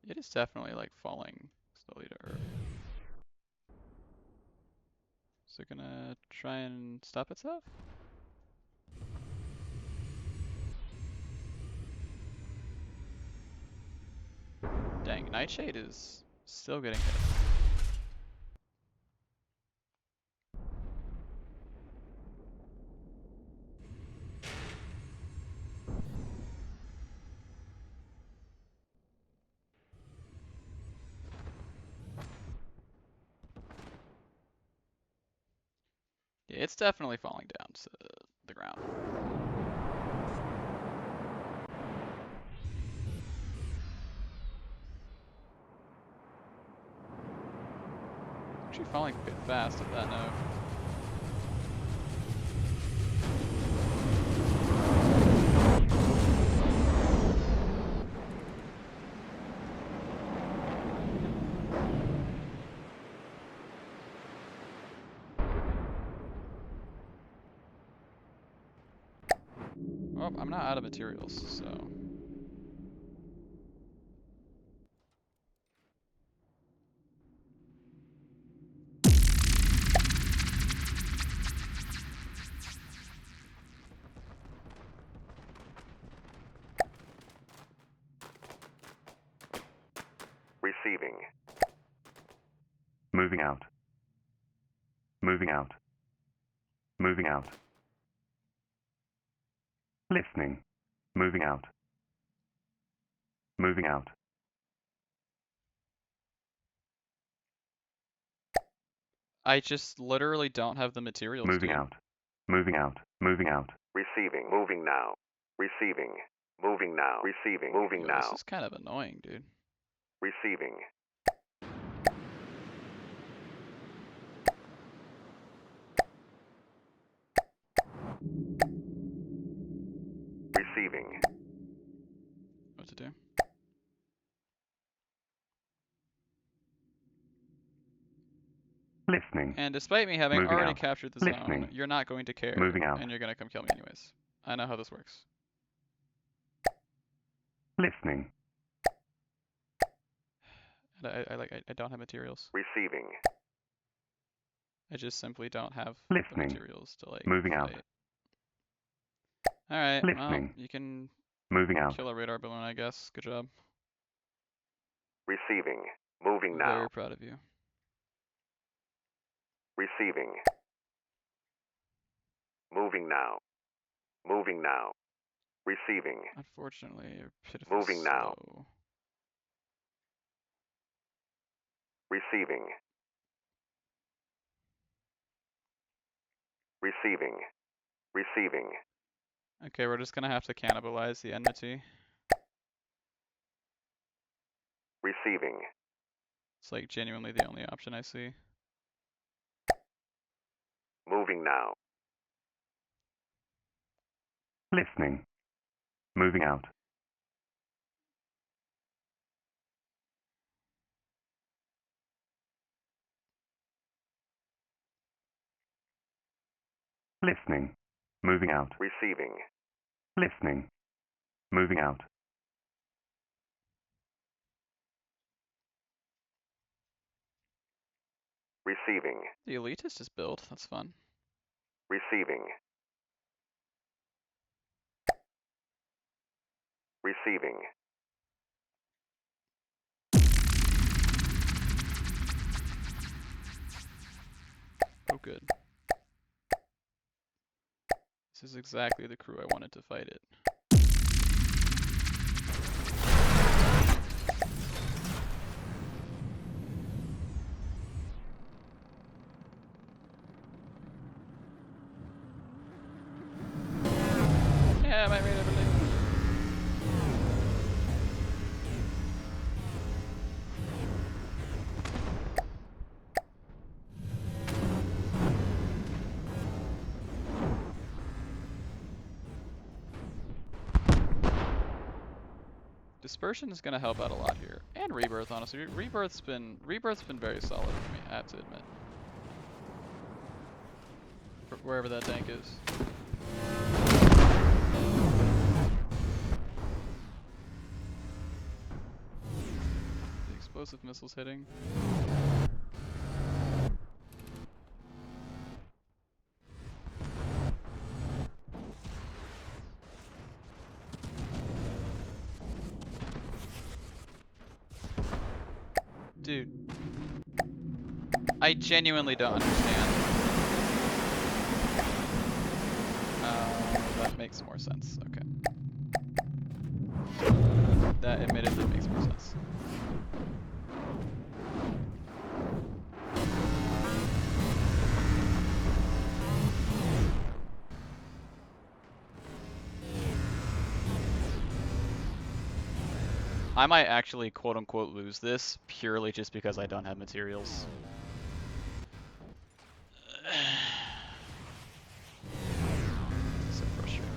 [SPEAKER 1] It is definitely like falling slowly to earth. Is it gonna try and stop itself? Dang, Nightshade is still getting hit. Yeah, it's definitely falling down to the ground. Actually falling a bit fast at that note. Oh, I'm not out of materials, so...
[SPEAKER 2] Receiving. Moving out. Moving out. Moving out. Listening. Moving out. Moving out.
[SPEAKER 1] I just literally don't have the materials,
[SPEAKER 2] Moving
[SPEAKER 1] dude.
[SPEAKER 2] out. Moving out. Moving out. Receiving. Moving now. Receiving. Moving now. Receiving. Moving
[SPEAKER 1] Yo, this
[SPEAKER 2] now.
[SPEAKER 1] is kind of annoying, dude.
[SPEAKER 2] Receiving. Receiving.
[SPEAKER 1] What to do?
[SPEAKER 2] Listening.
[SPEAKER 1] And despite me having
[SPEAKER 2] Moving
[SPEAKER 1] already
[SPEAKER 2] out.
[SPEAKER 1] captured the
[SPEAKER 2] Listening.
[SPEAKER 1] zone, you're not going to care,
[SPEAKER 2] Moving out.
[SPEAKER 1] and you're gonna come kill me anyways. I know how this works.
[SPEAKER 2] Listening.
[SPEAKER 1] And I don't have materials.
[SPEAKER 2] Receiving.
[SPEAKER 1] I just simply don't have the
[SPEAKER 2] Listening.
[SPEAKER 1] materials to like
[SPEAKER 2] Moving out.
[SPEAKER 1] fight. Alright, well,
[SPEAKER 2] Listening.
[SPEAKER 1] you can
[SPEAKER 2] Moving out.
[SPEAKER 1] kill a radar balloon, I guess. Good job.
[SPEAKER 2] Receiving. Moving now.
[SPEAKER 1] Very proud of you.
[SPEAKER 2] Receiving. Moving now. Moving now. Receiving.
[SPEAKER 1] Unfortunately, you're pitifully
[SPEAKER 2] Moving now.
[SPEAKER 1] slow.
[SPEAKER 2] Receiving. Receiving. Receiving.
[SPEAKER 1] Okay, we're just gonna have to cannibalize the enmity.
[SPEAKER 2] Receiving.
[SPEAKER 1] It's like genuinely the only option I see.
[SPEAKER 2] Moving now. Listening. Moving out. Listening. Moving out. Receiving. Listening. Moving out. Receiving.
[SPEAKER 1] The elitist is built, that's fun.
[SPEAKER 2] Receiving. Receiving.
[SPEAKER 1] Oh, good. This is exactly the crew I wanted to fight it. Yeah, my radar believe. Dispersion is gonna help out a lot here, and Rebirth. Honestly, Rebirth's been very solid for me. I have to admit. Wherever that tank is. The explosive missiles hitting. Dude. I genuinely don't understand. That makes more sense. Okay. That admittedly makes more sense. I might actually quote-unquote lose this purely just because I don't have materials. So frustrating.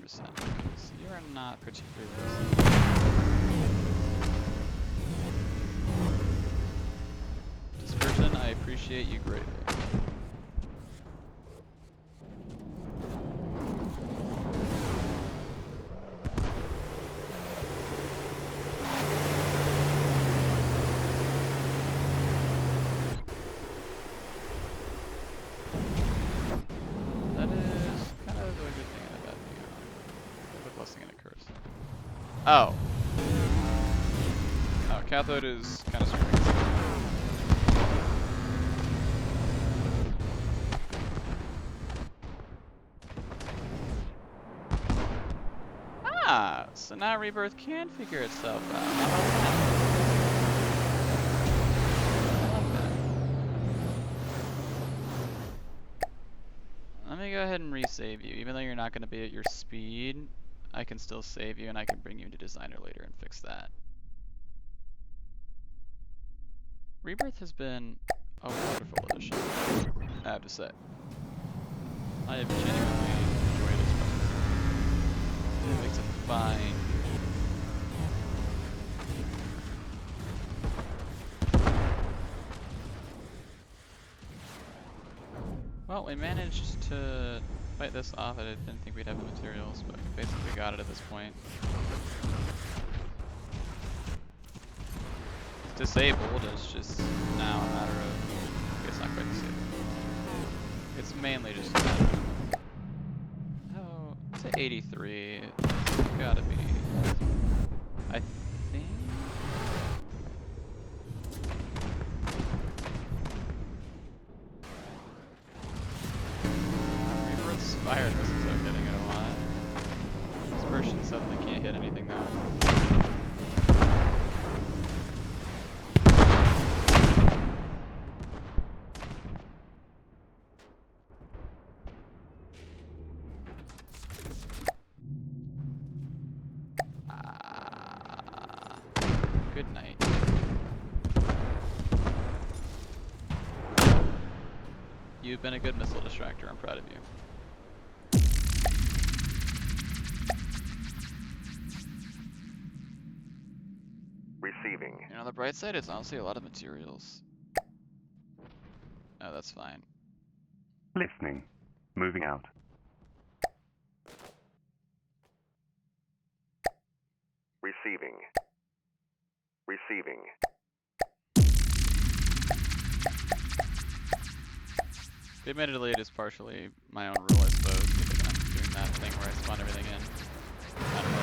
[SPEAKER 1] So you are not particularly risky. Dispersion, I appreciate you greatly. That is kind of a good thing and a bad thing. A blessing and a curse. Oh. Oh, cathode is kind of screwing. Ah, so now Rebirth can figure itself out. How about that? I like that. Let me go ahead and resave you. Even though you're not going to be at your speed, I can still save you and I can bring you into Designer later and fix that. Rebirth has been a wonderful addition, I have to say. I have genuinely enjoyed its presence. It makes a fine Well, we managed to fight this off. I didn't think we'd have the materials, but basically got it at this point. Disabled is just now a matter of... It's not quite disabled. It's mainly just... Oh, it's at 83. It's gotta be... I think... Rebirth's fire missiles are hitting it a lot. Dispersion suddenly can't hit anything now. Good night. You've been a good missile distractor. I'm proud of you.
[SPEAKER 2] Receiving.
[SPEAKER 1] You know, on the bright side, it's honestly a lot of materials. Oh, that's fine.
[SPEAKER 2] Listening. Moving out. Receiving. Receiving.
[SPEAKER 1] Admittedly, it is partially my own rule, I suppose, because I'm doing that thing where I spawn everything in. Kind of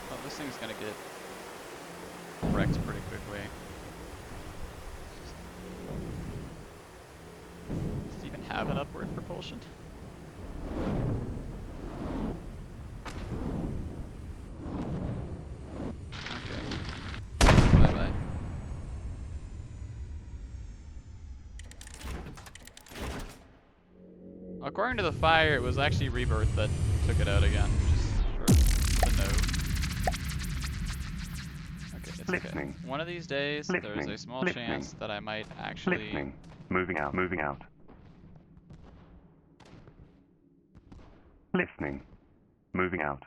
[SPEAKER 1] well, this thing's gonna get wrecked pretty quickly. Does it even have an upward propulsion? Okay. Bye-bye. According to the fire, it was actually Rebirth that took it out again, just for the note. Okay, it's okay. One of these days, there is a small chance that I might actually...
[SPEAKER 2] Moving out. Moving out. Listening. Moving out.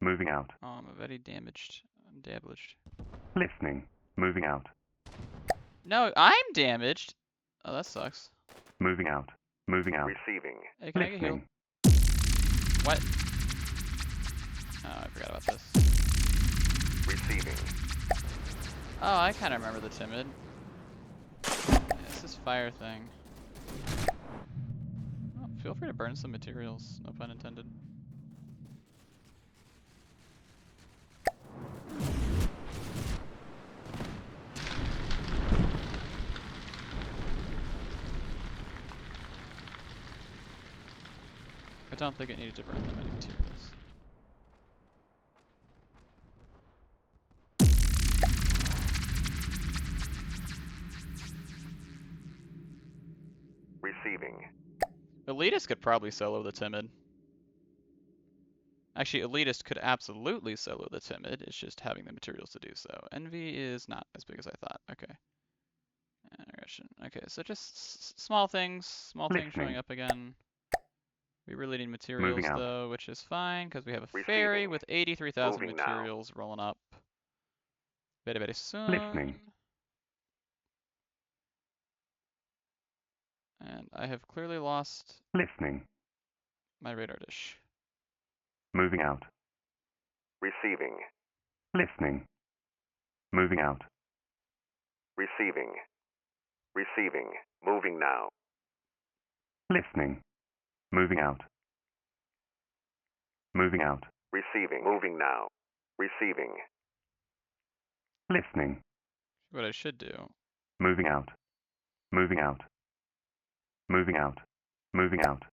[SPEAKER 2] Moving out.
[SPEAKER 1] Oh, I'm very damaged. I'm damaged.
[SPEAKER 2] Listening. Moving out.
[SPEAKER 1] No, I'm damaged! Oh, that sucks.
[SPEAKER 2] Moving out. Moving out. Receiving.
[SPEAKER 1] Hey, can I get healed? What? Oh, I forgot about this.
[SPEAKER 2] Receiving.
[SPEAKER 1] Oh, I kind of remember the timid. Yeah, it's this fire thing. Oh, feel free to burn some materials, no pun intended. I don't think it needed to burn that many materials.
[SPEAKER 2] Receiving.
[SPEAKER 1] Elitist could probably solo the timid. Actually, Elitist could absolutely solo the timid, it's just having the materials to do so. Envy is not as big as I thought. Okay. Aggression. Okay, so just small things showing up again. We really need materials though, which is fine, because we have a ferry with 83,000 materials rolling up very, very soon. And I have clearly lost my radar dish.
[SPEAKER 2] Moving out. Receiving. Listening. Moving out. Receiving. Receiving. Moving now. Listening. Moving out. Moving out. Receiving. Moving now. Receiving. Listening.
[SPEAKER 1] What I should do.
[SPEAKER 2] Moving out. Moving out. Moving out. Moving out.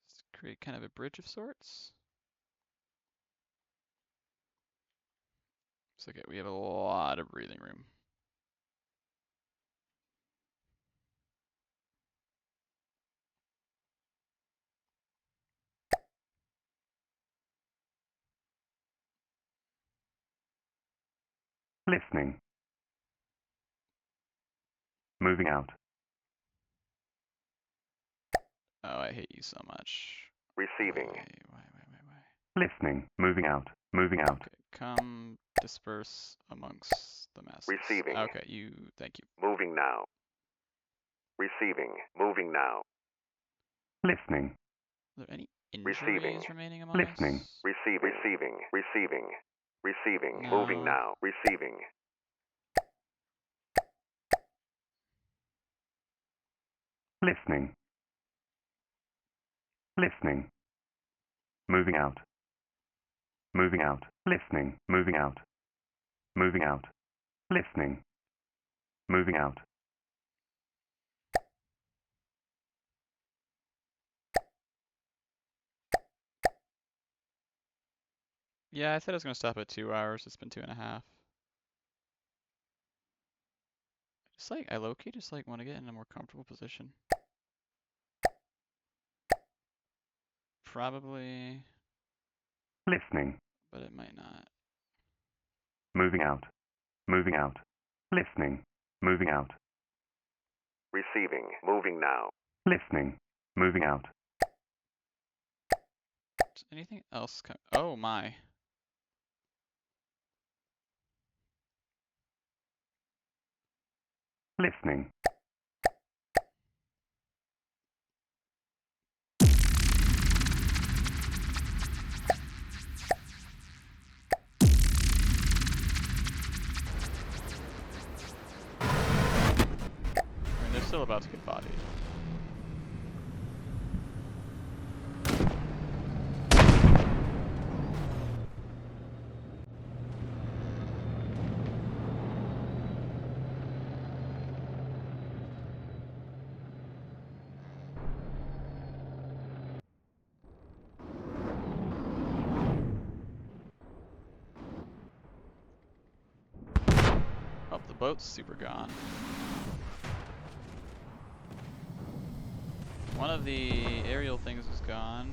[SPEAKER 1] Let's create kind of a bridge of sorts. It's okay, we have a lot of breathing room.
[SPEAKER 2] Listening. Moving out.
[SPEAKER 1] Oh, I hate you so much.
[SPEAKER 2] Receiving.
[SPEAKER 1] Why?
[SPEAKER 2] Listening. Moving out. Moving out.
[SPEAKER 1] Okay, come disperse amongst the masses.
[SPEAKER 2] Receiving.
[SPEAKER 1] Okay, thank you.
[SPEAKER 2] Moving now. Receiving. Moving now. Listening.
[SPEAKER 1] Are there any injuries remaining among
[SPEAKER 2] Listening.
[SPEAKER 1] us?
[SPEAKER 2] Receiving. Receiving. Receiving. Receiving. No. Moving now. Receiving. Listening. Listening. Moving out. Moving out. Listening. Moving out. Moving out. Listening. Moving out.
[SPEAKER 1] Yeah, I said I was going to stop at 2 hours. It's been 2.5. I low-key just want to get in a more comfortable position. Probably.
[SPEAKER 2] Listening.
[SPEAKER 1] But it might not.
[SPEAKER 2] Moving out. Moving out. Listening. Moving out. Receiving. Moving now. Listening. Moving out.
[SPEAKER 1] Does anything else come? Oh my.
[SPEAKER 2] Listening.
[SPEAKER 1] still about to get bodied. Oh, the boat's super gone. One of the aerial things is gone.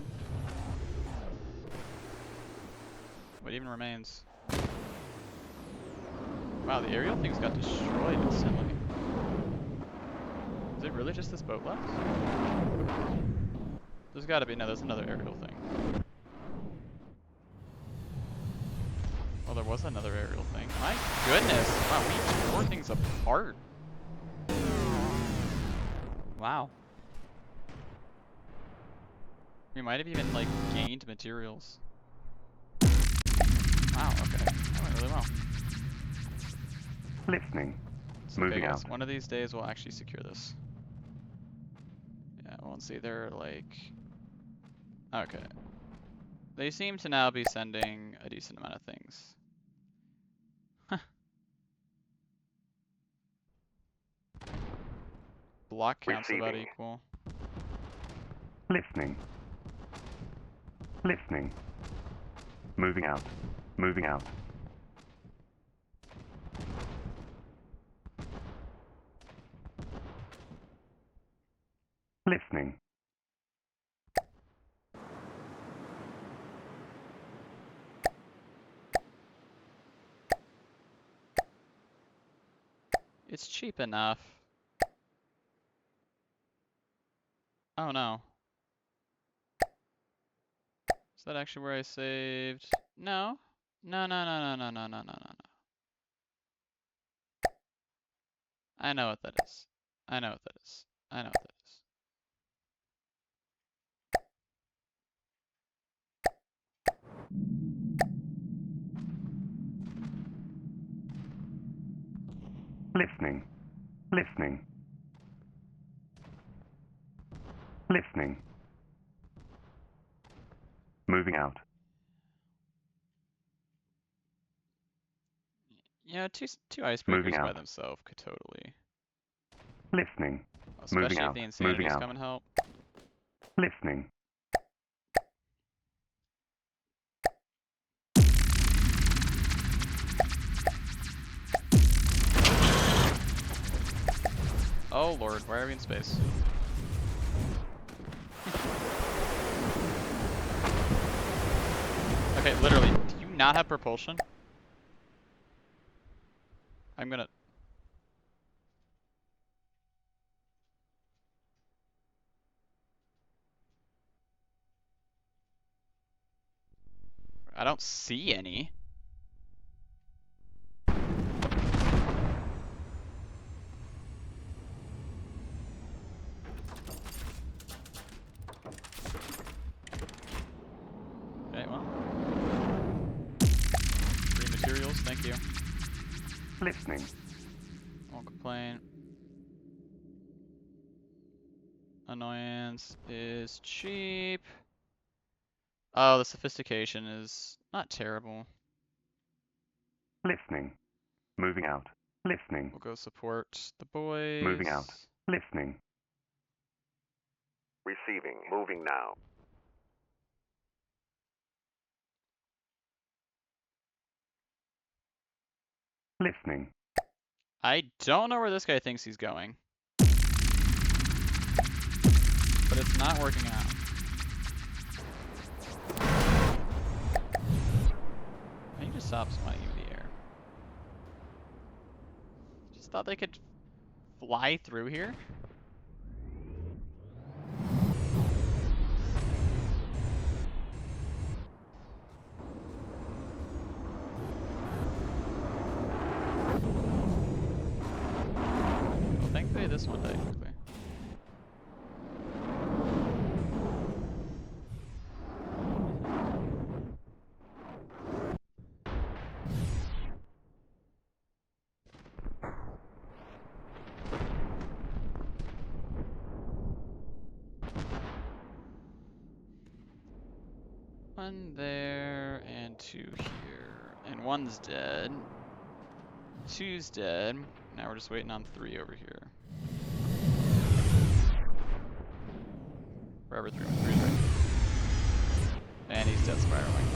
[SPEAKER 1] What even remains? Wow, the aerial things got destroyed instantly. Is it really just this boat left? There's gotta be, no, there's another aerial thing. Well, there was another aerial thing. My goodness! Wow, we tore things apart. Wow. We might have even, like, gained materials. Wow, okay. That went really well.
[SPEAKER 2] Listening.
[SPEAKER 1] It's
[SPEAKER 2] Moving
[SPEAKER 1] okay, guys.
[SPEAKER 2] out.
[SPEAKER 1] One of these days we'll actually secure this. Yeah, we'll see. They're like... Okay. They seem to now be sending a decent amount of things. Huh. Block count's about
[SPEAKER 2] Receiving.
[SPEAKER 1] equal.
[SPEAKER 2] Listening. Listening. Moving out. Moving out. Listening.
[SPEAKER 1] It's cheap enough. Oh no. Is that actually where I saved? No. No, no, no, no, no, no, no, no, no, no. I know what that is. I know what that is. I know what that is.
[SPEAKER 2] Listening. Listening. Listening. Moving out.
[SPEAKER 1] Yeah, two
[SPEAKER 2] Moving
[SPEAKER 1] icebreakers by
[SPEAKER 2] out.
[SPEAKER 1] themselves could totally.
[SPEAKER 2] Listening. Moving
[SPEAKER 1] Especially if
[SPEAKER 2] out.
[SPEAKER 1] the
[SPEAKER 2] Moving
[SPEAKER 1] insanities
[SPEAKER 2] out.
[SPEAKER 1] come and help.
[SPEAKER 2] Listening.
[SPEAKER 1] Oh lord, why are we in space? Okay, literally, do you not have propulsion? I'm gonna... I don't see any. Okay, well. Free materials, thank you.
[SPEAKER 2] Listening.
[SPEAKER 1] Won't complain. Annoyance is cheap. Oh, the sophistication is not terrible.
[SPEAKER 2] Listening. Moving out. Listening.
[SPEAKER 1] We'll go support the boys.
[SPEAKER 2] Moving out. Listening. Receiving. Moving now. Listening.
[SPEAKER 1] I don't know where this guy thinks he's going. But it's not working out. Can you just stop spying in the air? Just thought they could fly through here? Well, thankfully this one died quickly. One there, and two here. And one's dead. Two's dead. Now we're just waiting on three over here. Forever three with three's right. And he's death spiraling.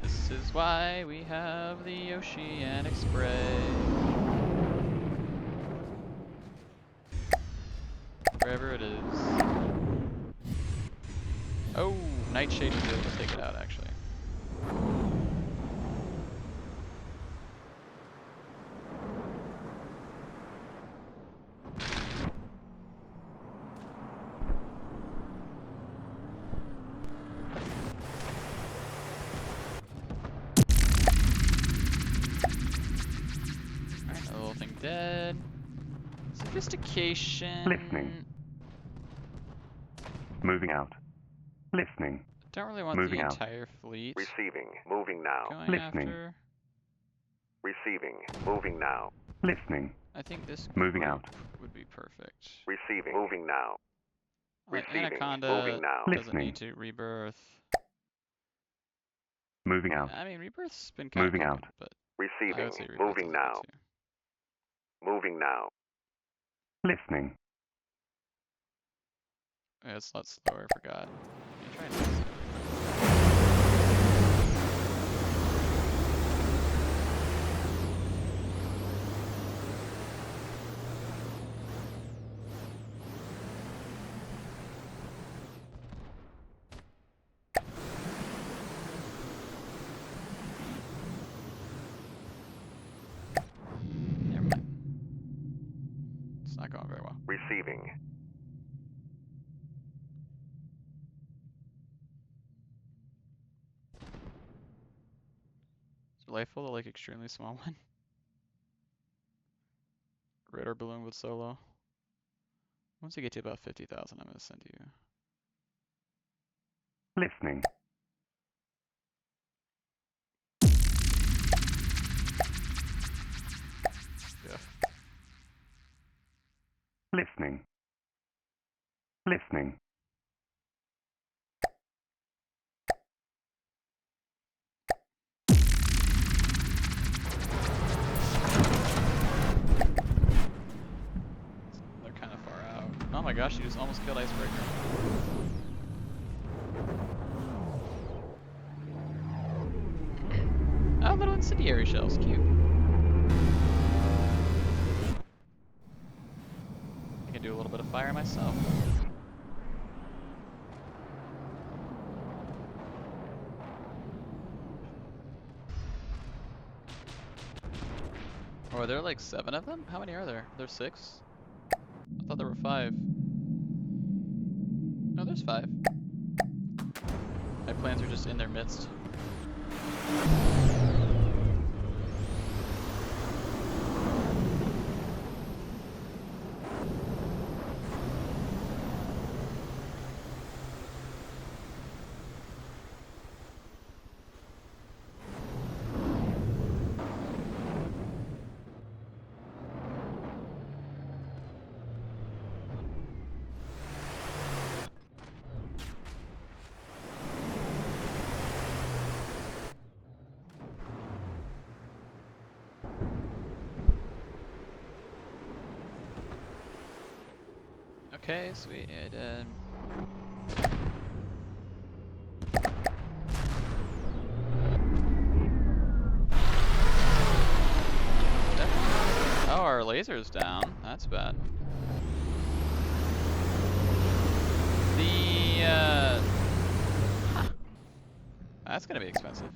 [SPEAKER 1] This is why we have the oceanic spray. Wherever it is. Oh, Nightshade was able to take it out actually. Alright, the little thing dead. Sophistication.
[SPEAKER 2] Listening. Moving out. Listening.
[SPEAKER 1] Don't really want
[SPEAKER 2] Moving
[SPEAKER 1] the
[SPEAKER 2] out.
[SPEAKER 1] entire fleet
[SPEAKER 2] Receiving. Moving now.
[SPEAKER 1] going
[SPEAKER 2] Listening.
[SPEAKER 1] after.
[SPEAKER 2] Receiving. Moving now. Listening.
[SPEAKER 1] I think this
[SPEAKER 2] Moving
[SPEAKER 1] group
[SPEAKER 2] out.
[SPEAKER 1] would be perfect.
[SPEAKER 2] Receiving. Moving now. Receiving.
[SPEAKER 1] Anaconda
[SPEAKER 2] Moving now.
[SPEAKER 1] doesn't
[SPEAKER 2] Listening.
[SPEAKER 1] need to rebirth.
[SPEAKER 2] Moving out.
[SPEAKER 1] I mean, rebirth's been kind of
[SPEAKER 2] Moving
[SPEAKER 1] cooking,
[SPEAKER 2] out.
[SPEAKER 1] but I
[SPEAKER 2] Receiving.
[SPEAKER 1] would say rebirth
[SPEAKER 2] Moving
[SPEAKER 1] doesn't need
[SPEAKER 2] now.
[SPEAKER 1] to.
[SPEAKER 2] Moving now. Listening.
[SPEAKER 1] Yeah, it's a lot slower, I forgot. Yeah, try and do this. Never mind. It's not going very well.
[SPEAKER 2] Receiving.
[SPEAKER 1] Is Delightful the like extremely small one? Radar balloon with solo. Once you get to about 50,000, I'm gonna send you.
[SPEAKER 2] Listening.
[SPEAKER 1] Yeah.
[SPEAKER 2] Listening. Listening.
[SPEAKER 1] They're kind of far out. Oh my gosh, you just almost killed Icebreaker. Oh, little incendiary shells, cute. I can do a little bit of fire myself. Oh, are there like 7 of them? How many are there? There's 6? I thought there were 5. No, there's 5. My plans are just in their midst. Okay, sweet. Oh, our laser's down. That's bad. Huh. That's gonna be expensive.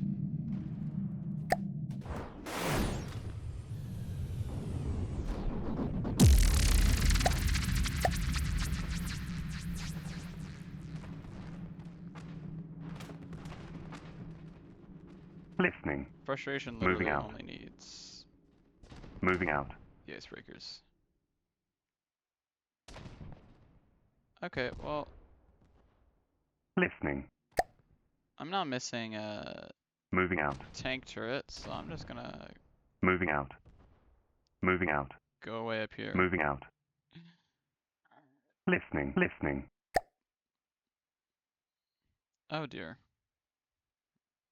[SPEAKER 2] Listening.
[SPEAKER 1] Frustration
[SPEAKER 2] Moving
[SPEAKER 1] literally
[SPEAKER 2] out.
[SPEAKER 1] only needs
[SPEAKER 2] Moving out.
[SPEAKER 1] the icebreakers. Okay, well,
[SPEAKER 2] Listening.
[SPEAKER 1] I'm not missing a
[SPEAKER 2] Moving out.
[SPEAKER 1] tank turret, so I'm just gonna
[SPEAKER 2] Moving out. Moving out.
[SPEAKER 1] go away up here.
[SPEAKER 2] Moving out. Listening. Listening.
[SPEAKER 1] Oh dear.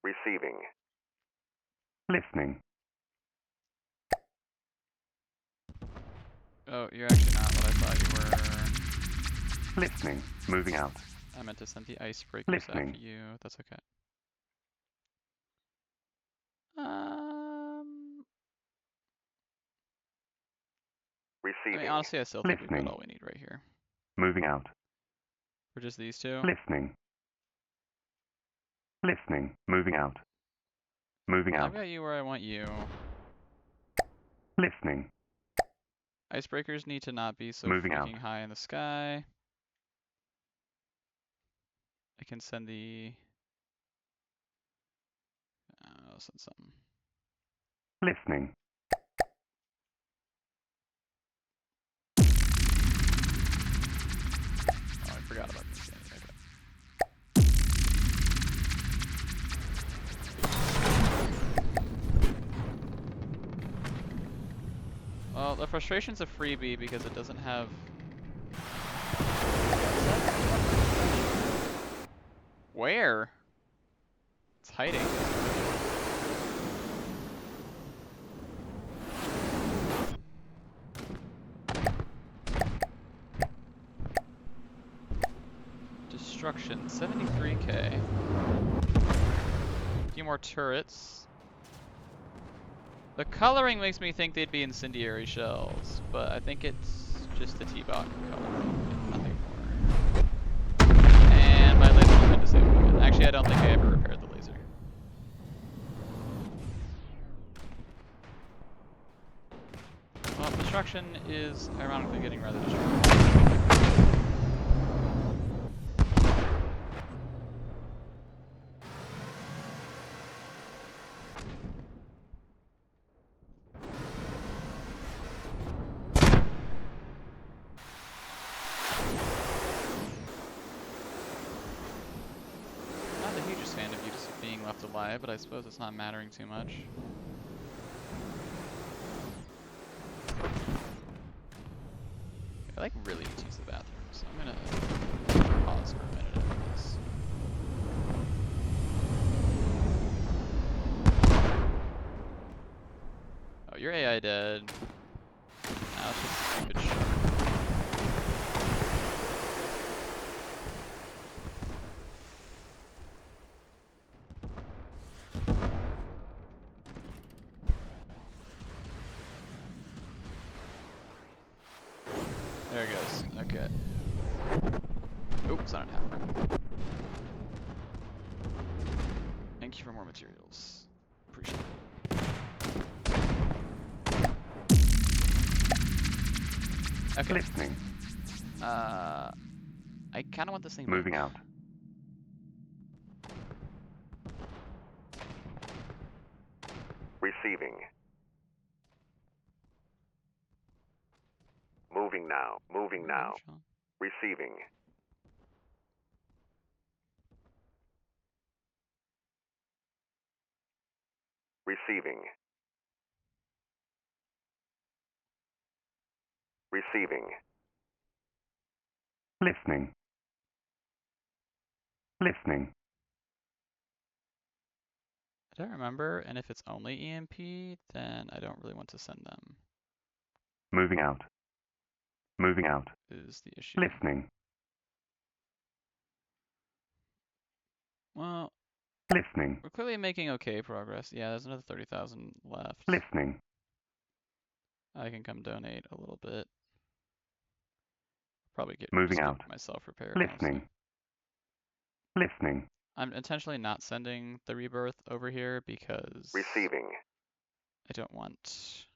[SPEAKER 2] Receiving. Listening.
[SPEAKER 1] Oh, you're actually not what I thought you were.
[SPEAKER 2] Listening. Moving out.
[SPEAKER 1] I meant to send the icebreakers
[SPEAKER 2] Listening.
[SPEAKER 1] after you. That's okay. I mean,
[SPEAKER 2] Receiving.
[SPEAKER 1] honestly, I still think we've got
[SPEAKER 2] Listening.
[SPEAKER 1] all we need right here.
[SPEAKER 2] Moving out.
[SPEAKER 1] For just these two.
[SPEAKER 2] Listening. Listening. Moving out. Moving
[SPEAKER 1] I've
[SPEAKER 2] out.
[SPEAKER 1] got you where I want you.
[SPEAKER 2] Listening.
[SPEAKER 1] Icebreakers need to not be so
[SPEAKER 2] Moving out.
[SPEAKER 1] freaking high in the sky. I can send the... I'll send something.
[SPEAKER 2] Listening.
[SPEAKER 1] Oh, I forgot about this. Okay. Well, the frustration's a freebie because it doesn't have... Where? It's hiding. Destruction, 73k. A few more turrets. The coloring makes me think they'd be incendiary shells, but I think it's just the T-Bot coloring, nothing more. And my laser's been disabled again. Actually, I don't think I ever repaired the laser. Well, destruction is ironically getting rather destroyed. Not the hugest fan of you just being left alive, but I suppose it's not mattering too much. I like really need to use the bathroom, so I'm gonna pause for a minute after this. Oh, your AI dead. Now it's just a stupid shark. There it goes. Okay. Oops, I don't have. Thank you for more materials. Appreciate it. Okay.
[SPEAKER 2] Listening.
[SPEAKER 1] I kind of want this thing
[SPEAKER 2] Moving
[SPEAKER 1] back.
[SPEAKER 2] out. Receiving. Moving now. Moving now. Receiving. Receiving. Receiving. Listening. Listening.
[SPEAKER 1] I don't remember, and if it's only EMP, then I don't really want to send them,
[SPEAKER 2] Moving out. Moving out.
[SPEAKER 1] is the issue.
[SPEAKER 2] Listening.
[SPEAKER 1] Well,
[SPEAKER 2] Listening.
[SPEAKER 1] we're clearly making okay progress. Yeah, there's another 30,000 left.
[SPEAKER 2] Listening.
[SPEAKER 1] I can come donate a little bit. Probably
[SPEAKER 2] Moving
[SPEAKER 1] just give
[SPEAKER 2] out.
[SPEAKER 1] it myself repaired, honestly.
[SPEAKER 2] Listening. Listening.
[SPEAKER 1] I'm intentionally not sending the rebirth over here because
[SPEAKER 2] Receiving.
[SPEAKER 1] I don't want...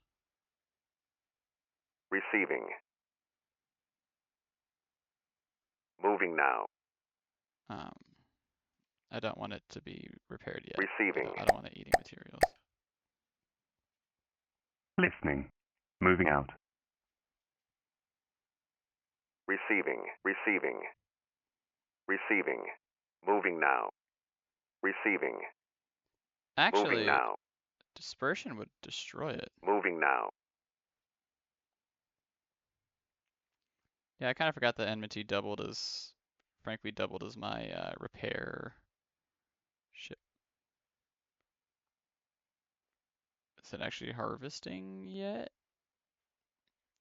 [SPEAKER 2] Receiving. Moving now.
[SPEAKER 1] Um, I don't want it to be repaired yet.
[SPEAKER 2] Receiving.
[SPEAKER 1] I don't want it eating materials.
[SPEAKER 2] Listening. Moving out. Receiving. Receiving. Receiving. Moving now. Receiving.
[SPEAKER 1] Actually,
[SPEAKER 2] Moving now.
[SPEAKER 1] dispersion would destroy it.
[SPEAKER 2] Moving now.
[SPEAKER 1] Yeah, I kind of forgot that enmity doubled as, frankly, doubled as my repair Shit. Is it actually harvesting yet?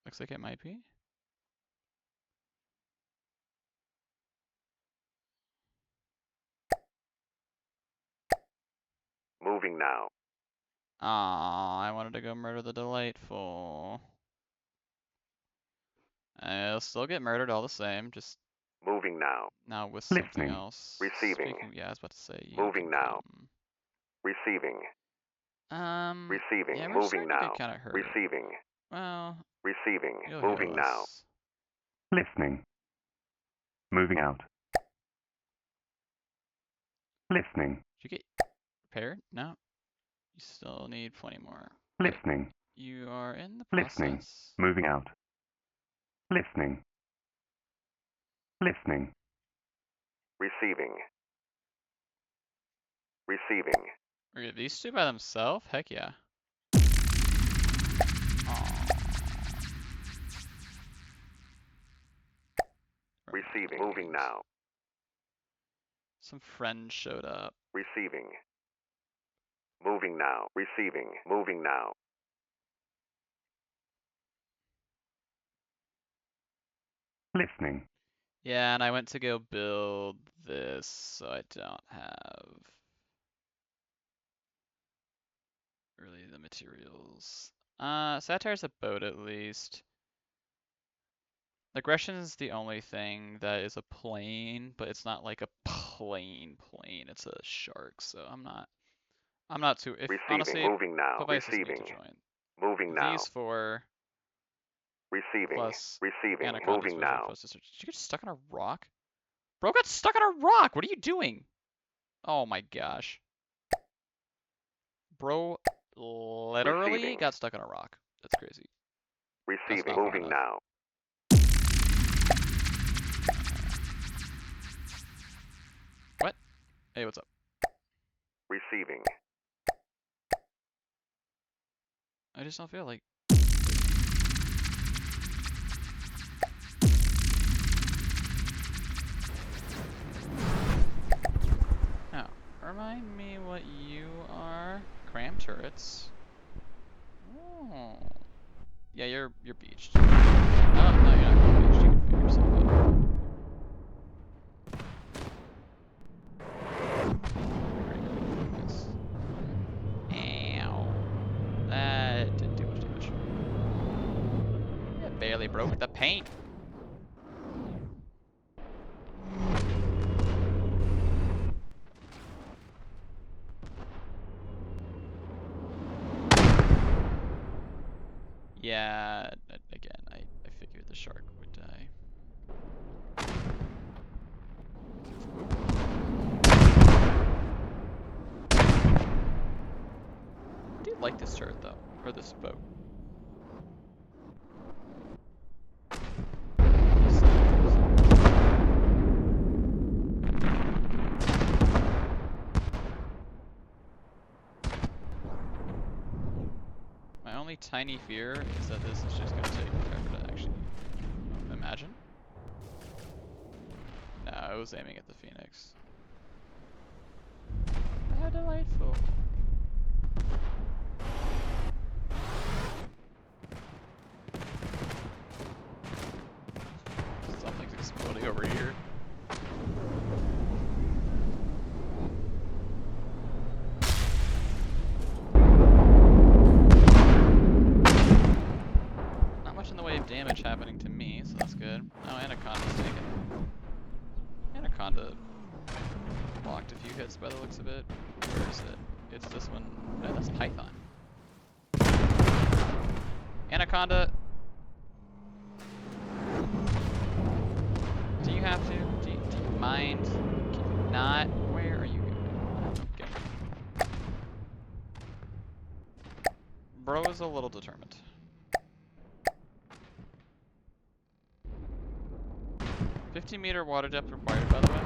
[SPEAKER 1] Looks like it might be.
[SPEAKER 2] Moving now.
[SPEAKER 1] Aw, I wanted to go murder the delightful. I'll still get murdered all the same, just
[SPEAKER 2] Moving now.
[SPEAKER 1] now with something
[SPEAKER 2] Listening.
[SPEAKER 1] else.
[SPEAKER 2] Receiving.
[SPEAKER 1] Speaking, yeah, I was about to say you
[SPEAKER 2] Moving
[SPEAKER 1] can
[SPEAKER 2] now.
[SPEAKER 1] come.
[SPEAKER 2] Receiving. Receiving.
[SPEAKER 1] Yeah, we're
[SPEAKER 2] Moving
[SPEAKER 1] starting to get
[SPEAKER 2] now.
[SPEAKER 1] kind of hurt.
[SPEAKER 2] Receiving.
[SPEAKER 1] Well,
[SPEAKER 2] Receiving.
[SPEAKER 1] you'll heal
[SPEAKER 2] Moving now.
[SPEAKER 1] us.
[SPEAKER 2] Listening. Moving out. Listening.
[SPEAKER 1] Did you get repaired? No, you still need plenty more.
[SPEAKER 2] Listening.
[SPEAKER 1] You are in the
[SPEAKER 2] Listening.
[SPEAKER 1] process.
[SPEAKER 2] Moving out. Listening. Listening. Receiving. Receiving.
[SPEAKER 1] Okay, these two by themselves? Heck yeah. Aw.
[SPEAKER 2] Receiving. Moving now.
[SPEAKER 1] Some friends showed up.
[SPEAKER 2] Receiving. Moving now. Receiving. Moving now. Listening.
[SPEAKER 1] Yeah, and I went to go build this, so I don't have really the materials. Satire's a boat at least. Aggression is the only thing that is a plane, but it's not like a plane. It's a shark, so I'm not too, if
[SPEAKER 2] Receiving.
[SPEAKER 1] honestly,
[SPEAKER 2] Moving now.
[SPEAKER 1] Devices need to
[SPEAKER 2] Receiving.
[SPEAKER 1] join.
[SPEAKER 2] Moving now.
[SPEAKER 1] These four
[SPEAKER 2] Receiving.
[SPEAKER 1] plus
[SPEAKER 2] Receiving.
[SPEAKER 1] Anaconda's
[SPEAKER 2] Moving
[SPEAKER 1] wizard
[SPEAKER 2] now.
[SPEAKER 1] plus did you get stuck on a rock? Bro got stuck on a rock! What are you doing? Oh my gosh. Bro literally
[SPEAKER 2] Receiving.
[SPEAKER 1] got stuck on a rock. That's crazy.
[SPEAKER 2] Receiving.
[SPEAKER 1] not far
[SPEAKER 2] Moving
[SPEAKER 1] enough.
[SPEAKER 2] now.
[SPEAKER 1] What? Hey, what's up?
[SPEAKER 2] Receiving.
[SPEAKER 1] I just don't feel like. Now, remind me what you are. Cram turrets. Oh. Yeah, you're beached. Oh, no, you're not beached. You can figure yourself out. Focus. Ow. That didn't do much damage. It barely broke the paint. Yeah, again, I figured the shark would die. I do like this turret though, or this boat. My only tiny fear is that this is just going to take forever to actually imagine. No, I was aiming at the Phoenix. How delightful. Something's exploding over here. Not much in the way of damage happening to me, so that's good. Oh, Anaconda's taken. Anaconda blocked a few hits by the looks of it. Where is it? It's this one. No, that's Python. Anaconda! Do you have to? Do you mind? Can you not? Where are you going? Okay. Bro is a little determined. "50-meter water depth required," by the way.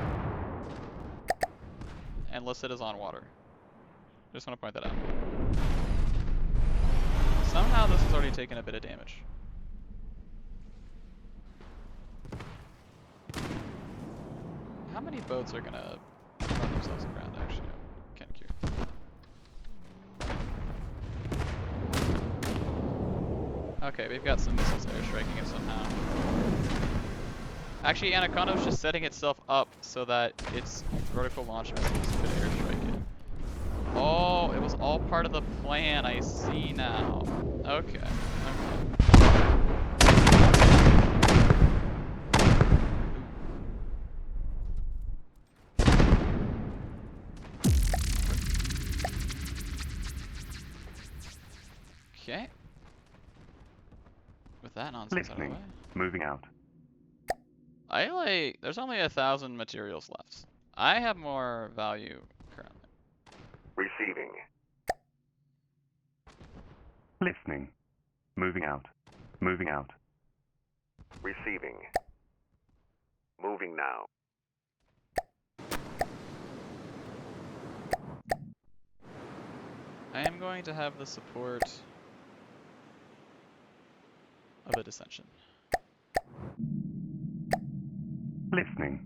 [SPEAKER 1] And listed as on water. Just want to point that out. Somehow this has already taken a bit of damage. How many boats are gonna run themselves aground, actually? Okay, we've got some missiles airstriking it somehow. Actually, Anaconda was just setting itself up so that its vertical launch missiles could airstrike it. Oh, it was all part of the plan. I see now. Okay. Okay. With that nonsense out of the way.
[SPEAKER 2] Moving out.
[SPEAKER 1] There's only 1,000 materials left. I have more value currently.
[SPEAKER 2] Receiving. Listening. Moving out. Moving out. Receiving. Moving now.
[SPEAKER 1] I am going to have the support of a dissension.
[SPEAKER 2] Listening.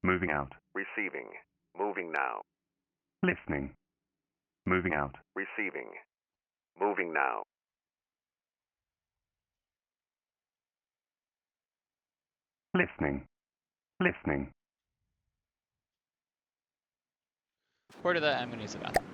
[SPEAKER 2] Moving out. Receiving. Moving now. Listening. Moving out. Receiving. Moving now. Listening. Listening.
[SPEAKER 1] Before I do that, I'm going to use the bathroom.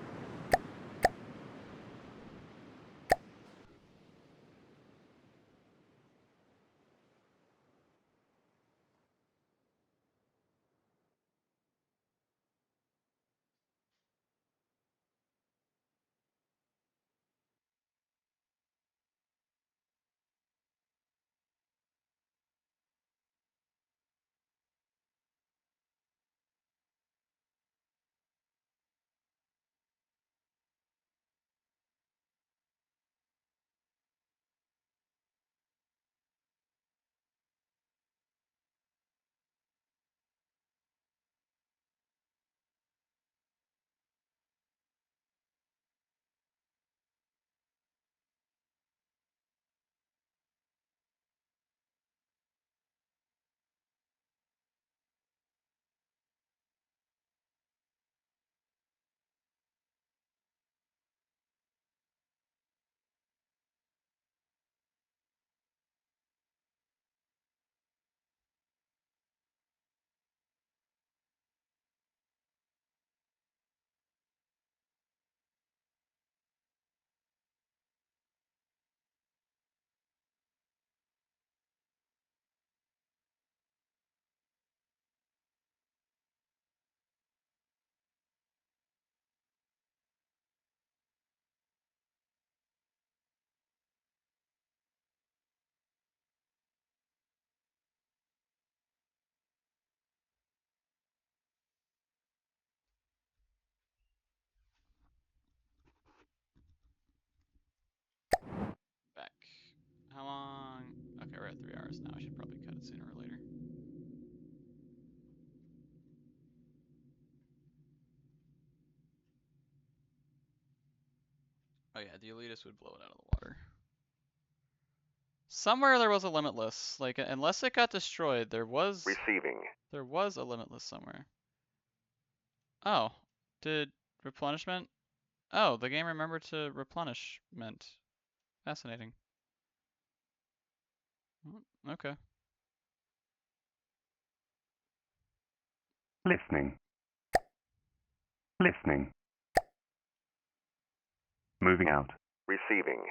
[SPEAKER 1] Back. How long? Okay, we're at 3 hours now. I should probably cut it sooner or later. Oh yeah, the elitist would blow it out of the water. Somewhere there was a limitless. Like, unless it got destroyed, there was a limitless somewhere. Oh, did replenishment? Oh, the game remembered to replenishment. Fascinating. Okay.
[SPEAKER 2] Listening. Listening. Moving out. Receiving.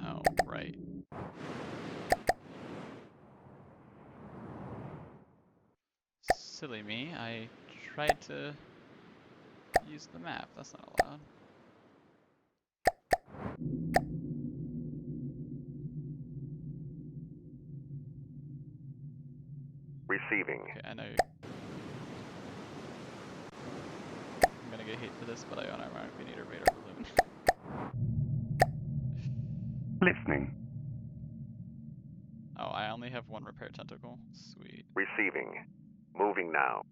[SPEAKER 1] Oh, right. Silly me. I tried to use the map. That's not allowed.
[SPEAKER 2] Receiving.
[SPEAKER 1] Okay, I know I'm gonna get hate for this, but I unironically need a radar balloon.
[SPEAKER 2] Listening.
[SPEAKER 1] Oh, I only have one repair tentacle. Sweet.
[SPEAKER 2] Receiving. Moving now.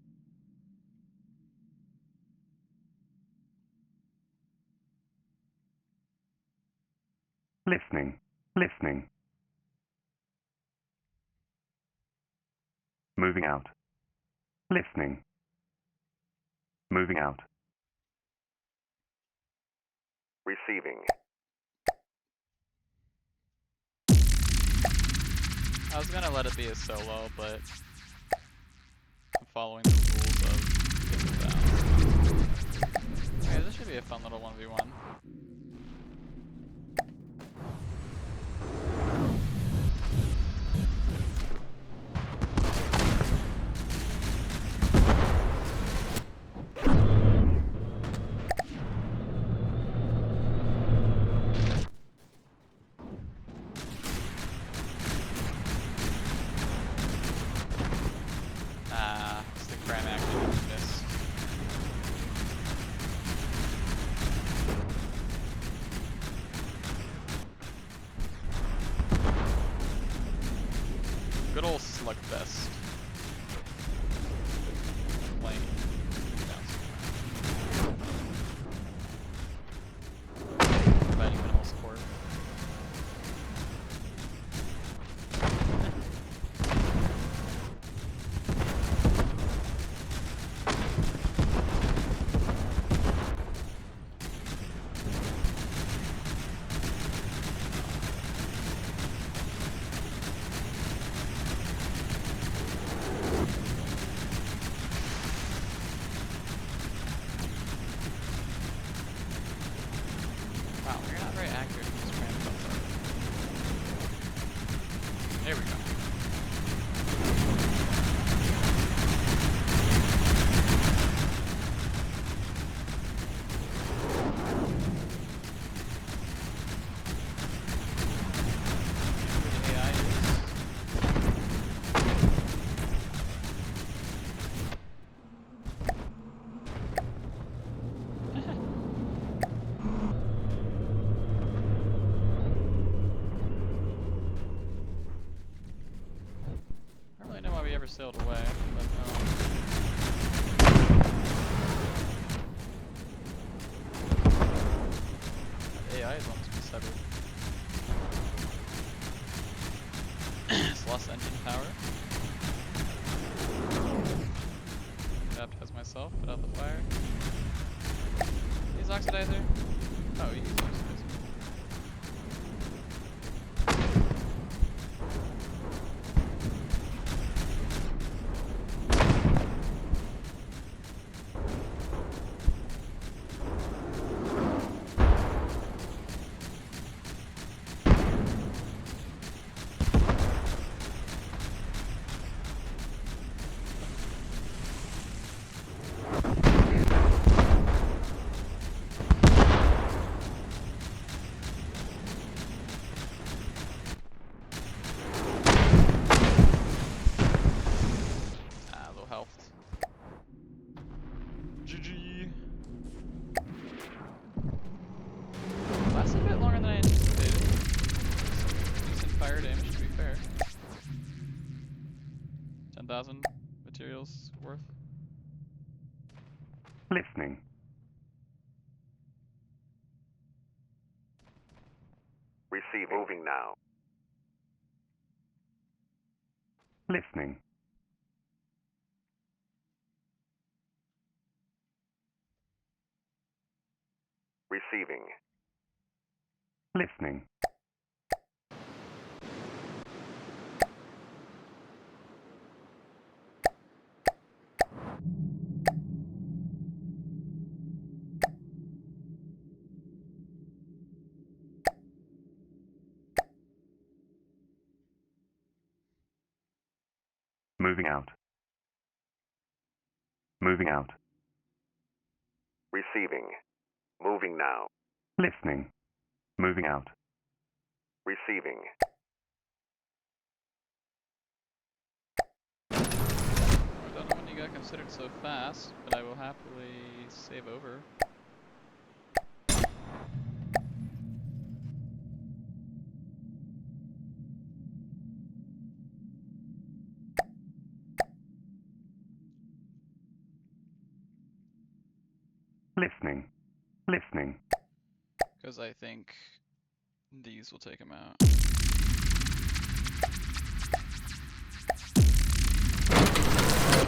[SPEAKER 2] Listening. Listening. Moving out. Listening. Moving out. Receiving.
[SPEAKER 1] I was gonna let it be a solo, but I'm following the rules of Get Down. Okay, this should be a fun little 1v1. It's the cram action missed. Good ol' slugfest. Playing providing minimal support. Wow, you're not very accurate with these cram shots. There we go. Who the AI I don't really know why we ever sailed away, but the AI is almost been severed. It's lost engine power. Baptize myself, put out the fire. Use oxidizer. Oh, use oxidizer. Low health. GG. Lasted a bit longer than I anticipated. Some decent fire damage, to be fair. 10,000 materials worth.
[SPEAKER 2] Listening. Receiving. Moving now. Listening. Receiving. Listening. Moving out. Moving out. Receiving. Moving now. Listening. Moving out. Receiving.
[SPEAKER 1] I don't know when you got considered so fast, but I will happily save over.
[SPEAKER 2] Listening. Listening.
[SPEAKER 1] Because I think These will take him out.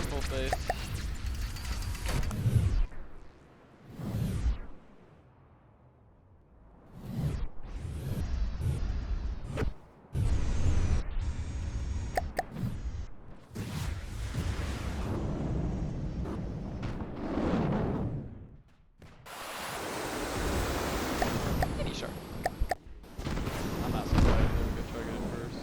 [SPEAKER 1] Full face. Any sharp. I'm not surprised they would get targeted first.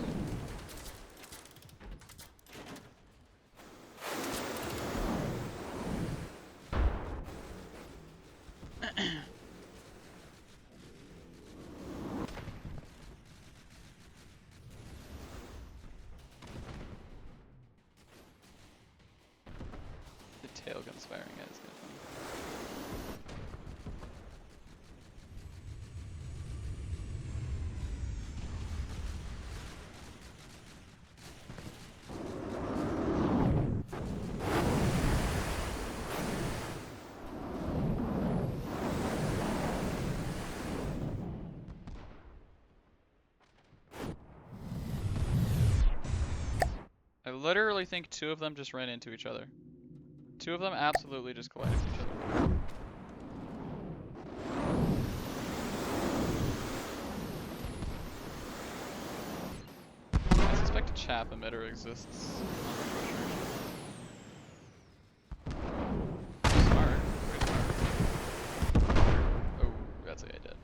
[SPEAKER 1] The tail gun's firing at is kind of funny. I literally think two of them just ran into each other. Two of them absolutely just collided with each other. I suspect a chaff emitter exists. Smart. Very smart. Oh, that's AI dead.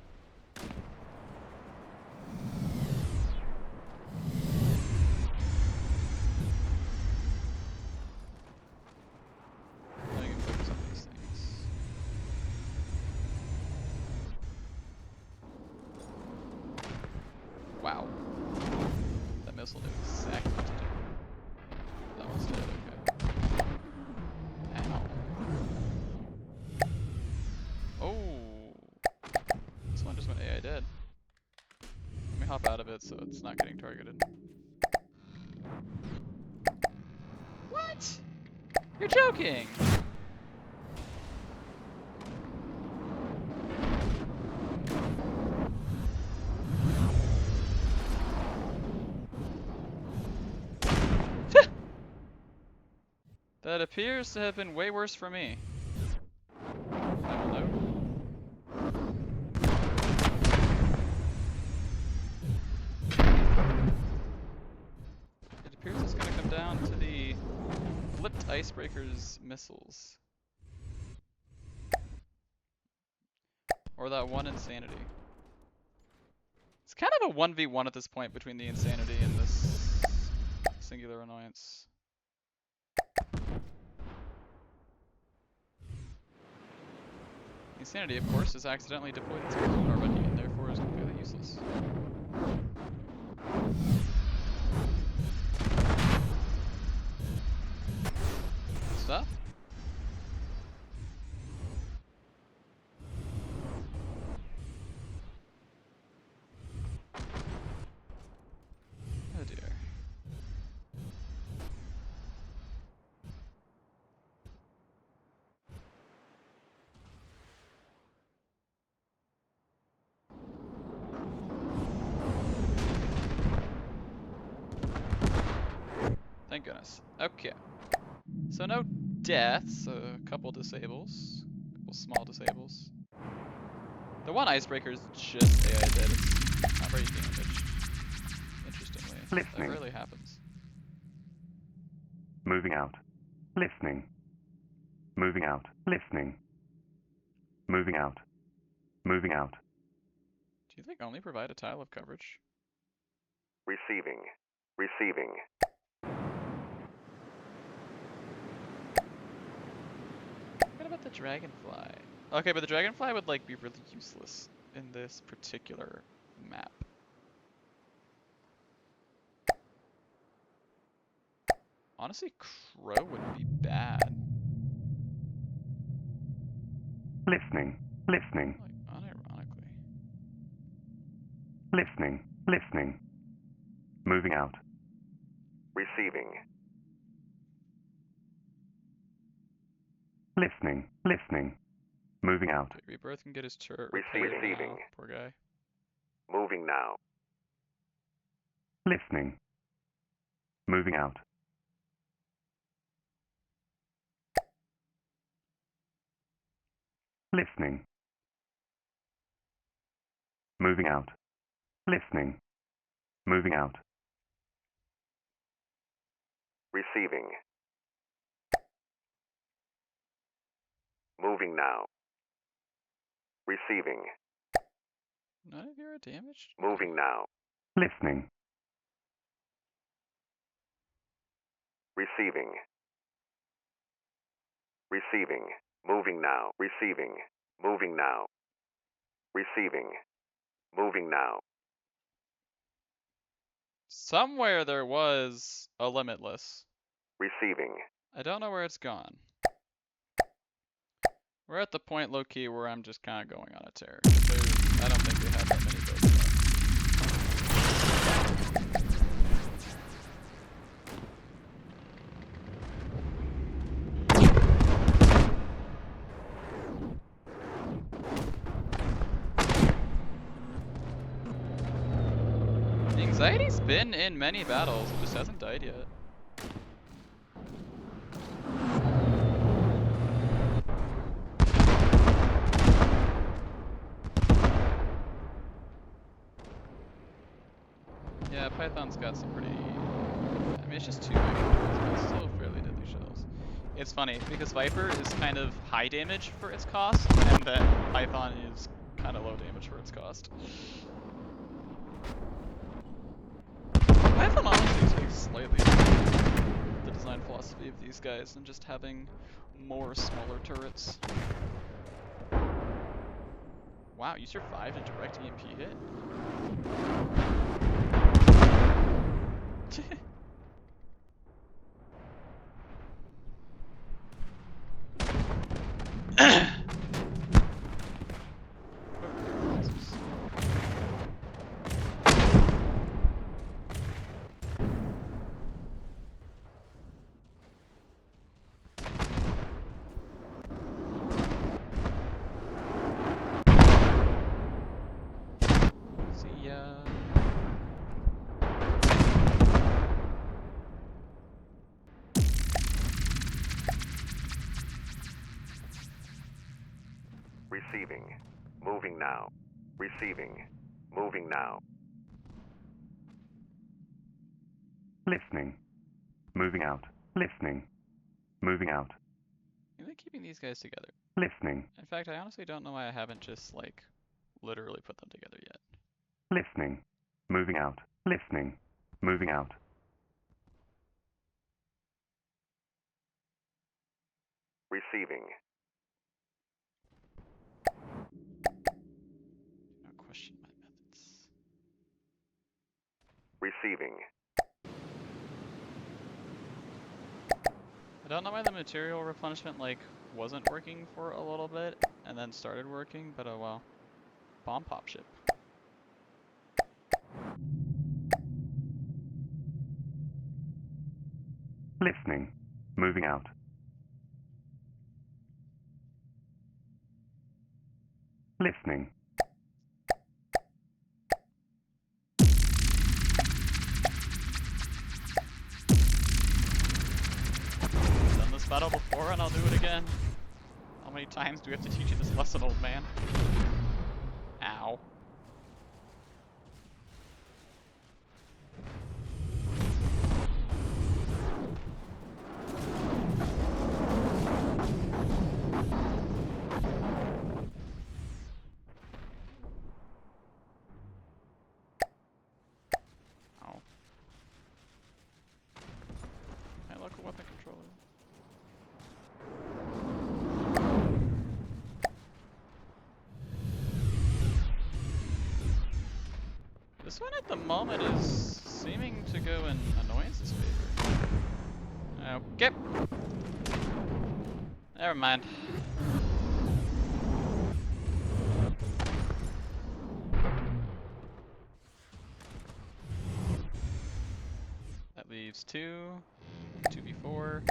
[SPEAKER 1] I can focus on these things. Wow. That missile knew exactly what to do. That one's dead, okay. Ow. Oh. This one just went AI dead. Let me hop out of it so it's not getting targeted. What? You're joking! That appears to have been way worse for me. I will note. It appears it's going to come down to the flipped icebreaker's missiles. Or that one insanity. It's kind of a 1v1 at this point between the insanity and this singular annoyance. Insanity, of course, is accidentally deployed its Sonar Bunny and therefore is completely useless. Stuff? Oh dear. Thank goodness. Okay. So no deaths, a couple disables, a couple small disables. The one icebreaker is just AI dead. It's not very damaged. Interestingly, that rarely happens.
[SPEAKER 2] Moving out. Listening. Moving out. Listening. Moving out. Moving out.
[SPEAKER 1] Do you think only provide a tile of coverage?
[SPEAKER 2] Receiving. Receiving.
[SPEAKER 1] What about the dragonfly? Okay, but the dragonfly would like be really useless in this particular map. Honestly, crow wouldn't be bad.
[SPEAKER 2] Listening. Listening.
[SPEAKER 1] Like, unironically.
[SPEAKER 2] Listening. Listening. Moving out. Receiving. Listening. Listening. Moving out.
[SPEAKER 1] Rebirth can get his turret
[SPEAKER 2] Receiving.
[SPEAKER 1] repaired now. Poor guy.
[SPEAKER 2] Moving now. Listening. Moving out. Listening. Moving out. Listening. Moving out. Receiving. Moving now. Receiving.
[SPEAKER 1] None of you are damaged?
[SPEAKER 2] Moving now. Listening. Receiving. Receiving. Moving now. Receiving. Moving now. Receiving. Moving now.
[SPEAKER 1] Somewhere there was a limitless.
[SPEAKER 2] Receiving.
[SPEAKER 1] I don't know where it's gone. We're at the point low-key where I'm just kind of going on a tear. I don't think we have that many votes left. Anxiety's been in many battles, it just hasn't died yet. Yeah, Python's got some pretty... I mean, it's just too big, but it's still fairly deadly shells. It's funny, because Viper is kind of high damage for its cost, and then Python is kind of low damage for its cost. Python honestly takes slightly the design philosophy of these guys and just having more smaller turrets. Wow, you survived a direct EMP hit? See ya.
[SPEAKER 2] Receiving. Moving now. Receiving. Moving now. Listening. Moving out. Listening. Moving out.
[SPEAKER 1] I'm really keeping these guys together.
[SPEAKER 2] Listening.
[SPEAKER 1] In fact, I honestly don't know why I haven't just, like, literally put them together yet.
[SPEAKER 2] Listening. Moving out. Listening. Moving out. Receiving.
[SPEAKER 1] Do not question my methods.
[SPEAKER 2] Receiving.
[SPEAKER 1] I don't know why the material replenishment, like, wasn't working for a little bit, and then started working, but oh well. Bomb pop ship.
[SPEAKER 2] Listening. Moving out. Listening.
[SPEAKER 1] Done this battle before and I'll do it again. How many times do we have to teach you this lesson, old man? Ow. Ow. My local weapon controller. This one at the moment is seeming to go in Annoyance's favor. Okay. Never mind. That leaves 2v4.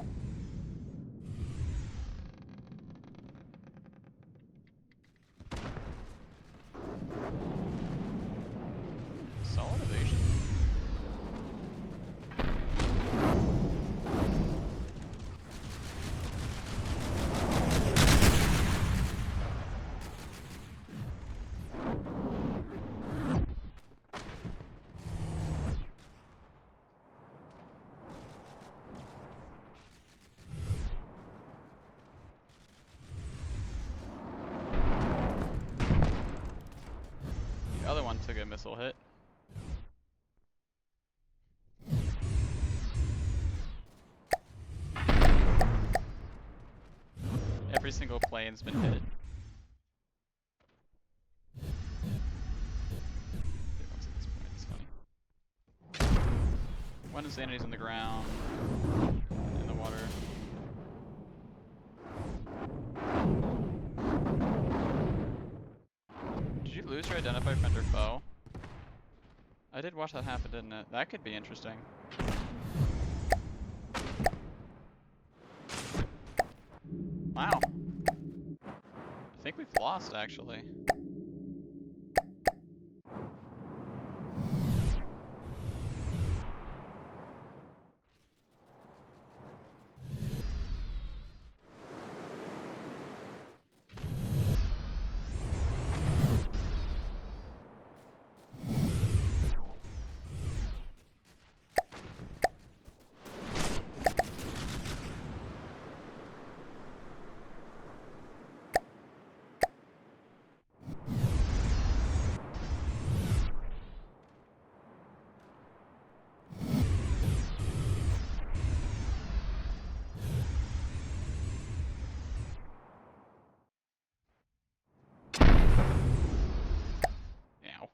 [SPEAKER 1] a missile hit. Every single plane's been hit. Everyone's at this point, it's funny. One insanity's on the ground, in the water. Did you lose your identify friend or foe? I did watch that happen, didn't it? That could be interesting. Wow. I think we've lost, actually. Ow.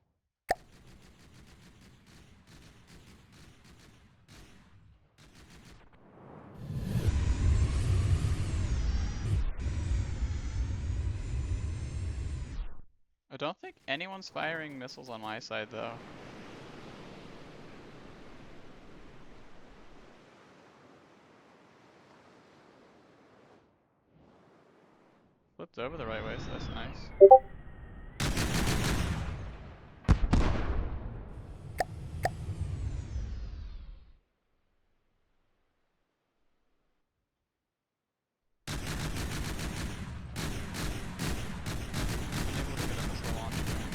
[SPEAKER 1] I don't think anyone's firing missiles on my side, though. Flipped over the right way, so that's nice. Unable to get a missile launch going,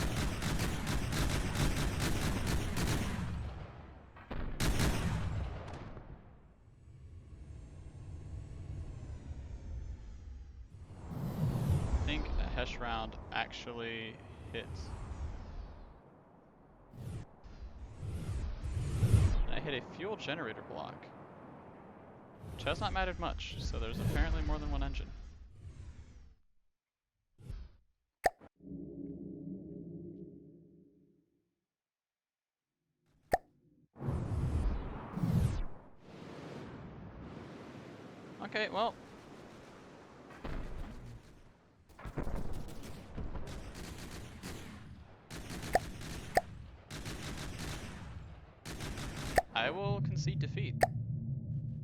[SPEAKER 1] I think a Hesh round actually hits. And I hit a fuel generator block, which has not mattered much, so there's apparently more than one engine. Okay, well. I will concede defeat.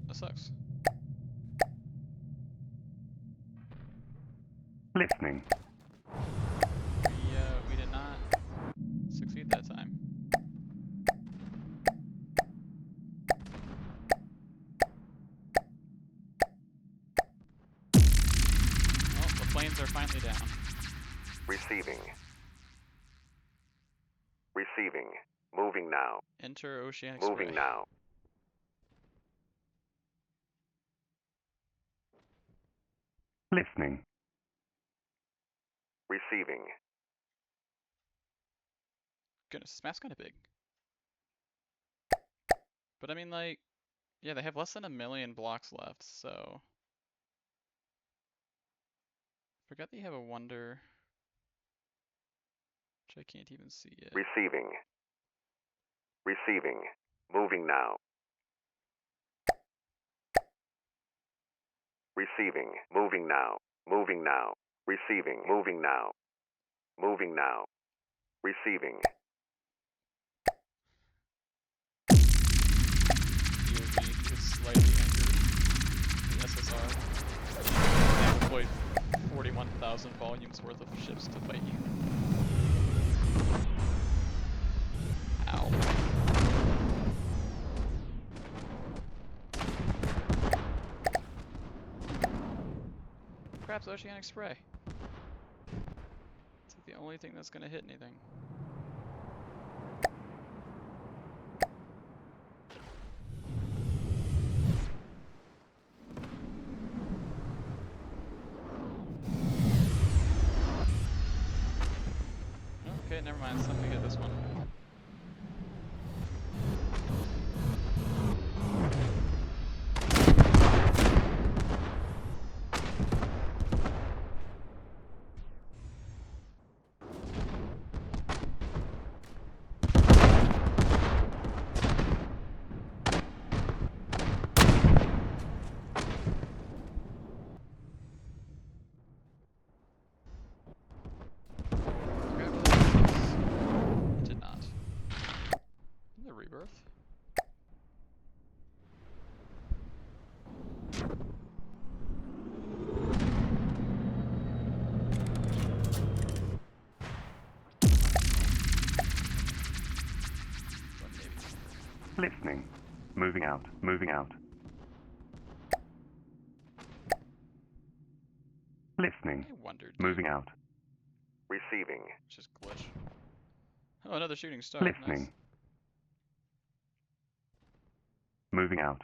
[SPEAKER 1] That sucks.
[SPEAKER 2] Listening.
[SPEAKER 1] We did not succeed that time. Well, the planes are finally down.
[SPEAKER 2] Receiving. Receiving. Moving now.
[SPEAKER 1] Enter oceanic
[SPEAKER 2] Moving
[SPEAKER 1] spray.
[SPEAKER 2] now. Listening. Receiving.
[SPEAKER 1] Goodness, this map's kind of big. But I mean, like, yeah, they have less than 1 million blocks left, so. Forgot that you have a wonder, which I can't even see yet.
[SPEAKER 2] Receiving. Receiving. Moving now. Receiving. Moving now. Moving now. Receiving. Moving now. Moving now. Receiving.
[SPEAKER 1] POV is slightly angered. The SSR. They deployed 41,000 volumes worth of ships to fight you. Ow. Perhaps oceanic spray. It's like the only thing that's gonna hit anything. Okay, never mind. It's not gonna hit this one.
[SPEAKER 2] Listening. Moving out. Moving out. Listening.
[SPEAKER 1] I wondered.
[SPEAKER 2] Moving out. Receiving.
[SPEAKER 1] Just glitch. Oh, another shooting star.
[SPEAKER 2] Listening.
[SPEAKER 1] Nice.
[SPEAKER 2] Moving out.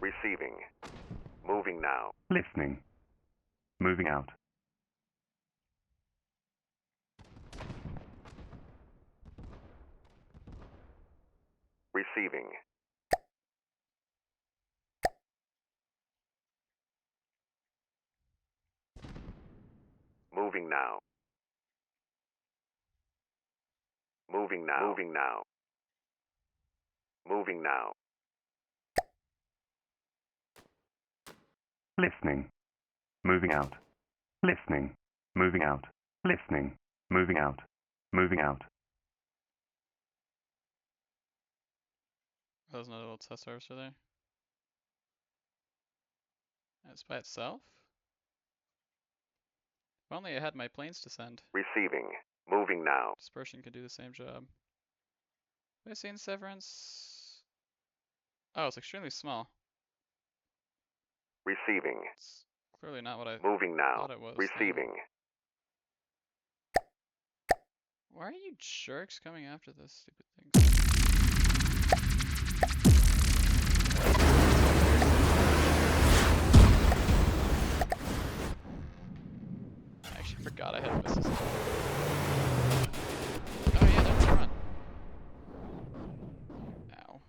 [SPEAKER 2] Receiving. Moving now. Listening. Moving out. Receiving. Moving now. Moving now. Moving now. Moving now. Listening. Moving out. Listening. Moving out. Listening. Moving out. Moving out.
[SPEAKER 1] Oh, there's another little test harvester there. It's by itself? If only I had my planes to send.
[SPEAKER 2] Receiving. Moving now.
[SPEAKER 1] Dispersion could do the same job. Have I seen Severance? Oh, it's extremely small.
[SPEAKER 2] Receiving.
[SPEAKER 1] It's clearly not what I
[SPEAKER 2] Moving now.
[SPEAKER 1] thought it was.
[SPEAKER 2] Receiving.
[SPEAKER 1] Why are you jerks coming after this stupid thing? I actually forgot I had missiles. Oh yeah, don't run. Ow.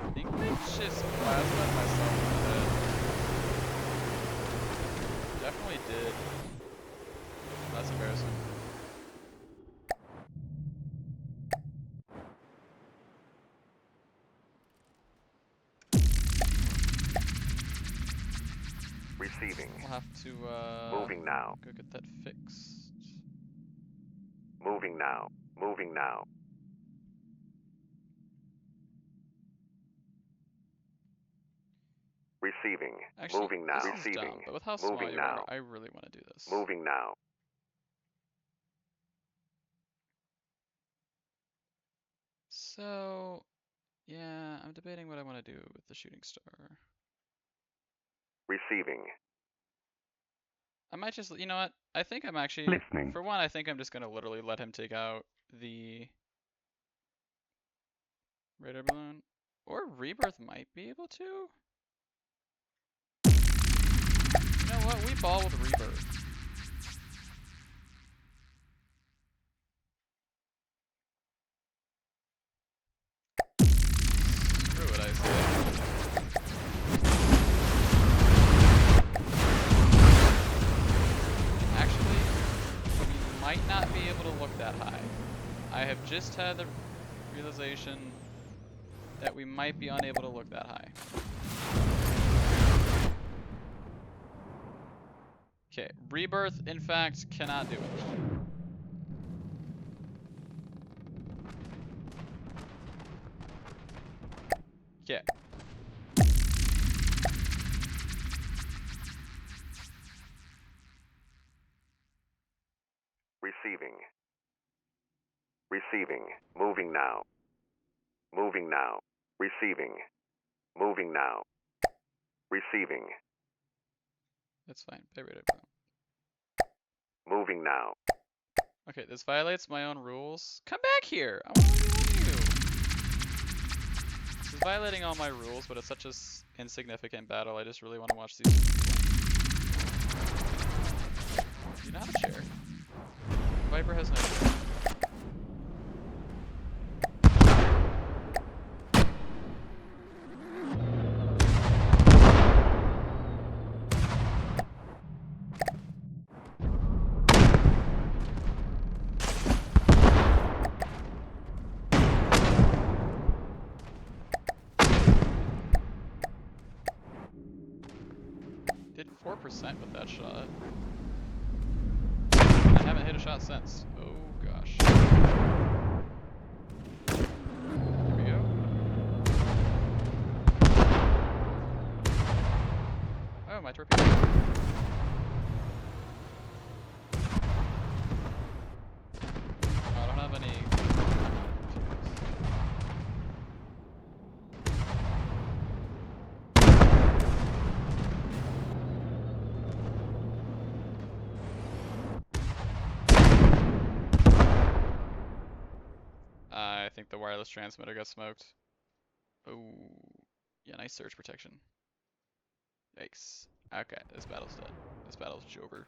[SPEAKER 1] I think I just plasma myself in the head. Definitely did. That's embarrassing.
[SPEAKER 2] Receiving.
[SPEAKER 1] We'll have to
[SPEAKER 2] Moving now.
[SPEAKER 1] go get that fixed.
[SPEAKER 2] Moving now. Moving now. Receiving.
[SPEAKER 1] Actually,
[SPEAKER 2] Moving now.
[SPEAKER 1] this is
[SPEAKER 2] Receiving.
[SPEAKER 1] dumb, but with how small
[SPEAKER 2] Moving
[SPEAKER 1] you
[SPEAKER 2] now.
[SPEAKER 1] are, I really want to do this.
[SPEAKER 2] Moving now.
[SPEAKER 1] So, yeah, I'm debating what I want to do with the shooting star.
[SPEAKER 2] Receiving.
[SPEAKER 1] I might just, you know what? I think I'm actually,
[SPEAKER 2] Listening.
[SPEAKER 1] for one, I think I'm just going to literally let him take out the radar balloon. Or Rebirth might be able to. You know what? We ball with Rebirth. Screw it, I say. Actually, we might not be able to look that high. I have just had the realization that we might be unable to look that high. Okay, Rebirth, in fact, cannot do it. Okay.
[SPEAKER 2] Receiving. Receiving. Moving now. Moving now. Receiving. Moving now. Receiving.
[SPEAKER 1] That's fine. Pay radar balloon.
[SPEAKER 2] Moving now.
[SPEAKER 1] Okay, this violates my own rules. Come back here! I want to one you! This is violating all my rules, but it's such an insignificant battle, I just really want to watch these. You not a chair. Viper has no chair. Did 4% with that shot. I haven't hit a shot since. Oh gosh. my torpedo. I don't have any. I think the wireless transmitter got smoked. Oh, yeah, nice surge protection. Yikes. Okay, this battle's dead. This battle's over.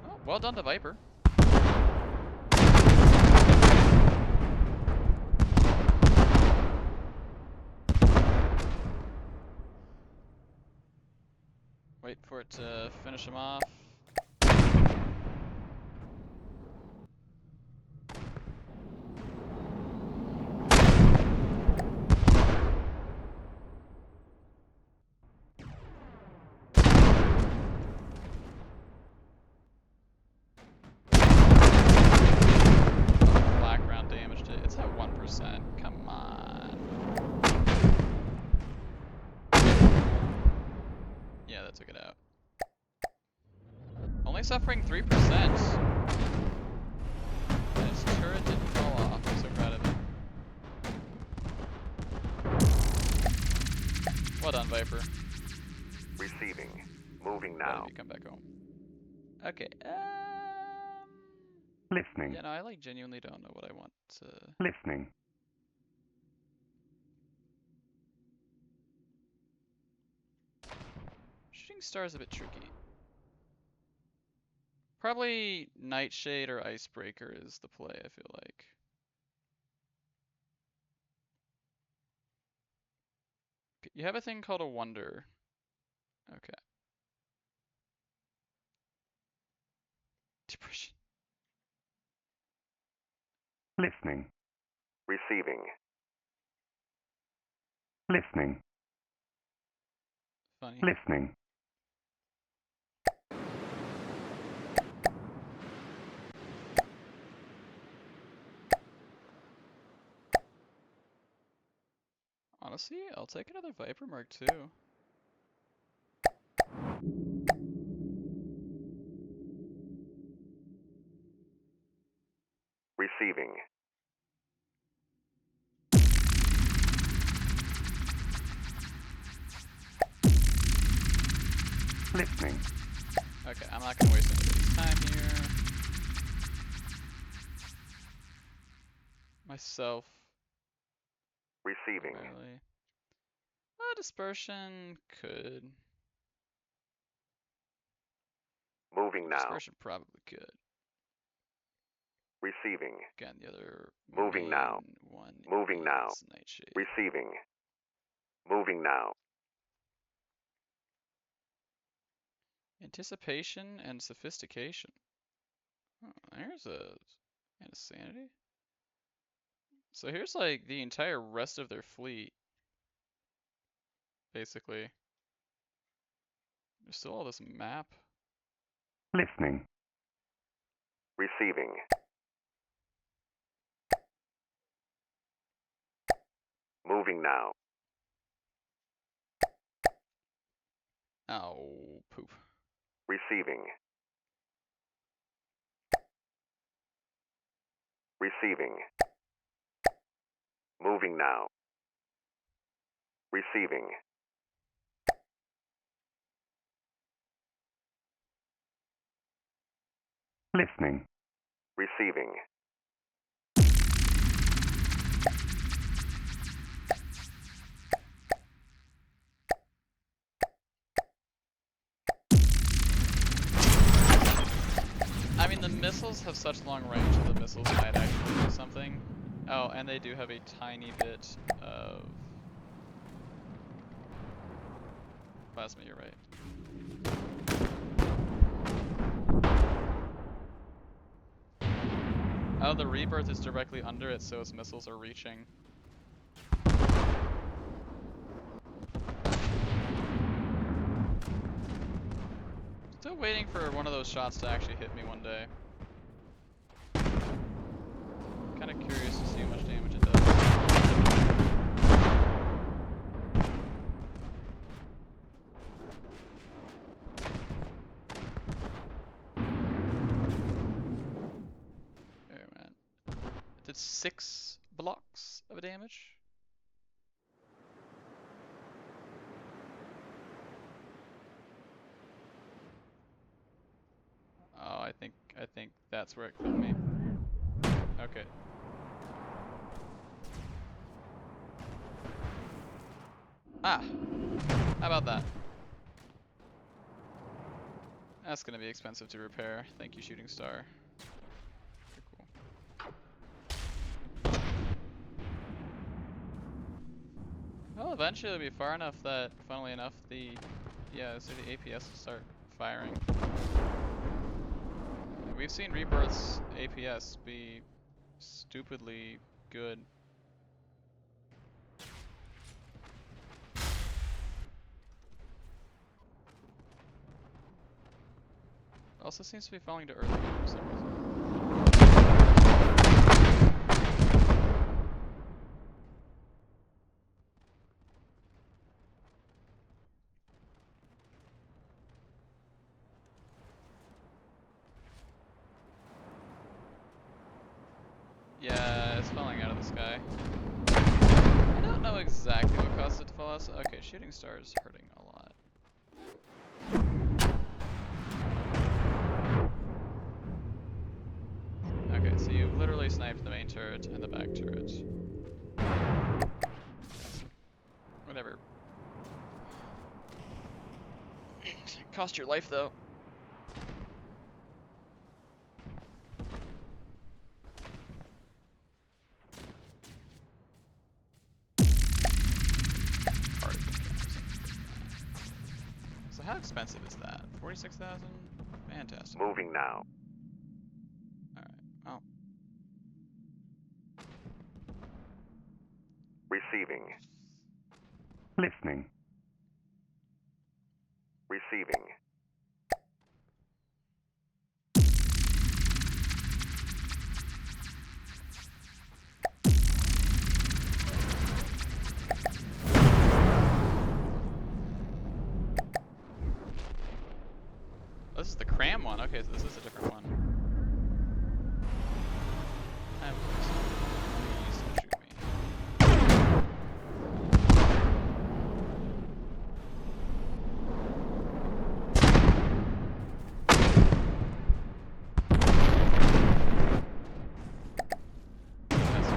[SPEAKER 1] Oh, well done to Viper. Wait for it to finish him off. Black round damaged it. It's at 1%. Come on. Yeah, that took it out. Only suffering 3%. And its turret didn't fall off. I'm so proud of it. Well done, Viper.
[SPEAKER 2] Receiving. Moving
[SPEAKER 1] Glad
[SPEAKER 2] now.
[SPEAKER 1] you come back home. Okay.
[SPEAKER 2] Listening.
[SPEAKER 1] Yeah, no, I like genuinely don't know what I want to.
[SPEAKER 2] Listening.
[SPEAKER 1] Shooting star is a bit tricky. Probably Nightshade or Icebreaker is the play, I feel like. You have a thing called a Wonder. Okay. Depression.
[SPEAKER 2] Listening. Receiving. Listening.
[SPEAKER 1] Funny.
[SPEAKER 2] Listening.
[SPEAKER 1] Honestly, I'll take another Viper Mark II.
[SPEAKER 2] Receiving. Listening.
[SPEAKER 1] Okay, I'm not gonna waste anybody's time here. Myself.
[SPEAKER 2] Receiving.
[SPEAKER 1] Primarily. Dispersion could.
[SPEAKER 2] Moving now.
[SPEAKER 1] Dispersion probably could.
[SPEAKER 2] Receiving.
[SPEAKER 1] Again, the other
[SPEAKER 2] Moving
[SPEAKER 1] main
[SPEAKER 2] now.
[SPEAKER 1] one
[SPEAKER 2] Moving
[SPEAKER 1] is
[SPEAKER 2] now.
[SPEAKER 1] Nightshade.
[SPEAKER 2] Receiving. Moving now.
[SPEAKER 1] Anticipation and sophistication. Oh, there's a insanity. So here's like the entire rest of their fleet, basically. There's still all this map.
[SPEAKER 2] Listening. Receiving. Moving now.
[SPEAKER 1] Oh, poop.
[SPEAKER 2] Receiving. Receiving. Moving now. Receiving. Listening. Receiving.
[SPEAKER 1] I mean, the missiles have such long range that the missiles might actually do something. Oh, and they do have a tiny bit of plasma, you're right. Oh, the rebirth is directly under it, so its missiles are reaching. Still waiting for one of those shots to actually hit me one day. kind of curious to see how much damage it does. There, man. It did 6 blocks of damage. Oh, I think that's where it killed me. Okay. Ah! How about that? That's gonna be expensive to repair. Thank you, Shooting Star. Very cool. Well, eventually it'll be far enough that, funnily enough, the APS will start firing. We've seen Rebirth's APS be stupidly good. Also seems to be falling to earth again for some reason. Yeah, it's falling out of the sky. I don't know exactly what caused it to fall out. So, okay, Shooting Star is hurting a lot. Okay, so you literally sniped the main turret and the back turret. Whatever. Cost your life though. So how expensive is that? 46,000? Fantastic.
[SPEAKER 2] Moving now.
[SPEAKER 1] Alright, well.
[SPEAKER 2] Receiving. Listening. Receiving.
[SPEAKER 1] Oh, this is the cram one. Okay, so this is a different one. Please don't shoot me. That's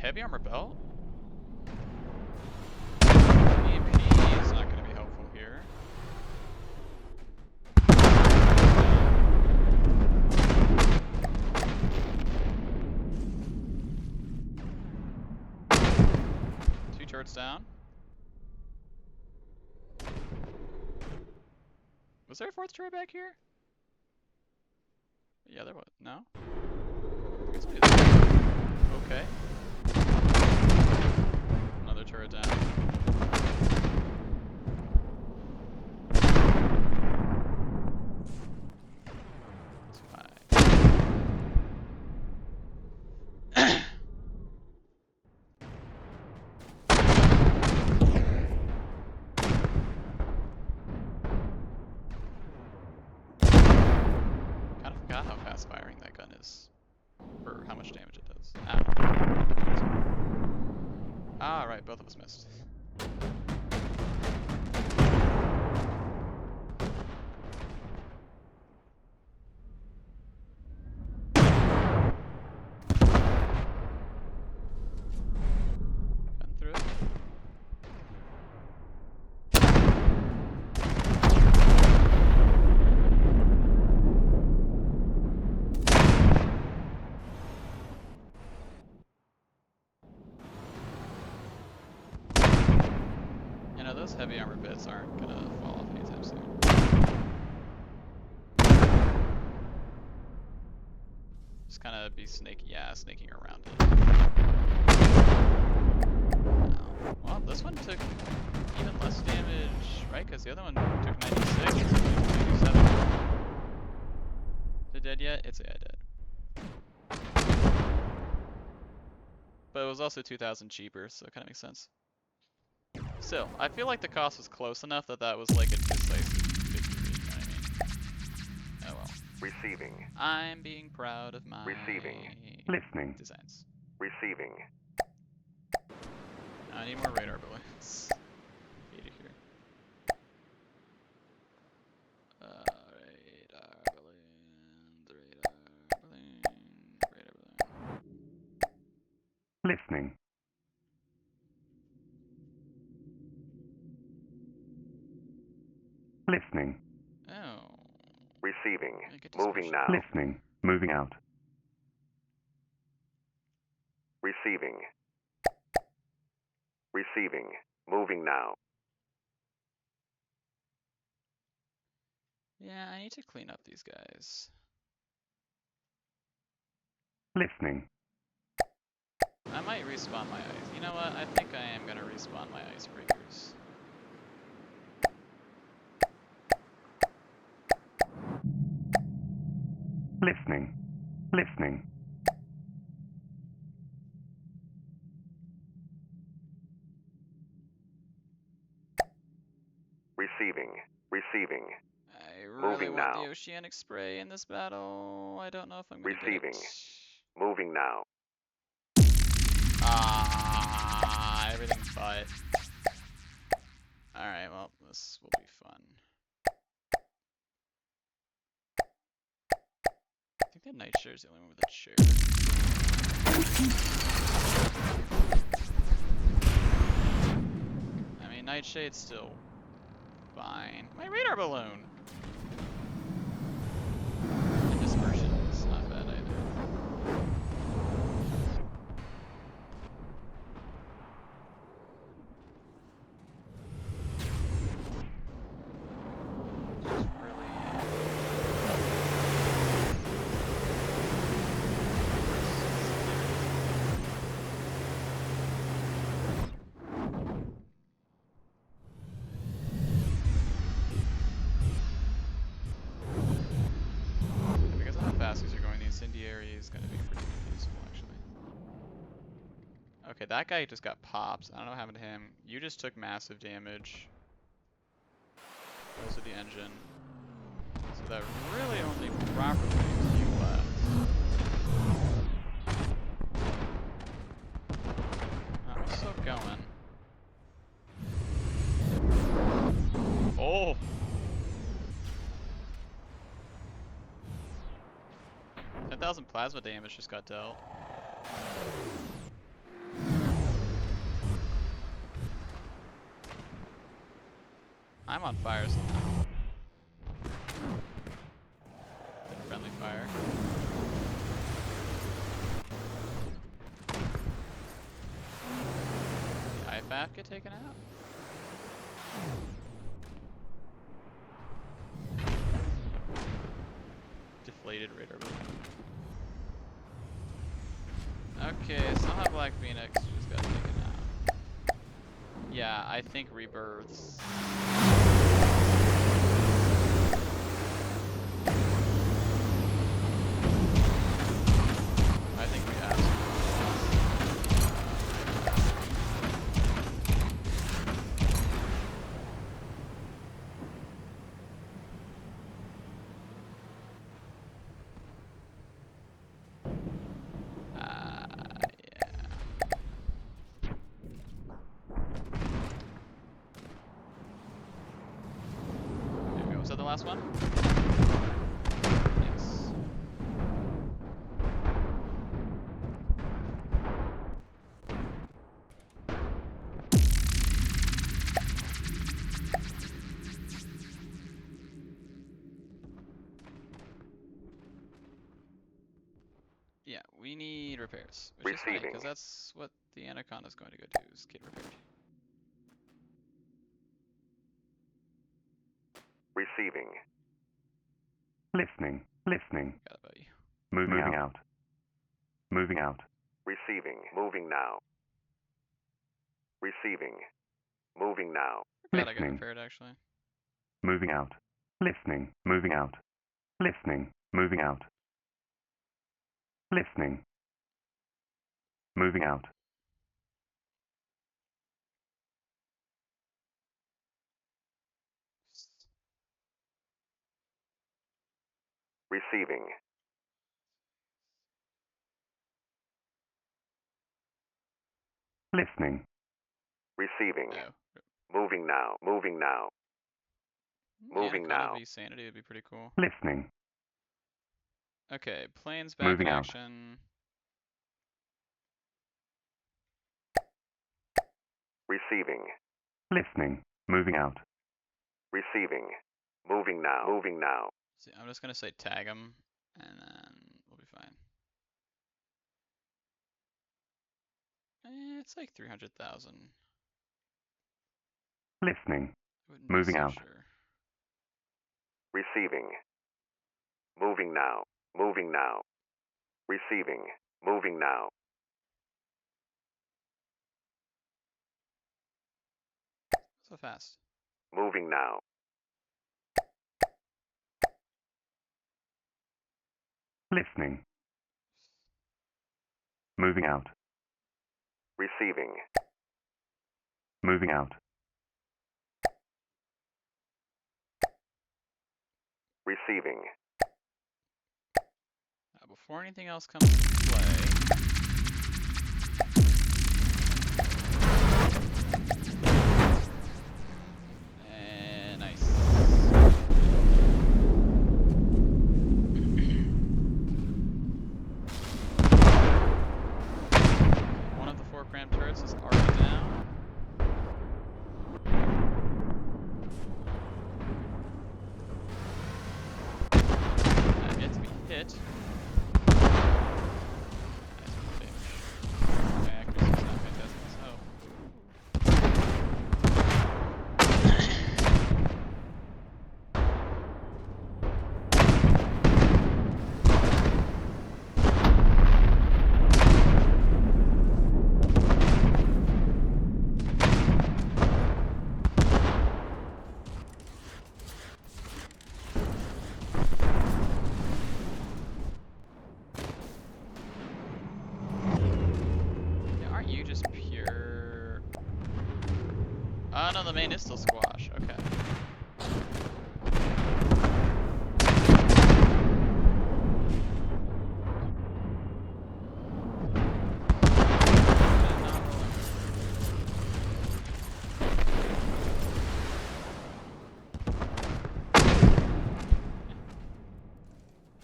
[SPEAKER 1] heavy armor belt? EMP is not going to be helpful here. Two turrets down. Was there a 4th turret back here? Yeah, there was. No? I guess maybe okay. Another turret down. It's fine. Kind of forgot how fast firing that gun is. For how much damage it does. Ah, right, both of us missed. Cutting through it. You know, those heavy armor bits aren't gonna fall off anytime soon. Just kind of be snaking around it. Ow. Well, this one took even less damage, right? Because the other one took 96, this one took 97. Is it dead yet? It's dead. But it was also 2,000 cheaper, so it kind of makes sense. Still, I feel like the cost was close enough that that was like a decisive victory, you know what I mean? Oh well.
[SPEAKER 2] Receiving.
[SPEAKER 1] I'm being proud of my
[SPEAKER 2] Listening.
[SPEAKER 1] designs.
[SPEAKER 2] Receiving.
[SPEAKER 1] I need more radar balloons. Hate it here. Radar balloons, radar balloon, radar balloon.
[SPEAKER 2] Listening. Listening.
[SPEAKER 1] Oh.
[SPEAKER 2] Receiving.
[SPEAKER 1] I get
[SPEAKER 2] Moving
[SPEAKER 1] dispersion.
[SPEAKER 2] now. Listening. Moving out. Receiving. Receiving. Moving now.
[SPEAKER 1] Yeah, I need to clean up these guys.
[SPEAKER 2] Listening.
[SPEAKER 1] I might respawn my ice. You know what? I think I am gonna respawn my icebreakers.
[SPEAKER 2] Listening. Listening. Receiving. Receiving.
[SPEAKER 1] I really
[SPEAKER 2] Moving
[SPEAKER 1] want
[SPEAKER 2] now.
[SPEAKER 1] the oceanic spray in this battle. I don't know if I'm gonna
[SPEAKER 2] Receiving.
[SPEAKER 1] get it.
[SPEAKER 2] Moving now.
[SPEAKER 1] Ah, everything but. Alright, well, this will be fun. I think the Nightshare's the only one with a chair. I mean, Nightshade's still fine. My radar balloon! And dispersion's not bad either. Just really... Because of how fast these are going, the incendiary is going to be pretty useful, actually. Okay, that guy just got popped. I don't know what happened to him. You just took massive damage. Also the engine. So that really only properly leaves you left. Oh, we're still going. Oh! 10,000 plasma damage just got dealt. I'm on fire somehow. Friendly fire. The IFAF get taken out? Deflated radar balloon. Okay, somehow Black Phoenix just got taken out. Yeah, I think rebirths. I think we have yeah. There we go. Was that the last one? Yes. Yeah, we need repairs, which is funny
[SPEAKER 2] Receiving.
[SPEAKER 1] because that's what the Anaconda is going to go do, is get repaired.
[SPEAKER 2] Receiving. Listening. Listening.
[SPEAKER 1] Forgot about you.
[SPEAKER 2] Moving out. Moving out. Receiving. Moving now. Receiving. Moving now.
[SPEAKER 1] Forgot I got
[SPEAKER 2] Listening.
[SPEAKER 1] repaired actually.
[SPEAKER 2] Moving out. Listening. Moving out. Listening. Moving out. Listening. Moving out. Receiving. Listening. Receiving.
[SPEAKER 1] Oh.
[SPEAKER 2] Moving now. Moving now. Moving
[SPEAKER 1] Anaconda
[SPEAKER 2] now.
[SPEAKER 1] v Sanity would be pretty cool.
[SPEAKER 2] Listening.
[SPEAKER 1] Okay, planes back
[SPEAKER 2] Moving
[SPEAKER 1] in
[SPEAKER 2] out.
[SPEAKER 1] action.
[SPEAKER 2] Receiving. Listening. Moving out. Receiving. Moving now. Moving now.
[SPEAKER 1] See, I'm just gonna say tag them, and then we'll be fine. It's like 300,000.
[SPEAKER 2] Listening.
[SPEAKER 1] Wouldn't be
[SPEAKER 2] Moving
[SPEAKER 1] so
[SPEAKER 2] out.
[SPEAKER 1] sure.
[SPEAKER 2] Receiving. Moving now. Moving now. Receiving. Moving now.
[SPEAKER 1] So fast.
[SPEAKER 2] Moving now. Listening. Moving out. Receiving. Moving out. Receiving.
[SPEAKER 1] Now, before anything else comes into play, nice. One of the 4 cram turrets is already down. I've yet to be hit. Nice damage. My accuracy is not fantastic as hell. Yeah, aren't you just pure... Oh no, the main is still squash. Okay.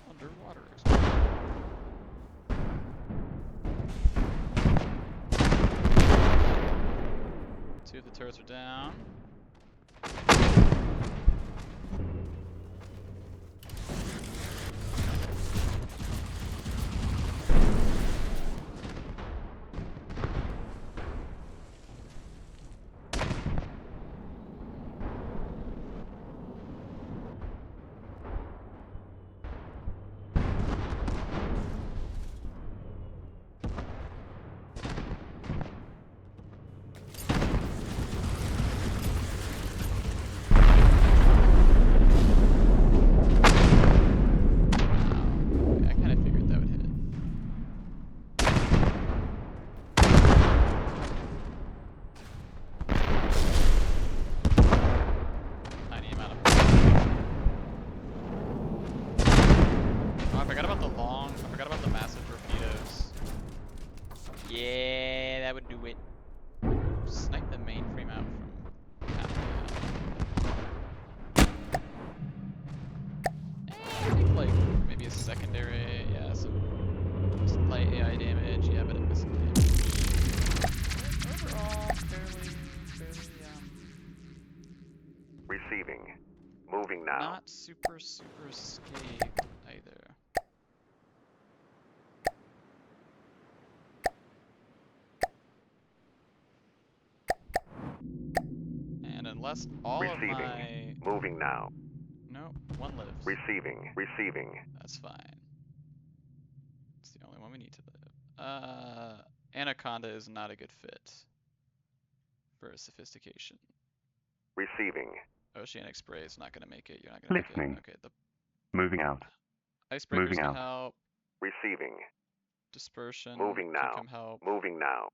[SPEAKER 1] Underwater explosion. Two of the turrets are down. Wow. I kind of figured that would hit it. Tiny amount of... Oh, I forgot about the long... I forgot about the massive torpedoes. Yeah, that would do it. Snipe the mainframe out from halfway out. I think like maybe a secondary, yeah, some light AI damage, yeah, but a missing damage. Overall, fairly,
[SPEAKER 2] Receiving. Moving now.
[SPEAKER 1] not super scathed either. And unless all of
[SPEAKER 2] Receiving.
[SPEAKER 1] my...
[SPEAKER 2] Moving now.
[SPEAKER 1] No, one lives.
[SPEAKER 2] Receiving. Receiving.
[SPEAKER 1] That's fine. It's the only one we need to live. Anaconda is not a good fit. for sophistication.
[SPEAKER 2] Receiving.
[SPEAKER 1] Oceanic spray is not going to make it. You're not going to make
[SPEAKER 2] Listening.
[SPEAKER 1] it. Okay, the
[SPEAKER 2] Moving out.
[SPEAKER 1] icebreakers
[SPEAKER 2] Moving
[SPEAKER 1] can
[SPEAKER 2] out.
[SPEAKER 1] help.
[SPEAKER 2] Receiving.
[SPEAKER 1] Dispersion
[SPEAKER 2] Moving
[SPEAKER 1] can
[SPEAKER 2] now.
[SPEAKER 1] come help.
[SPEAKER 2] Moving now.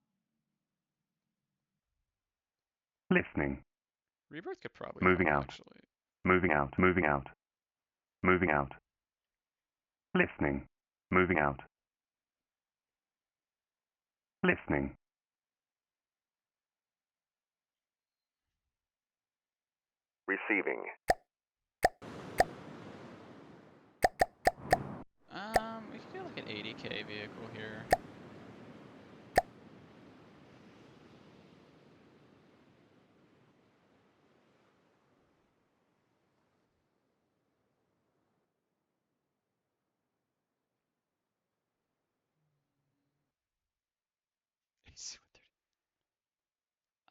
[SPEAKER 2] Listening.
[SPEAKER 1] Rebirth could probably
[SPEAKER 2] Moving
[SPEAKER 1] help,
[SPEAKER 2] out.
[SPEAKER 1] actually.
[SPEAKER 2] Moving out. Moving out. Moving out. Listening. Moving out. Listening. Receiving.
[SPEAKER 1] We could get like an 80k vehicle here.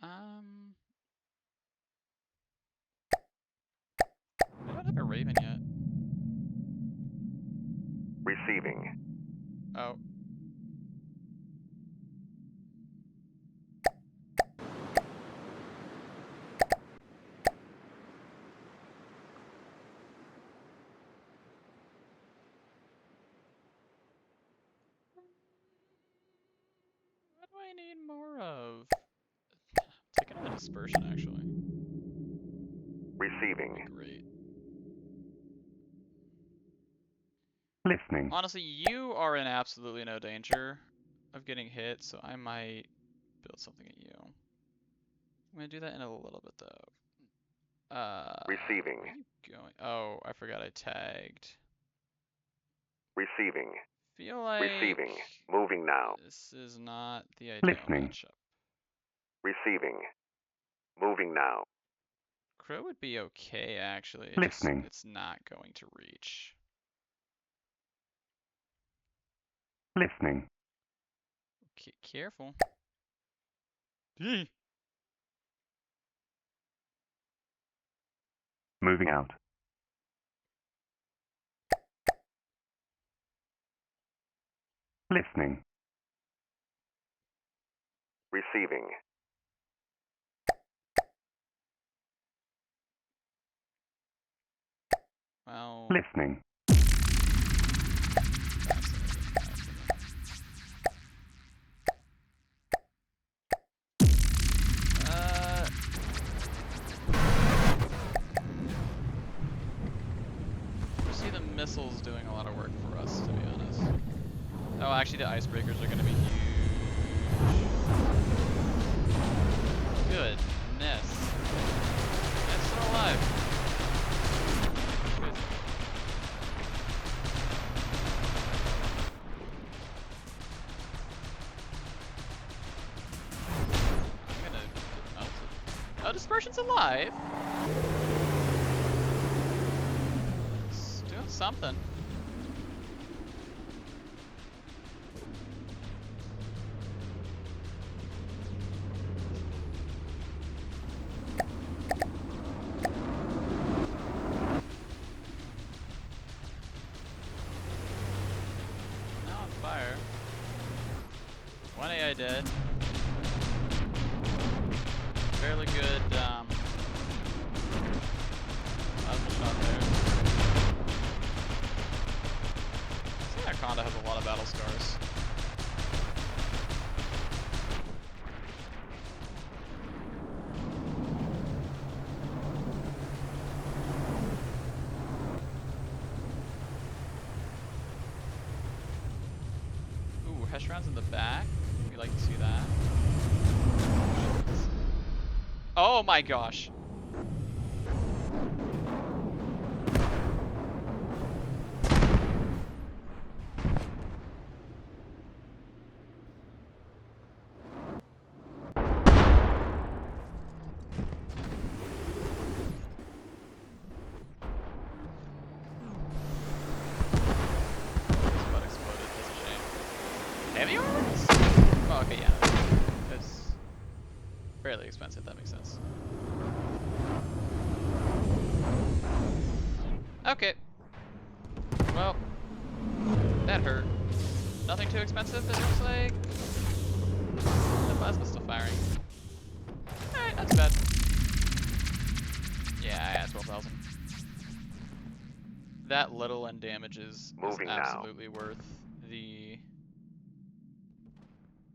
[SPEAKER 1] I don't have a Raven yet.
[SPEAKER 2] Receiving.
[SPEAKER 1] Oh. What do I need more of? Take another dispersion, actually.
[SPEAKER 2] Receiving.
[SPEAKER 1] That'd be great.
[SPEAKER 2] Listening.
[SPEAKER 1] Honestly, you are in absolutely no danger of getting hit, so I might build something at you. I'm gonna do that in a little bit, though.
[SPEAKER 2] Receiving.
[SPEAKER 1] Where are you going? Oh, I forgot I tagged.
[SPEAKER 2] Receiving.
[SPEAKER 1] Feel like
[SPEAKER 2] Receiving. Moving now.
[SPEAKER 1] this is not the ideal
[SPEAKER 2] Listening.
[SPEAKER 1] matchup.
[SPEAKER 2] Receiving. Moving now.
[SPEAKER 1] Crow would be okay, actually.
[SPEAKER 2] Listening.
[SPEAKER 1] It's not going to reach.
[SPEAKER 2] Listening.
[SPEAKER 1] Careful.
[SPEAKER 2] Moving out. Listening. Receiving.
[SPEAKER 1] Well.
[SPEAKER 2] Listening.
[SPEAKER 1] See the missiles doing a lot of work for us, to be honest. Oh, actually, the icebreakers are going to be huge. Goodness. It's still alive. Good. I'm gonna get melted. Oh, dispersion's alive. It's doing something. Now on fire. One AI dead. Fairly good plasma shot there. I think Anaconda has a lot of battle scars. Ooh, Hesh rounds in the back. We like to see that. Oh my gosh. This butt exploded. That's a shame. Heavy armors? Oh, okay, yeah. It's fairly expensive. That makes sense. Okay. Well, that hurt. Nothing too expensive, it looks like. The plasma's still firing. Alright. Alright, not too bad. Yeah, 12,000. That little in damages is
[SPEAKER 2] Moving now.
[SPEAKER 1] absolutely worth the...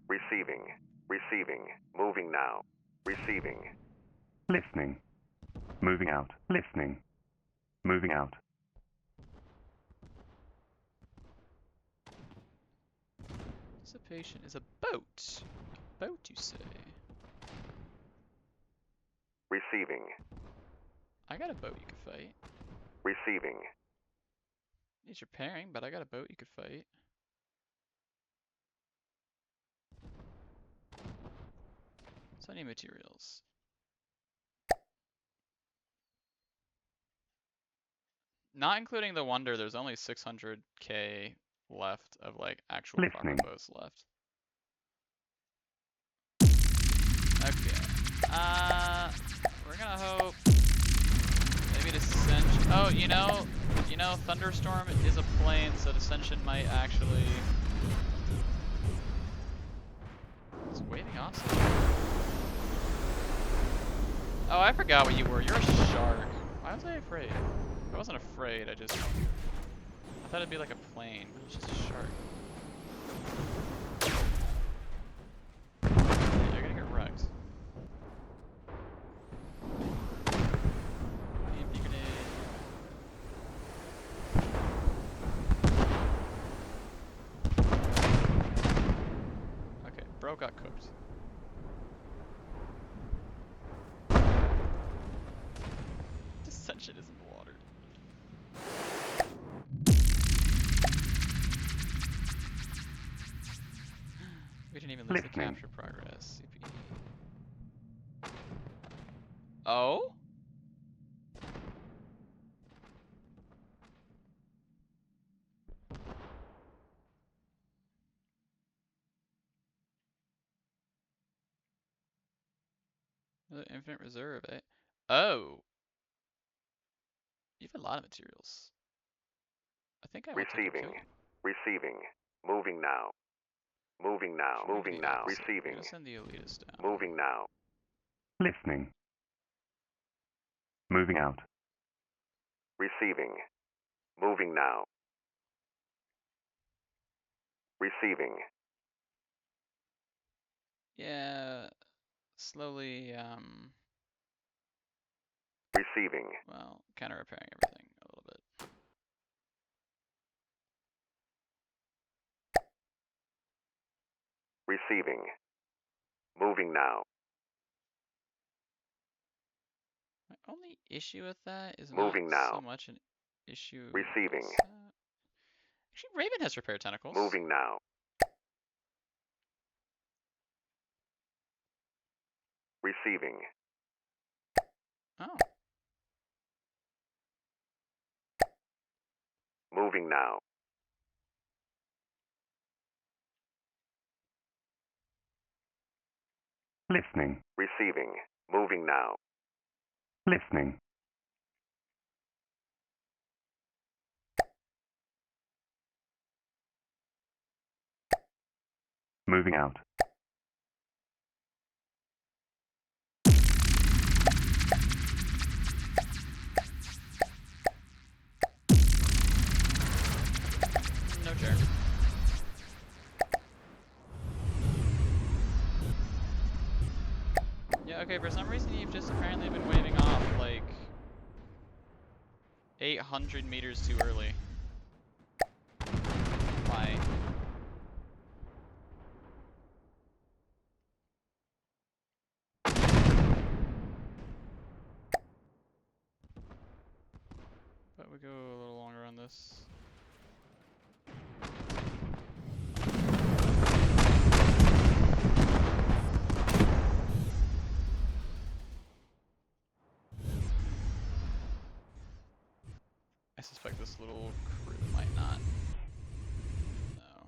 [SPEAKER 2] Receiving. Receiving. Moving now. Receiving. Listening. Moving out. Listening. Moving out.
[SPEAKER 1] Participation is a boat. A boat, you say?
[SPEAKER 2] Receiving.
[SPEAKER 1] I got a boat you could fight.
[SPEAKER 2] Receiving.
[SPEAKER 1] Needs repairing, but I got a boat you could fight. So I need materials. Not including the wonder, there's only 600k left of like actual proper boats left. Okay. We're gonna hope maybe Dissension. Oh, you know, Thunderstorm is a plane, so Dissension might actually. It's waving off. Oh, I forgot what you were. You're a shark. Why was I afraid? I wasn't afraid. I thought it'd be like a plane, but it's just a shark. Yeah, you're gonna get wrecked. Okay, bro got cooked. Dissension is in the water. We didn't even lose the capture progress. CP. Oh? Another infinite reserve, eh? Oh! You have a lot of materials. I think I want to
[SPEAKER 2] Receiving.
[SPEAKER 1] kill you.
[SPEAKER 2] Receiving. Moving now. Moving now. Moving now. Receiving.
[SPEAKER 1] I'm gonna send the elitist down.
[SPEAKER 2] Moving now. Listening. Moving out. Receiving. Moving now. Receiving.
[SPEAKER 1] Yeah, slowly,
[SPEAKER 2] Receiving.
[SPEAKER 1] well, kind of repairing everything a little bit.
[SPEAKER 2] Receiving. Moving now.
[SPEAKER 1] My only issue with that is
[SPEAKER 2] Moving
[SPEAKER 1] not so
[SPEAKER 2] now.
[SPEAKER 1] much an issue.
[SPEAKER 2] Receiving.
[SPEAKER 1] Actually, Raven has repair tentacles.
[SPEAKER 2] Moving now. Receiving.
[SPEAKER 1] Oh.
[SPEAKER 2] Moving now. Listening. Receiving. Moving now. Listening. Moving out.
[SPEAKER 1] No chair. Yeah, okay, for some reason you've just apparently been waving off like 800 meters too early. Why? But we go a little longer on this. I suspect this little crew might not. No.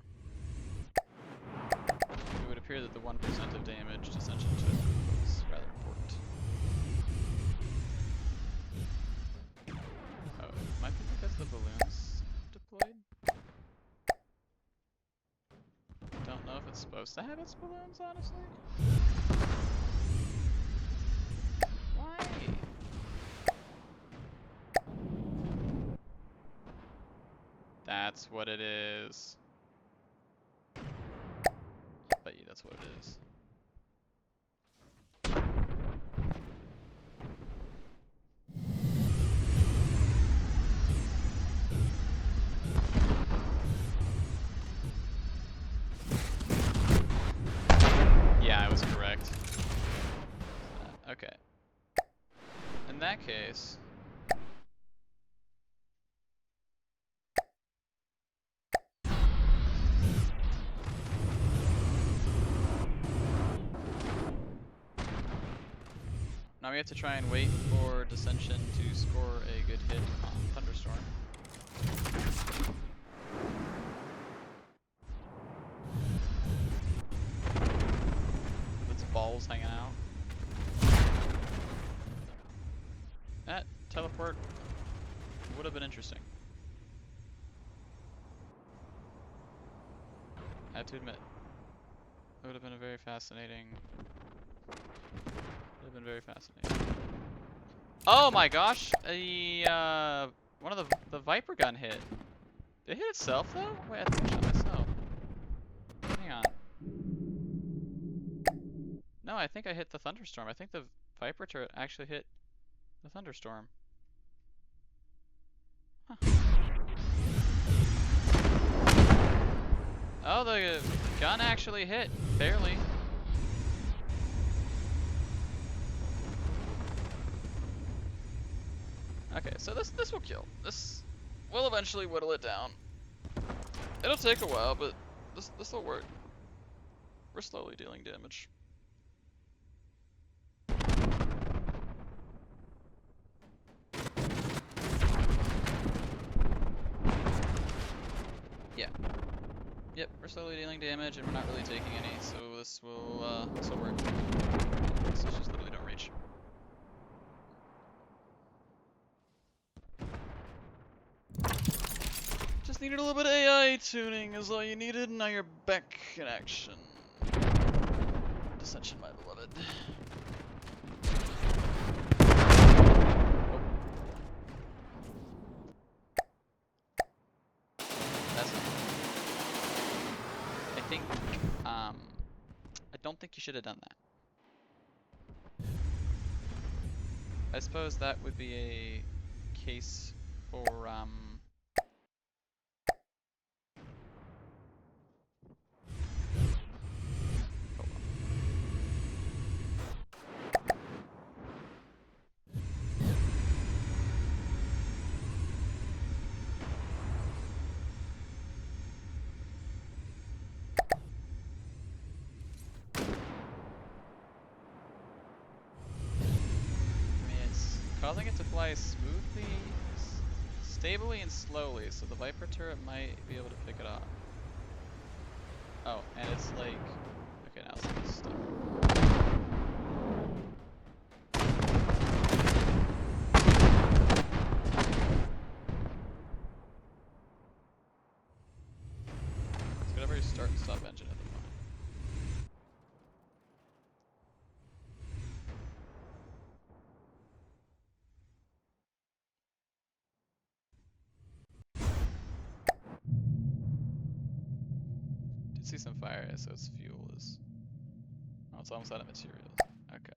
[SPEAKER 1] It would appear that the 1% of damage Dissension took was rather important. Oh, it might be because the balloons deployed? Don't know if it's supposed to have its balloons, honestly. Why? That's what it is. I'll bet you that's what it is. Yeah, I was correct. Okay. In that case... Now we have to try and wait for Dissension to score a good hit on Thunderstorm. With its balls hanging out. That teleport would have been interesting. I have to admit. It would have been a very fascinating... Would have been very fascinating. Oh my gosh! One of the Viper gun hit. Did it hit itself though? Wait, I think I shot myself. Hang on. No, I think I hit the Thunderstorm. I think the Viper turret actually hit the Thunderstorm. Huh. Oh, the gun actually hit. Barely. Okay, so this will kill. This will eventually whittle it down. It'll take a while, but this will work. We're slowly dealing damage. Yeah. Yep, we're slowly dealing damage, and we're not really taking any, so this will work. This is just literally don't reach. Just needed a little bit of AI tuning is all you needed, and now you're back in action. Dissension, my beloved. Oh. That's not. I think, I don't think you should have done that. I suppose that would be a case for, causing it to fly smoothly, stably, and slowly, so the Viper turret might be able to pick it up. Oh, and it's like... Okay, now it's like stuck. It's got a very start and stop engine at the moment. Did see some fire, so its fuel is... Oh, it's almost out of materials. Okay.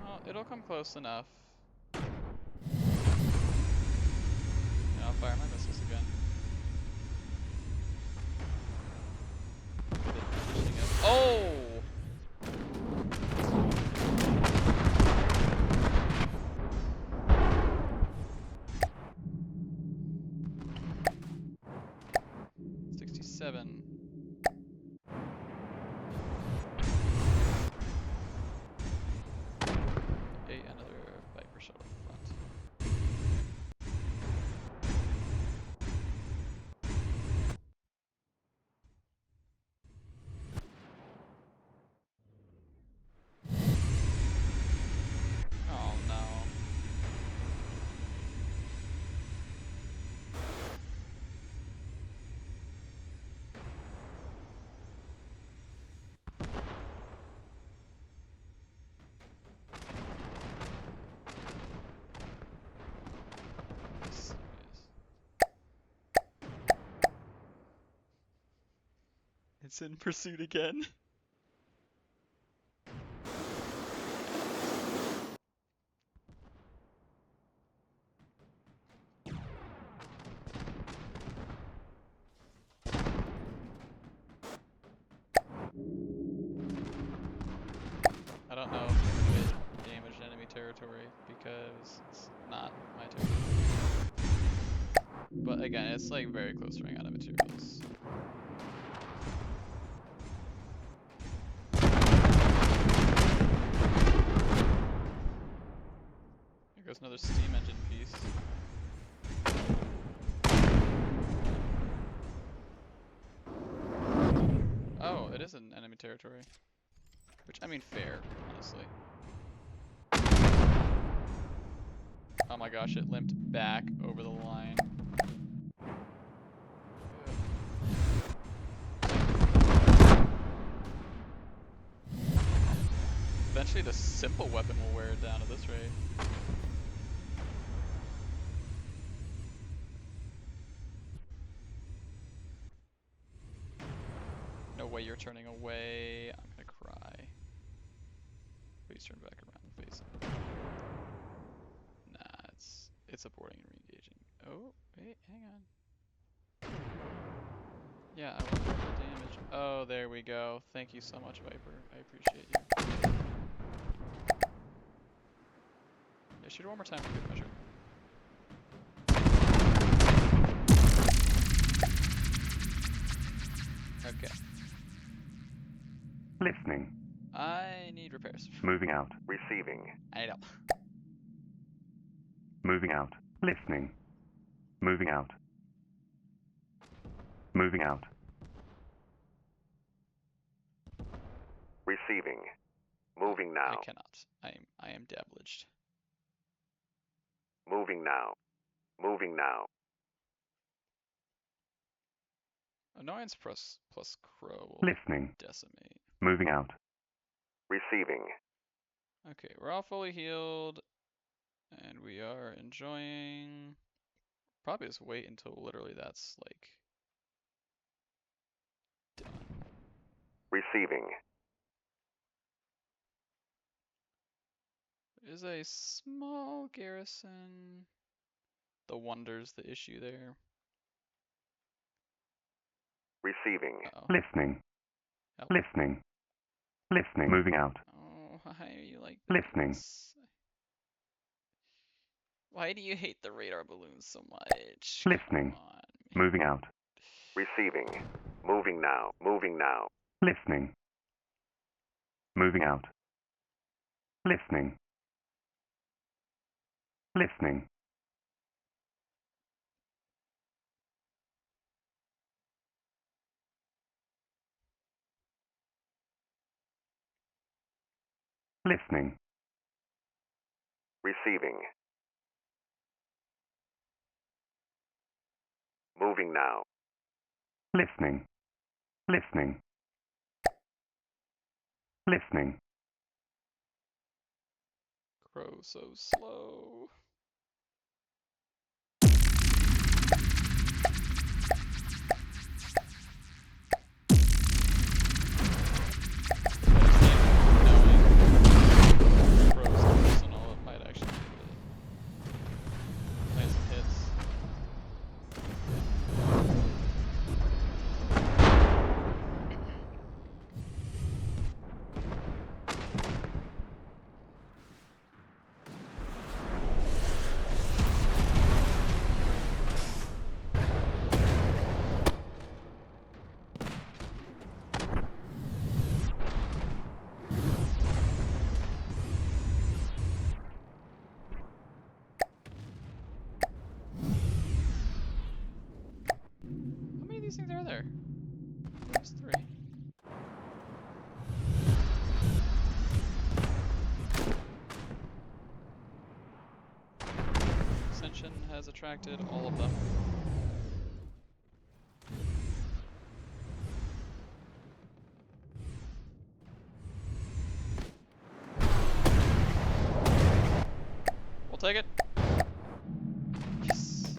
[SPEAKER 1] Well, it'll come close enough. And I'll fire my missiles again. Oh! Seven. Another Viper shuttle in front. Oh no. It's in pursuit again. I don't know if it damaged enemy territory because it's not my territory. But again, it's like very close to running out of materials. Here goes another steam engine piece. Oh, it is in enemy territory. Which, I mean, fair, honestly. Oh my gosh, it limped back over the line. Eventually the simple weapon will wear it down at this rate. No way you're turning away. I'm gonna cry. Please turn back around and face him. Nah, it's aborting and re-engaging. Oh, wait, hang on. Yeah, I want the damage. Oh, there we go. Thank you so much, Viper. I appreciate you. Yeah, shoot it one more time for good measure. Okay.
[SPEAKER 2] Listening.
[SPEAKER 1] I need repairs.
[SPEAKER 2] Moving out. Receiving.
[SPEAKER 1] I know.
[SPEAKER 2] Moving out. Listening. Moving out. Moving out. Receiving. Moving now.
[SPEAKER 1] I cannot. I am dabblaged.
[SPEAKER 2] Moving now. Moving now.
[SPEAKER 1] Annoyance plus crow will
[SPEAKER 2] Listening.
[SPEAKER 1] decimate.
[SPEAKER 2] Moving out. Receiving.
[SPEAKER 1] Okay, we're all fully healed, and we are enjoying. Probably just wait until literally that's like done.
[SPEAKER 2] Receiving.
[SPEAKER 1] There's a small garrison. The Wonder's the issue there.
[SPEAKER 2] Receiving.
[SPEAKER 1] Uh-oh.
[SPEAKER 2] Listening.
[SPEAKER 1] Help.
[SPEAKER 2] Listening. Listening. Moving out.
[SPEAKER 1] Oh, why are you like
[SPEAKER 2] Listening.
[SPEAKER 1] this? Why do you hate the radar balloons so much?
[SPEAKER 2] Listening.
[SPEAKER 1] Come on, man.
[SPEAKER 2] Moving out. Receiving. Moving now. Moving now. Listening. Moving out. Listening. Listening. Listening. Receiving. Moving now. Listening. Listening. Listening.
[SPEAKER 1] Crow so slow. Crow's arsenal, it might actually be nice hits. How many of these things are there? There's 3. Ascension has attracted all of them. We'll take it. Yes.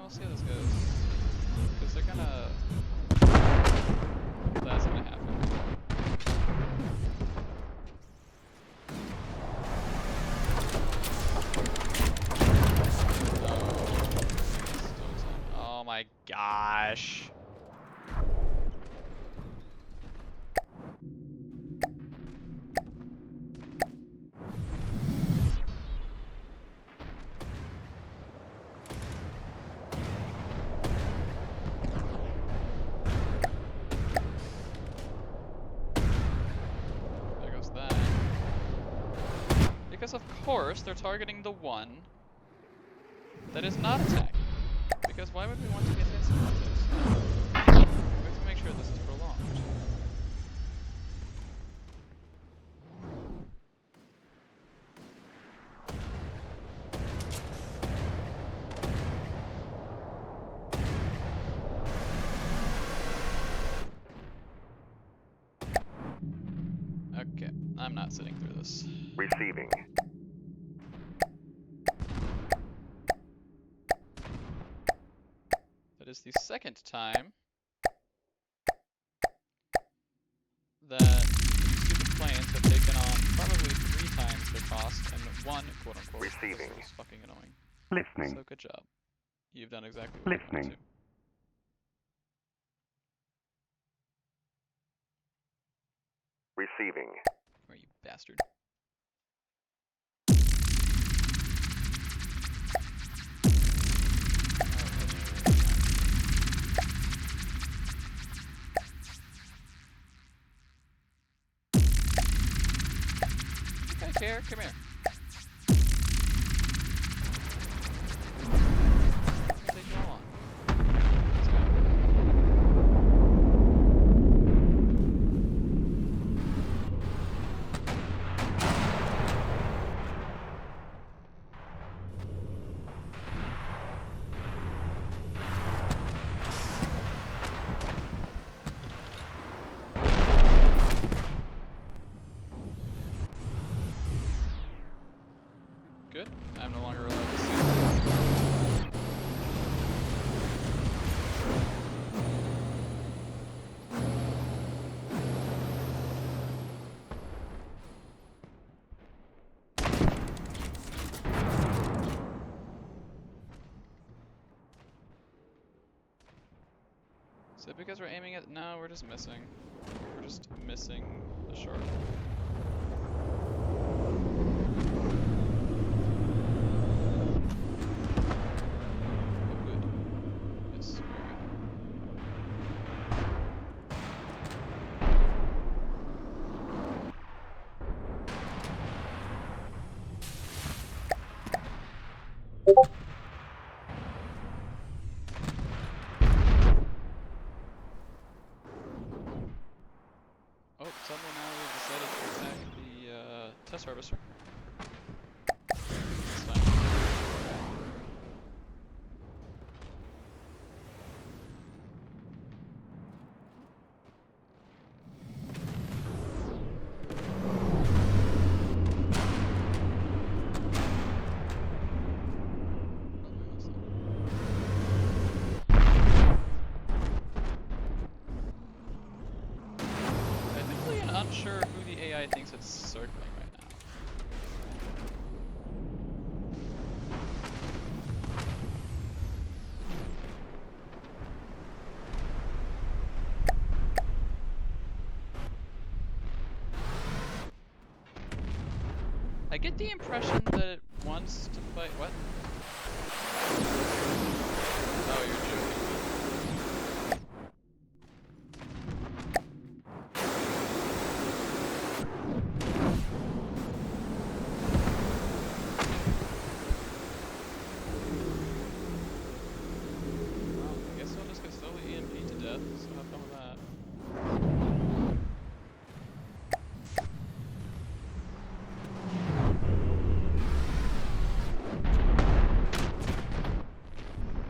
[SPEAKER 1] we'll see how this goes. Because they're gonna... That's gonna happen. Oh my gosh. There goes that. Because of course they're targeting the one that is not attacking. Because why would we want to get hits like this? We have to make sure this is prolonged. Okay, I'm not sitting through this.
[SPEAKER 2] Receiving.
[SPEAKER 1] That is the second time that these stupid planes have taken on probably 3 times their cost and 1 quote-unquote
[SPEAKER 2] Receiving.
[SPEAKER 1] is fucking annoying.
[SPEAKER 2] Listening.
[SPEAKER 1] So good job. You've done exactly what you wanted to.
[SPEAKER 2] Receiving.
[SPEAKER 1] Where you bastard. Okay, Care, come here. Take you all on. Let's go. Good. I'm no longer allowed to see. Is it because we're aiming at... No, we're just missing. We're just missing the shark. Oh, good. Yes, very good. Oh, suddenly now we've decided to attack the test harvester. That's fine. Technically, I'm unsure who the AI thinks it's circling right now. I get the impression that it wants to fight. What? Oh, you're joking. Well, I guess I'll just get slowly EMP to death, so have fun with that.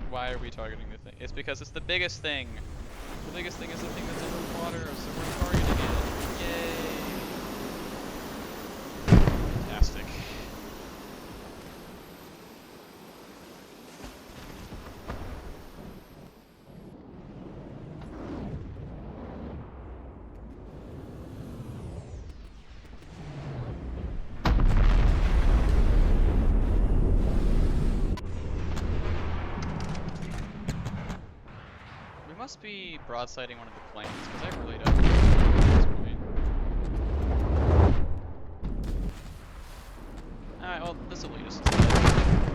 [SPEAKER 1] Why are we targeting the thing? It's because it's the biggest thing. The biggest thing is the thing that's underwater, so we're targeting it. Yay! Fantastic. must be broadsiding one of the planes, because I really don't know at this point. Alright, well, this will lead us to that.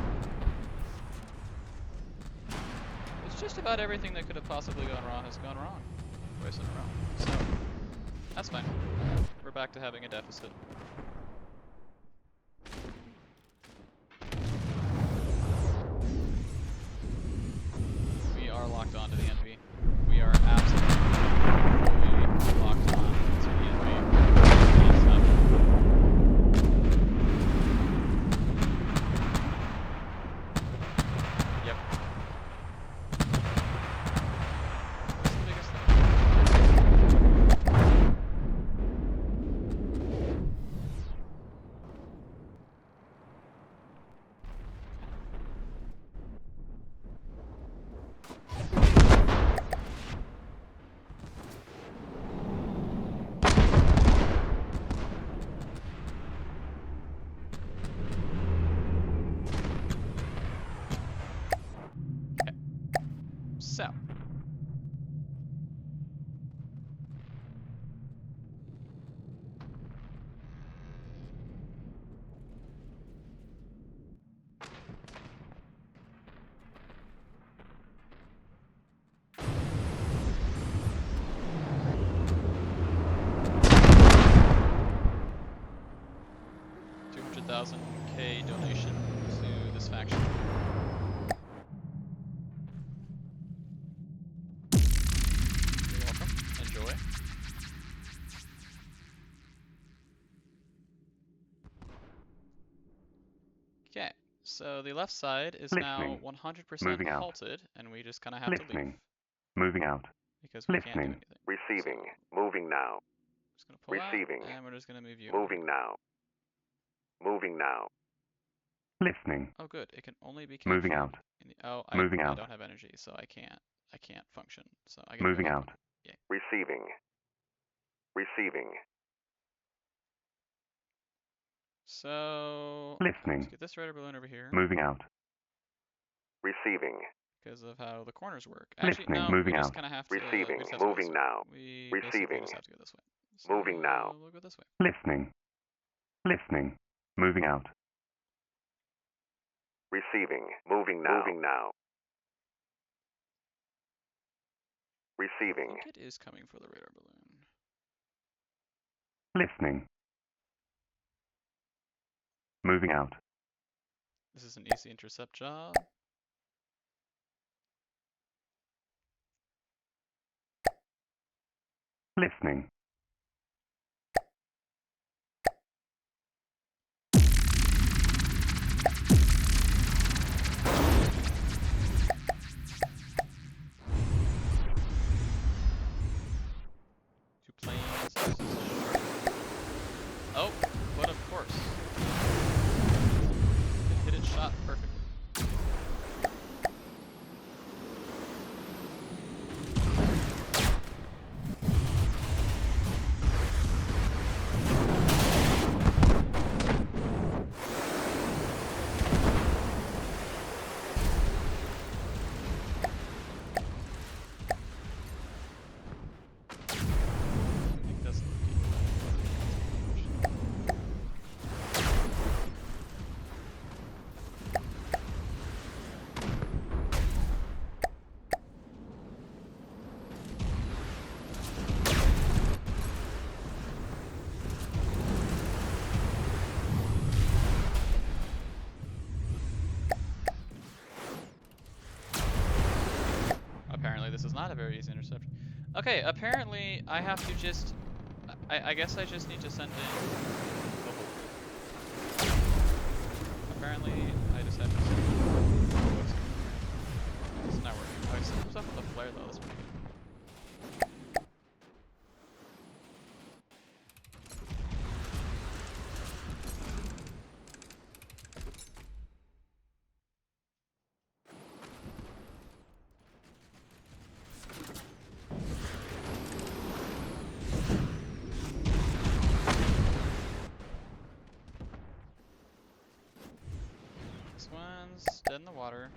[SPEAKER 1] It's just about everything that could have possibly gone wrong has gone wrong. Twice in a row. So, that's fine. We're back to having a deficit. We are locked onto the envy. We are absolutely locked on to the envy. Can't stop it. Yep. What's the biggest thing? Okay. So. $200,000K donation to this faction. You're welcome. Enjoy. Okay, so the left side is now 100% halted, and we just kind of have to leave.
[SPEAKER 2] Moving out.
[SPEAKER 1] Because we can't do anything.
[SPEAKER 2] Receiving.
[SPEAKER 1] So,
[SPEAKER 2] Moving now.
[SPEAKER 1] just gonna pull
[SPEAKER 2] Receiving.
[SPEAKER 1] out, and we're just gonna move you.
[SPEAKER 2] Moving now. Moving now. Listening.
[SPEAKER 1] Oh, good. It can only be captured.
[SPEAKER 2] Moving out.
[SPEAKER 1] In the, oh, I
[SPEAKER 2] Moving out.
[SPEAKER 1] don't have energy, so I can't function. So I gotta
[SPEAKER 2] Moving
[SPEAKER 1] go
[SPEAKER 2] out.
[SPEAKER 1] Yeah.
[SPEAKER 2] Receiving. Receiving.
[SPEAKER 1] So
[SPEAKER 2] Listening.
[SPEAKER 1] let's get this rudder balloon over here.
[SPEAKER 2] Moving out. Receiving.
[SPEAKER 1] Because of how the corners work. Actually,
[SPEAKER 2] Listening.
[SPEAKER 1] no,
[SPEAKER 2] Moving
[SPEAKER 1] we just
[SPEAKER 2] out.
[SPEAKER 1] kind of have to.
[SPEAKER 2] Receiving.
[SPEAKER 1] We just have to go
[SPEAKER 2] Moving
[SPEAKER 1] this
[SPEAKER 2] now.
[SPEAKER 1] way. We
[SPEAKER 2] Receiving.
[SPEAKER 1] basically just have to go this way. So
[SPEAKER 2] Moving now.
[SPEAKER 1] we'll go this way.
[SPEAKER 2] Listening. Listening. Moving out. Receiving. Moving now. Moving now.
[SPEAKER 1] I
[SPEAKER 2] Receiving.
[SPEAKER 1] think it is coming for the radar balloon.
[SPEAKER 2] Listening. Moving out.
[SPEAKER 1] This is an easy intercept job.
[SPEAKER 2] Listening.
[SPEAKER 1] Two planes. This is sharp. Oh, but of course. It hit its shot perfectly. It doesn't look Apparently this is not a very easy interception. Okay, apparently I have to just... I guess I just need to send in the whole... Apparently I just have to send in the whole... It's not working. Oh, I set myself with a flare though, that's pretty good. This one's dead in the water.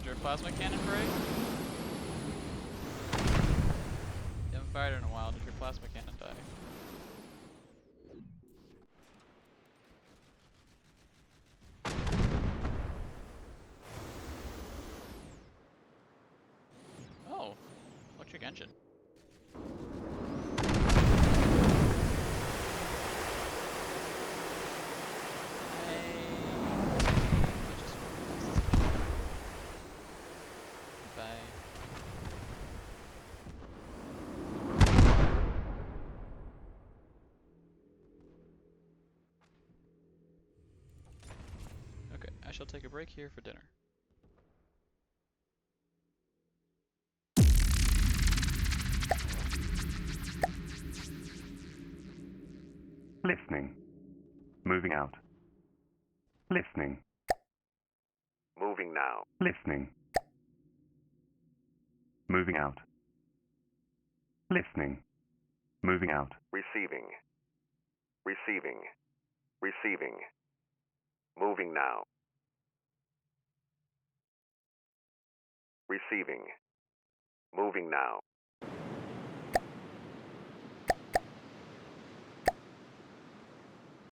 [SPEAKER 1] your plasma cannon break? You haven't fired in a while. Did your plasma cannon die? Oh, electric engine. Bye. Okay, I shall take a break here for dinner.
[SPEAKER 2] Listening. Moving out. Listening. Moving now. Listening. Moving out. Listening. Moving out. Receiving. Receiving. Receiving. Moving now. Receiving. Moving now.